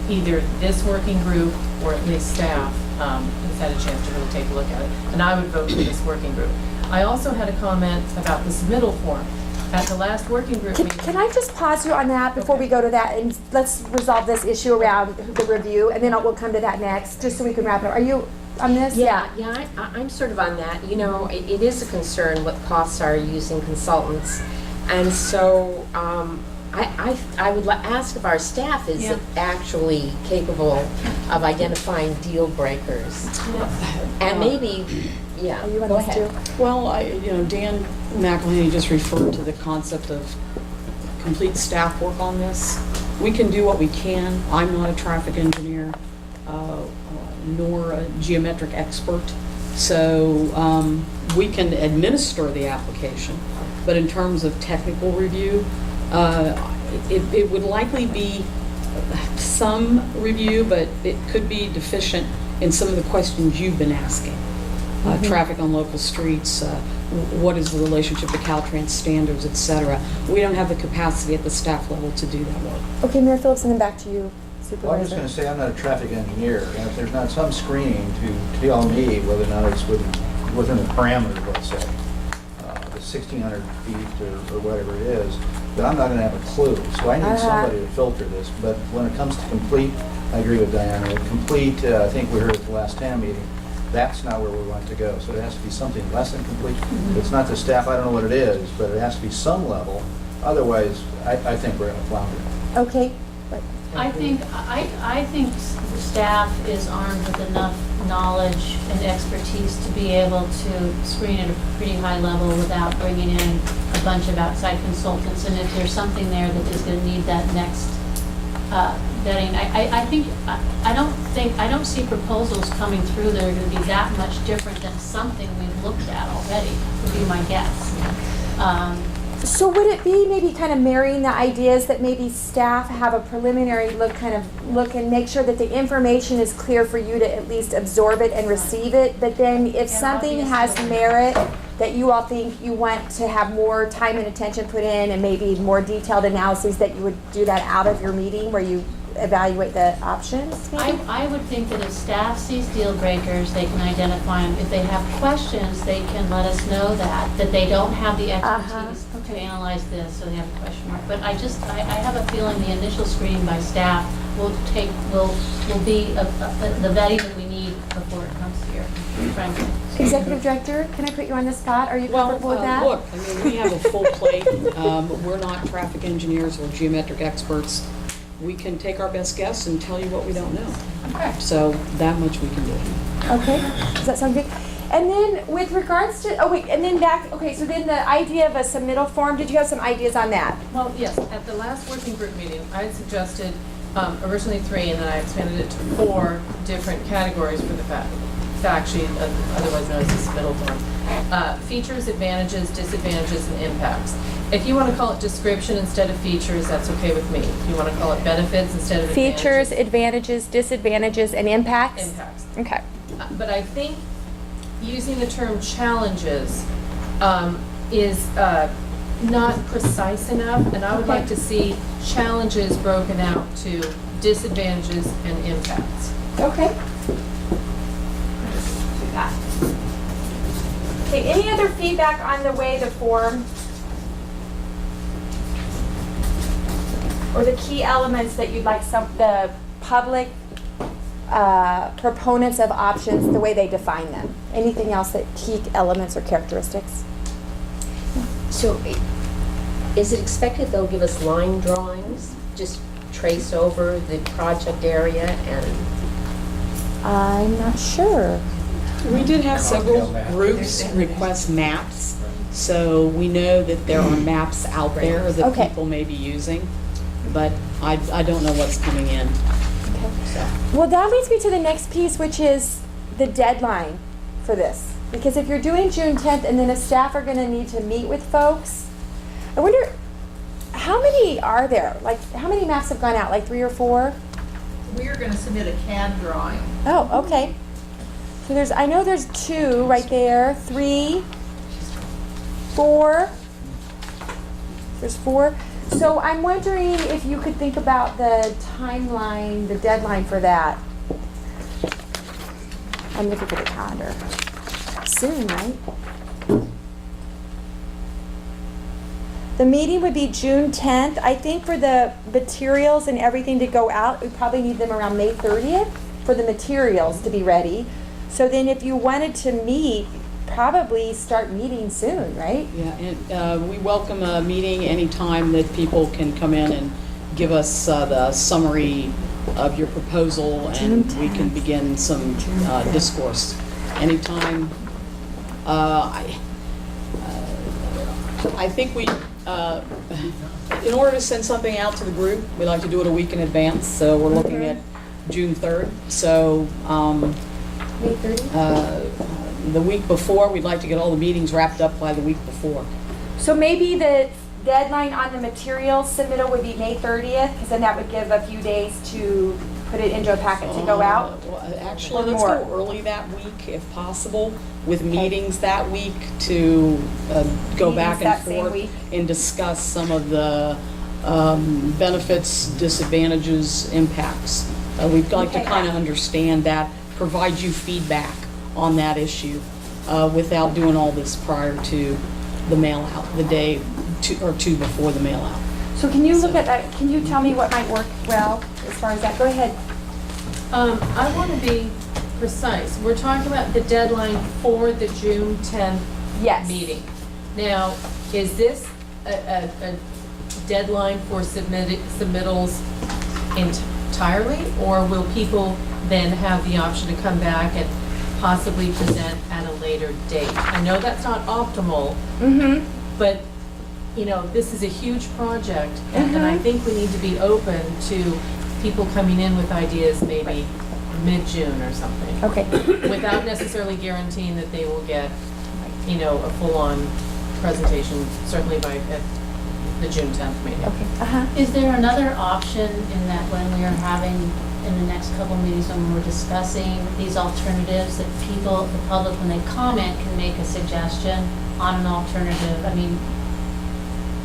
either this working group or at least staff has had a chance to really take a look at it. And I would vote for this working group. I also had a comment about the submittal form. At the last working group meeting. Can I just pause you on that before we go to that, and let's resolve this issue around the review, and then we'll come to that next, just so we can wrap it up. Are you on this? Yeah, I'm sort of on that. It is a concern what costs are using consultants. And so I would ask if our staff is actually capable of identifying deal breakers. And maybe, go ahead. Well, Dan McElhaney just referred to the concept of complete staff work on this. We can do what we can. I'm not a traffic engineer, nor a geometric expert. So we can administer the application, but in terms of technical review, it would likely be some review, but it could be deficient in some of the questions you've been asking. Traffic on local streets, what is the relationship to Caltrans standards, et cetera. We don't have the capacity at the staff level to do that work. Okay, Mayor Phillips, and then back to you, Supervisor. Well, I'm just going to say I'm not a traffic engineer, and if there's not some screening to tell me whether or not it's within the parameters, let's say, the 1,600 feet or whatever it is, then I'm not going to have a clue. So I need somebody to filter this. But when it comes to complete, I agree with Diana. Complete, I think we heard at the last TAM meeting, that's not where we want to go. So it has to be something less than complete. It's not the staff, I don't know what it is, but it has to be some level. Otherwise, I think we're going to flounder. Okay. I think staff is armed with enough knowledge and expertise to be able to screen at a pretty high level without bringing in a bunch of outside consultants. And if there's something there that is going to need that next vetting, I don't see proposals coming through that are going to be that much different than something we've looked at already, would be my guess. So would it be maybe kind of marrying the ideas that maybe staff have a preliminary look and make sure that the information is clear for you to at least absorb it and receive it, but then if something has merit that you all think you want to have more time and attention put in and maybe more detailed analyses, that you would do that out of your meeting where you evaluate the options? Maybe? I would think that if staff sees deal breakers, they can identify them. If they have questions, they can let us know that they don't have the expertise to analyze this, so they have a question mark. But I have a feeling the initial screening by staff will be the vetting that we need before it comes here, frankly. Executive Director, can I put you on the spot? Are you comfortable with that? Look, we have a full plate. We're not traffic engineers or geometric experts. We can take our best guess and tell you what we don't know. Okay. So that much we can do. Okay, does that sound good? And then with regards to, so then the idea of a submittal form, did you have some ideas on that? Well, yes, at the last working group meeting, I had suggested originally 3, and then I expanded it to 4 different categories for the fact sheet, otherwise known as the submittal form. Features, advantages, disadvantages, and impacts. If you want to call it description instead of features, that's okay with me. If you want to call it benefits instead of features, advantages, disadvantages, and impacts? Impacts. Okay. But I think using the term challenges is not precise enough, and I would like to see challenges broken out to disadvantages and impacts. Okay. Okay, any other feedback on the way the form or the key elements that you'd like the public proponents of options, the way they define them? Anything else that key elements or characteristics? So is it expected they'll give us line drawings, just trace over the project area and? I'm not sure. We did have several groups request maps So we know that there are maps out there that Okay. people may be using, but I don't know what's coming in. So. Well, that leads me to the next piece, which is the deadline for this. Because if you're doing June 10th and then the staff are going to need to meet with folks, I wonder, how many are there? Like, how many maps have gone out? Like 3 or 4? We are going to submit a CAD drawing. Oh, okay. So I know there's 2 right there, 3, 4. There's 4. So I'm wondering if you could think about the timeline, the deadline for that. I'm looking for the calendar. Soon, right? The meeting would be June 10th. I think for the materials and everything to go out, we probably need them around May 30th for the materials to be ready. So then if you wanted to meet, probably start meeting soon, right? Yeah, and we welcome a meeting anytime that people can come in and give us the summary of your proposal, and we can begin some discourse anytime. I think we, in order to send something out to the group, we like to do it a week in advance, so we're looking at June 3rd. So May 30th? The week before, we'd like to get all the meetings wrapped up by the week before. So maybe the deadline on the materials submittal would be May 30th, because then that would give a few days to put it into a packet to go out? Actually, Or let's more? go early that week if possible, with meetings that week to go Meetings back and that same forth week? and discuss some of the benefits, disadvantages, impacts. We'd like to Okay. kind of understand that, provide you feedback on that issue without doing all this prior to the mail out, the day or two before the mail out. So can you look at that, can you tell me what might work well as far as that? Go ahead. I want to be precise. We're talking about the deadline for the June 10th Yes. meeting. Now, is this a deadline for submittals entirely, or will people then have the option to come back and possibly present at a later date? I know that's not optimal, but you know, this is a huge project, and I think we need to be open to people coming in with ideas maybe mid-June or something. Okay. Without necessarily guaranteeing that they will get, you know, a full-on presentation, certainly by at the June 10th meeting. Okay. Is there another option in that when we are having, in the next couple of meetings, when we're discussing these alternatives, that people, the public, when they comment, can make a suggestion on an alternative? I mean,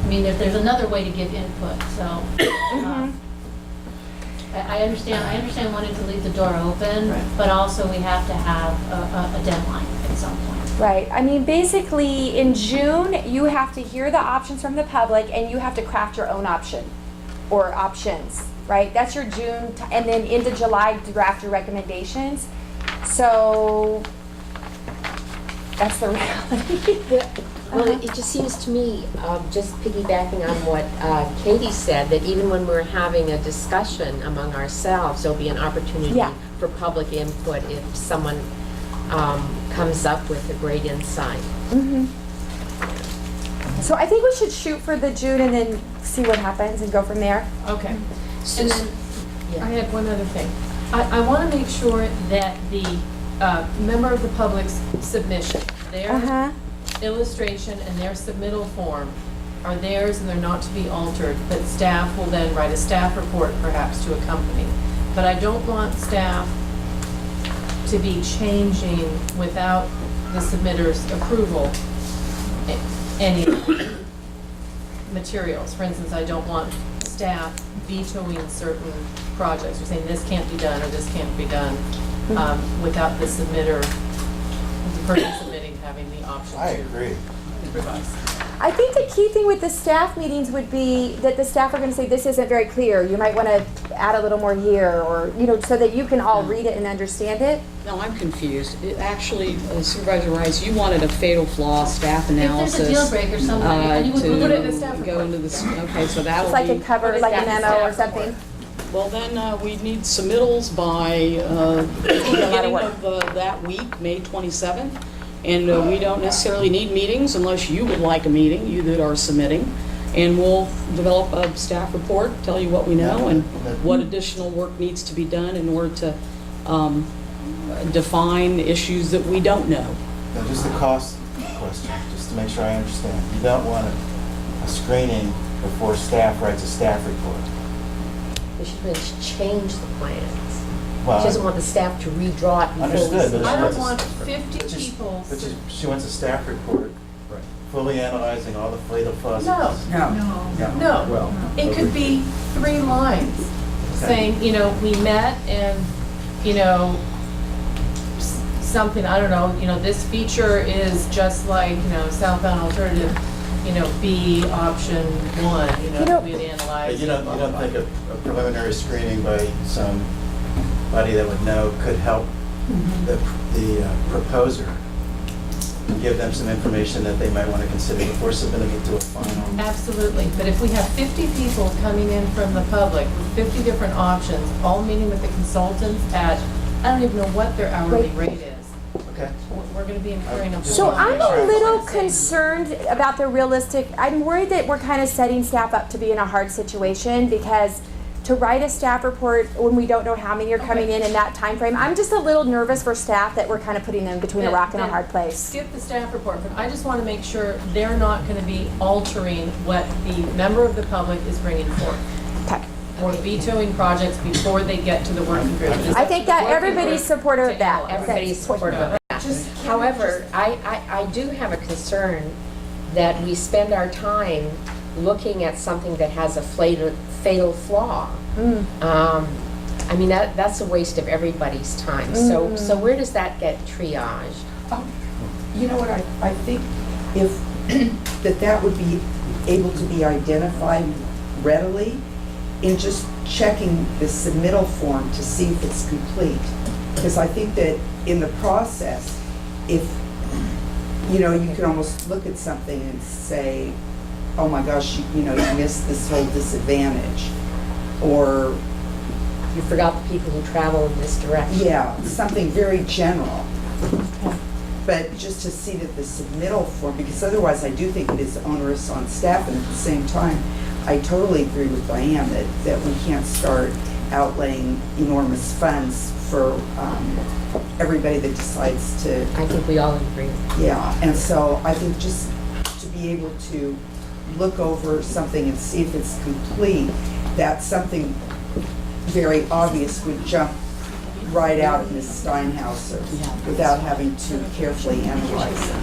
there's another way to give input, so. I understand wanting to leave the door open, but also we have to have a deadline at some point. Right. I mean, basically, in June, you have to hear the options from the public, and you have to craft your own option or options, right? That's your June, and then into July, draft your recommendations. So that's the reality. Well, it just seems to me, just piggybacking on what Katie said, that even when we're having a discussion among ourselves, there'll be an opportunity for public input if someone comes up with a great insight. So I think we should shoot for the June and then see what happens and go from there. Okay. And then, I had one other thing. I want to make sure that the member of the public's submission, their illustration and their submittal form are theirs and they're not to be altered, but staff will then write a staff report perhaps to accompany. But I don't want staff to be changing without the submitter's approval any materials. For instance, I don't want staff vetoing certain projects or saying this can't be done or this can't be done without the submitter, the person submitting, having the option I to agree. revise. I think the key thing with the staff meetings would be that the staff are going to say, this isn't very clear. You might want to add a little more here, or, you know, so that you can all read it and understand it. No, I'm confused. Actually, Supervisor Rice, you wanted a fatal flaw staff analysis. If there's a deal breaker somewhere, and you would put it in the to go into this, okay, so that'll It's like be. a cover, like a memo or something. Well, then we need submittals by beginning of that week, May 27th. And we don't necessarily need meetings unless you would like a meeting, you that are submitting. And we'll develop a staff report, tell you what we know and what additional work needs to be done in order to define issues that we don't know. Now, just the cost question, just to make sure I understand. You don't want a screening before staff writes a staff report. She should change the plans. Well, She doesn't want the staff to redraw it before we Understood, see but it. I don't want 50 But people. she wants a staff report, fully analyzing all the fatal flaws. No. Well, It could be 3 lines saying, we met and, something, I don't know, this feature is just like, southbound alternative, B option 1, we'd analyze. But you don't think a preliminary screening by somebody that would know could help the proposer, give them some information that they might want to consider before submitting it to a final? Absolutely, but if we have 50 people coming in from the public with 50 different options, all meeting with the consultants at, I don't even know what their hourly rate is. Okay. We're going to be incurring a. So I'm a little concerned about the realistic, I'm worried that we're kind of setting staff up to be in a hard situation because to write a staff report when we don't know how many are coming in that time frame, I'm just a little nervous for staff that we're kind of putting them between a rock and a hard place. Skip the staff report, but I just want to make sure they're not going to be altering what the member of the public is bringing forth. Okay. Or vetoing projects before they get to the working group. I think that everybody's supportive of that. Everybody's supportive of that. However, I do have a concern that we spend our time looking at something that has a fatal flaw. I mean, that's a waste of everybody's time. So where does that get triaged? You know what, I think if that would be able to be identified readily in just checking the submittal form to see if it's complete. Because I think that in the process, if, you can almost look at something and say, oh my gosh, you missed this whole disadvantage. Or you forgot the people who travel in this direction. Yeah, something very general. But just to see that the submittal form, because otherwise I do think it is onerous on staff, and at the same time, I totally agree with Diane that we can't start outlaying enormous funds for everybody that decides to. I think we all agree. Yeah, and so I think just to be able to look over something and see if it's complete, that something very obvious would jump right out of Ms. Steinhauser without having to carefully analyze it.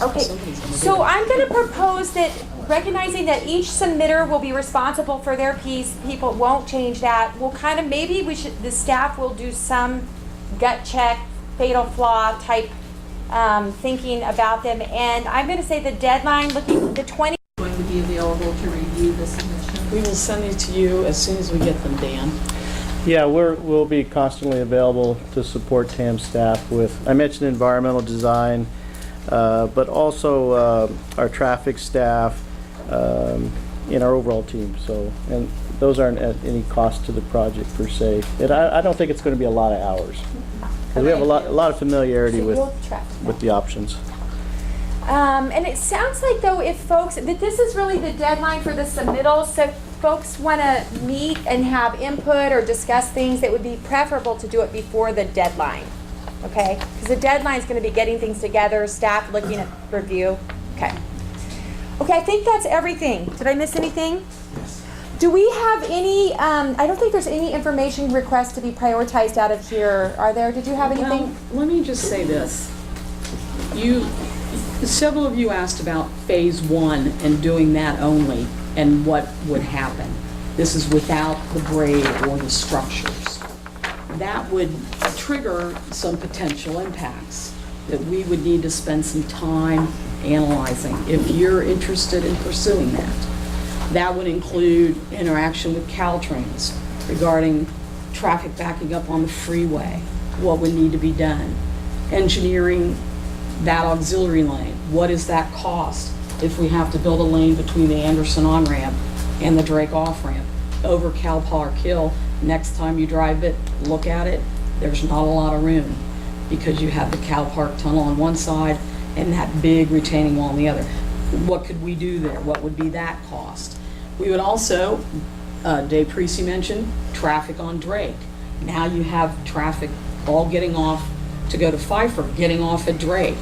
Okay, so I'm going to propose that, recognizing that each submitter will be responsible for their piece, people won't change that. We'll kind of, maybe the staff will do some gut check, fatal flaw type thinking about them. And I'm going to say the deadline, the 20. Going to be available to review the submission. We will send it to you as soon as we get them, Dan. Yeah, we'll be constantly available to support TAM staff with, I mentioned environmental design, but also our traffic staff, in our overall team. So, and those aren't at any cost to the project per se. And I don't think it's going to be a lot of hours. 'Cause we have a lot of familiarity with the options. And it sounds like though, if folks, that this is really the deadline for the submittal, so if folks want to meet and have input or discuss things, it would be preferable to do it before the deadline, okay? Because the deadline is going to be getting things together, staff looking at review. Okay. Okay, I think that's everything. Did I miss anything? Yes. Do we have any, I don't think there's any information requests to be prioritized out of here. Are there? Did you have anything? Well, let me just say this. Several of you asked about phase 1 and doing that only and what would happen. This is without the grade or the structures. That would trigger some potential impacts that we would need to spend some time analyzing if you're interested in pursuing that. That would include interaction with Caltrans regarding traffic backing up on the freeway, what would need to be done, engineering that auxiliary lane, what is that cost if we have to build a lane between the Anderson on-ramp and the Drake off-ramp over Cal Park Hill. Next time you drive it, look at it, there's not a lot of room. because you have the Cow Park Tunnel on one side and that big retaining wall on the other. What could we do there? What would be that cost? We would also, Dave Precy mentioned, traffic on Drake. Now you have traffic all getting off to go to Pfeiffer, getting off at Drake,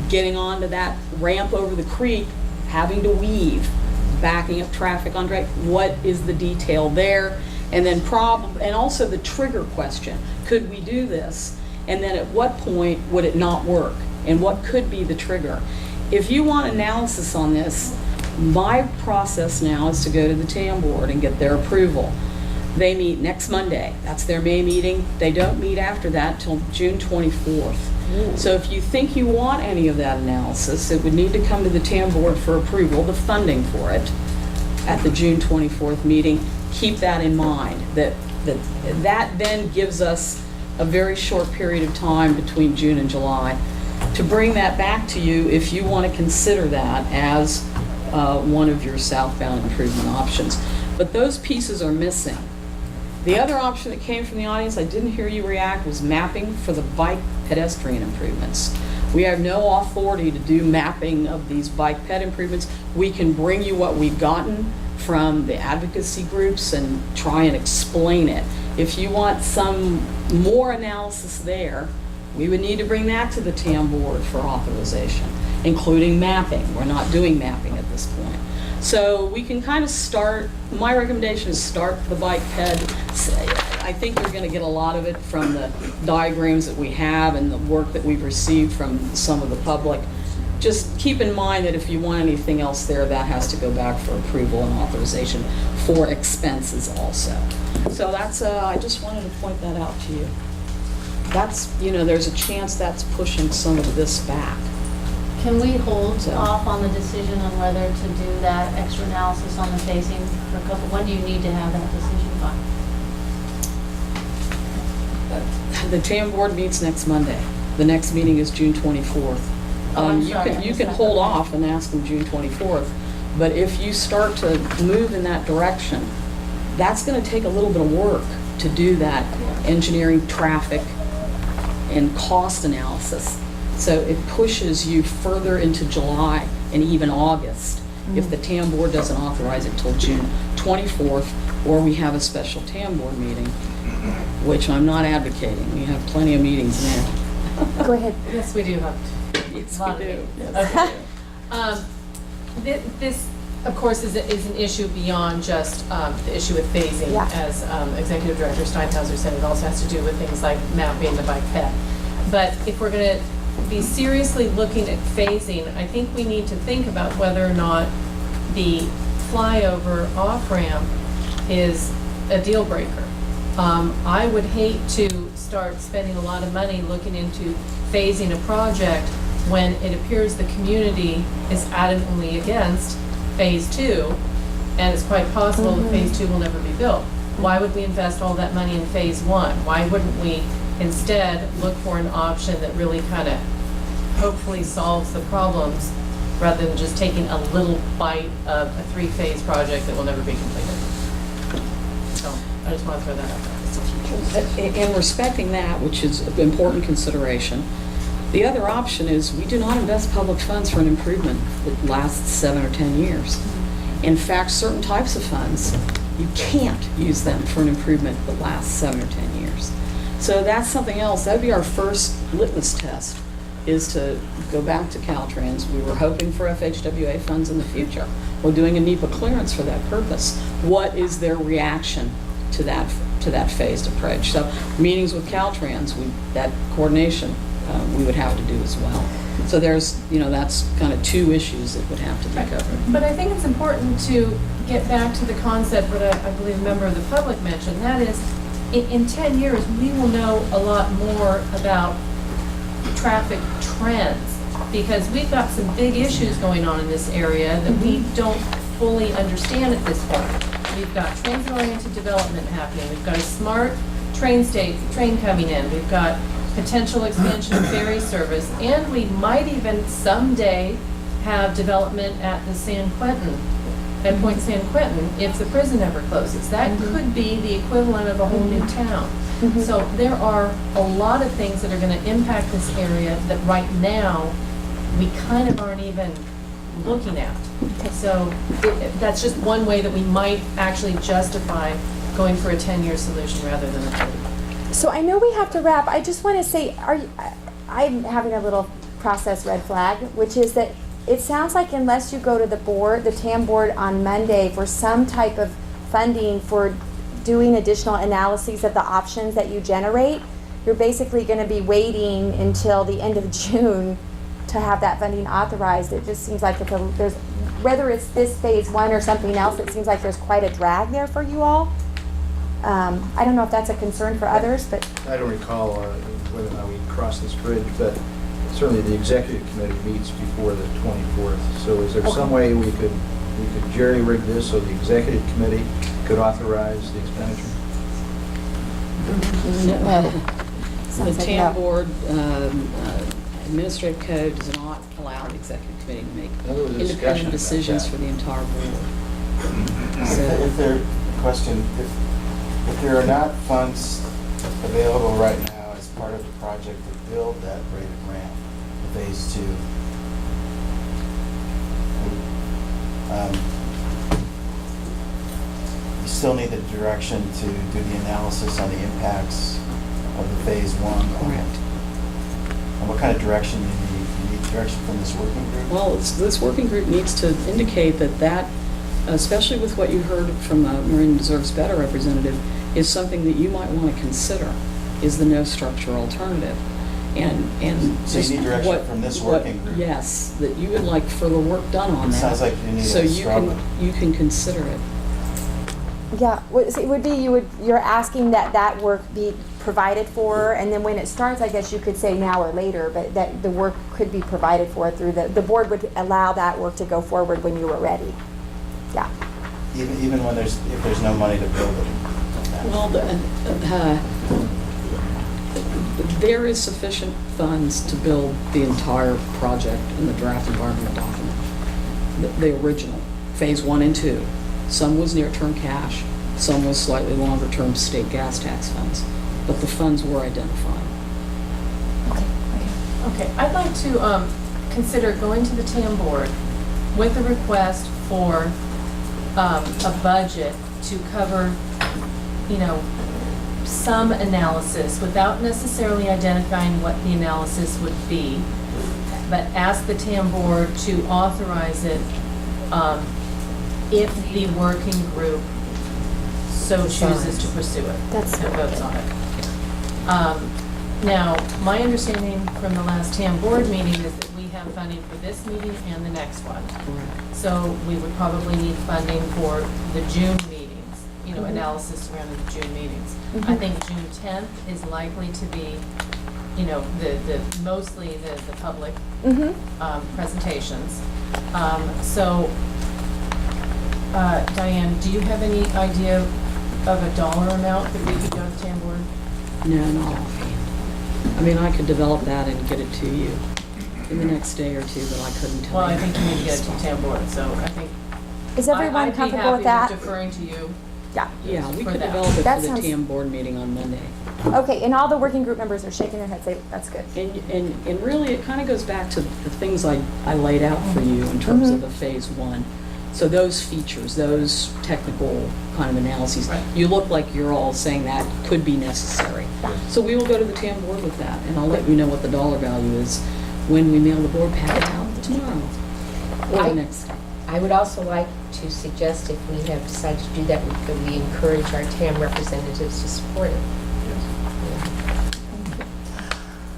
getting onto that ramp over the creek, having to weave, backing up traffic on Drake. What is the detail there? And then and also the trigger question. Could we do this? And then at what point would it not work? And what could be the trigger? If you want analysis on this, my process now is to go to the TAM board and get their approval. They meet next Monday. That's their May meeting. They don't meet after that till June 24th. So if you think you want any of that analysis, it would need to come to the TAM board for approval, the funding for it, at the June 24th meeting. Keep that in mind, that then gives us a very short period of time between June and July to bring that back to you if you want to consider that as one of your southbound improvement options. But those pieces are missing. The other option that came from the audience, I didn't hear you react, was mapping for the bike pedestrian improvements. We have no authority to do mapping of these bike ped improvements. We can bring you what we've gotten from the advocacy groups and try and explain it. If you want some more analysis there, we would need to bring that to the TAM board for authorization, including mapping. We're not doing mapping at this point. So we can kind of start, my recommendation is start the bike ped. I think you're going to get a lot of it from the diagrams that we have and the work that we've received from some of the public. Just keep in mind that if you want anything else there, that has to go back for approval and authorization for expenses also. So that's, I just wanted to point that out to you. That's, there's a chance that's pushing some of this back. Can we hold off on the decision on whether to do that extra analysis on the phasing for a couple, when do you need to have that decision by? The TAM board meets next Monday. The next meeting is June 24th. You can hold off and ask them June 24th, but if you start to move in that direction, that's going to take a little bit of work to do that engineering, traffic, and cost analysis. So it pushes you further into July and even August if the TAM board doesn't authorize it till June 24th, or we have a special TAM board meeting, which I'm not advocating. We have plenty of meetings now. Go ahead. Yes, we do have. Yes, we do. Okay. This, of course, is an issue beyond just the issue with phasing. Yeah. As Executive Director Steinhauser said, it also has to do with things like mapping the bike path. But if we're going to be seriously looking at phasing, I think we need to think about whether or not the flyover off-ramp is a deal breaker. I would hate to start spending a lot of money looking into phasing a project when it appears the community is adamantly against phase 2, and it's quite possible that phase 2 will never be built. Why would we invest all that money in phase 1? Why wouldn't we instead look for an option that really kind of hopefully solves the problems rather than just taking a little bite of a 3-phase project that will never be completed? So I just want to throw that out there. And respecting that, which is an important consideration, the other option is we do not invest public funds for an improvement that lasts 7 or 10 years. In fact, certain types of funds, you can't use them for an improvement that lasts 7 or 10 years. So that's something else. That would be our first litmus test, is to go back to Caltrans. We were hoping for FHWA funds in the future. We're doing a NEPA clearance for that purpose. What is their reaction to that phased approach? So meetings with Caltrans, that coordination we would have to do as well. So there's, that's kind of 2 issues that would have to be covered. But I think it's important to get back to the concept that I believe a member of the public mentioned. That is, in 10 years, we will know a lot more about traffic trends, because we've got some big issues going on in this area that we don't fully understand at this point. We've got transit-oriented development happening. We've got a smart train coming in. We've got potential expansion of ferry service, and we might even someday have development at the San Quentin at Point San Quentin if the prison ever closes. That could be the equivalent of a whole new town. So there are a lot of things that are going to impact this area that right now we kind of aren't even looking at. So that's just one way that we might actually justify going for a 10-year solution rather than a 30. So I know we have to wrap. I just want to say, I'm having a little process red flag, which is that it sounds like unless you go to the board, the TAM board on Monday for some type of funding for doing additional analyses of the options that you generate, you're basically going to be waiting until the end of June to have that funding authorized. It just seems like there's, whether it's this phase one or something else, it seems like there's quite a drag there for you all. I don't know if that's a concern for others, but I don't recall whether or not we crossed this bridge, but certainly the executive committee meets before the 24th. So is there some way we could jerry-rig this so the executive committee could authorize the expenditure? The TAM board administrative code does not allow the executive committee to make independent decisions for the entire board. So if there are not funds available right now as part of the project to build that rated ramp, phase 2, you still need the direction to do the analysis on the impacts of the phase 1. Correct. And what kind of direction you need? You need direction from this working group? Well, this working group needs to indicate that, especially with what you heard from the Marine Reserve's Better representative, is something that you might want to consider, is the no structure alternative. And so you need direction from this working group? Yes, that you would like further work done on that. Sounds like you need so a struggle. you can consider it. yeah, it would be you're asking that work be provided for, and then when it starts, I guess you could say now or later, but that the work could be provided for through the board would allow that work to go forward when you were ready. Yeah. Even when if there's no money to build it. Well, there is sufficient funds to build the entire project in the draft environmental document. The original, phase 1 and 2. Some was near-term cash, some was slightly longer-term state gas tax funds, but the funds were identified. Okay, I'd like to consider going to the TAM board with a request for a budget to cover, some analysis without necessarily identifying what the analysis would be, but ask the TAM board to authorize it if the working group so chooses to pursue it and votes on it. Now, my understanding from the last TAM board meeting is that we have funding for this meeting and the next one. So we would probably need funding for the June meetings, analysis around the June meetings. I think June 10th is likely to be, mostly the public presentations. So, Diane, do you have any idea of a dollar amount that we could go to TAM board? No, not offhand. I mean, I could develop that and get it to you in the next day or two, but I couldn't tell you. Well, I think you need to get it to TAM board, so I think. Is everyone comfortable with that? I'd be happy with deferring to you. Yeah. We for could that. develop it That for the sounds- TAM board meeting on Monday. Okay, and all the working group members are shaking their heads, that's good. And really, it kind of goes back to the things I laid out for you in terms of the phase 1. So those features, those technical kind of analyses, you look like you're all saying that could be necessary. So we will go to the TAM board with that, and I'll let you know what the dollar value is when we mail the board packet out tomorrow or the next day. I would also like to suggest if we have decided to do that, we encourage our TAM representatives to support it.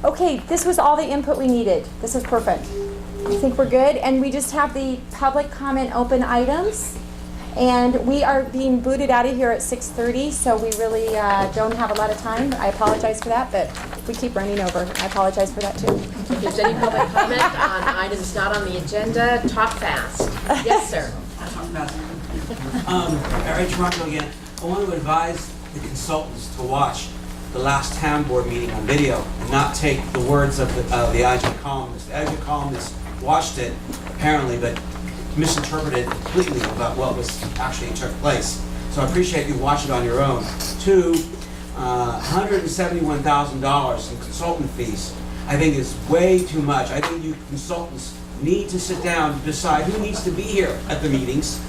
Okay, this was all the input we needed. This is perfect. I think we're good, and we just have the public comment open items. And we are being booted out of here at 6:30, so we really don't have a lot of time. I apologize for that, but we keep running over. I apologize for that too. If there's any public comment on items not on the agenda, talk fast. Yes, sir. Barry Toronto again. I want to advise the consultants to watch the last town board meeting on video and not take the words of the IG columnist. The IG columnist watched it, apparently, but misinterpreted completely about what was actually took place. So I appreciate you watch it on your own. 2, $171,000 in consultant fees, I think is way too much. I think you consultants need to sit down to decide who needs to be here at the meetings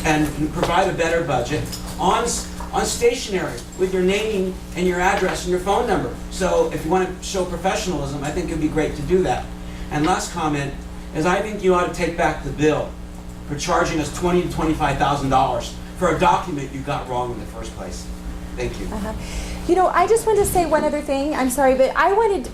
and provide a better budget on stationery with your name and your address and your phone number. So if you want to show professionalism, I think it'd be great to do that. And last comment is I think you ought to take back the bill for charging us $20,000 to $25,000 for a document you got wrong in the first place. Thank you. You know, I just wanted to say one other thing. I'm sorry, but I wanted,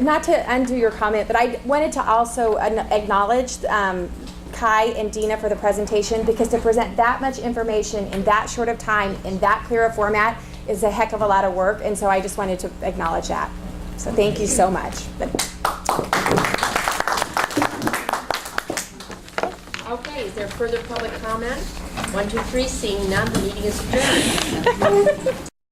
not to undo your comment, but I wanted to also acknowledge Kai and Dina for the presentation, because to present that much information in that short of time in that clear a format is a heck of a lot of work, and so I just wanted to acknowledge that. So thank you so much. Okay, is there further public comment? 1, 2, 3, seeing none, the meeting is adjourned.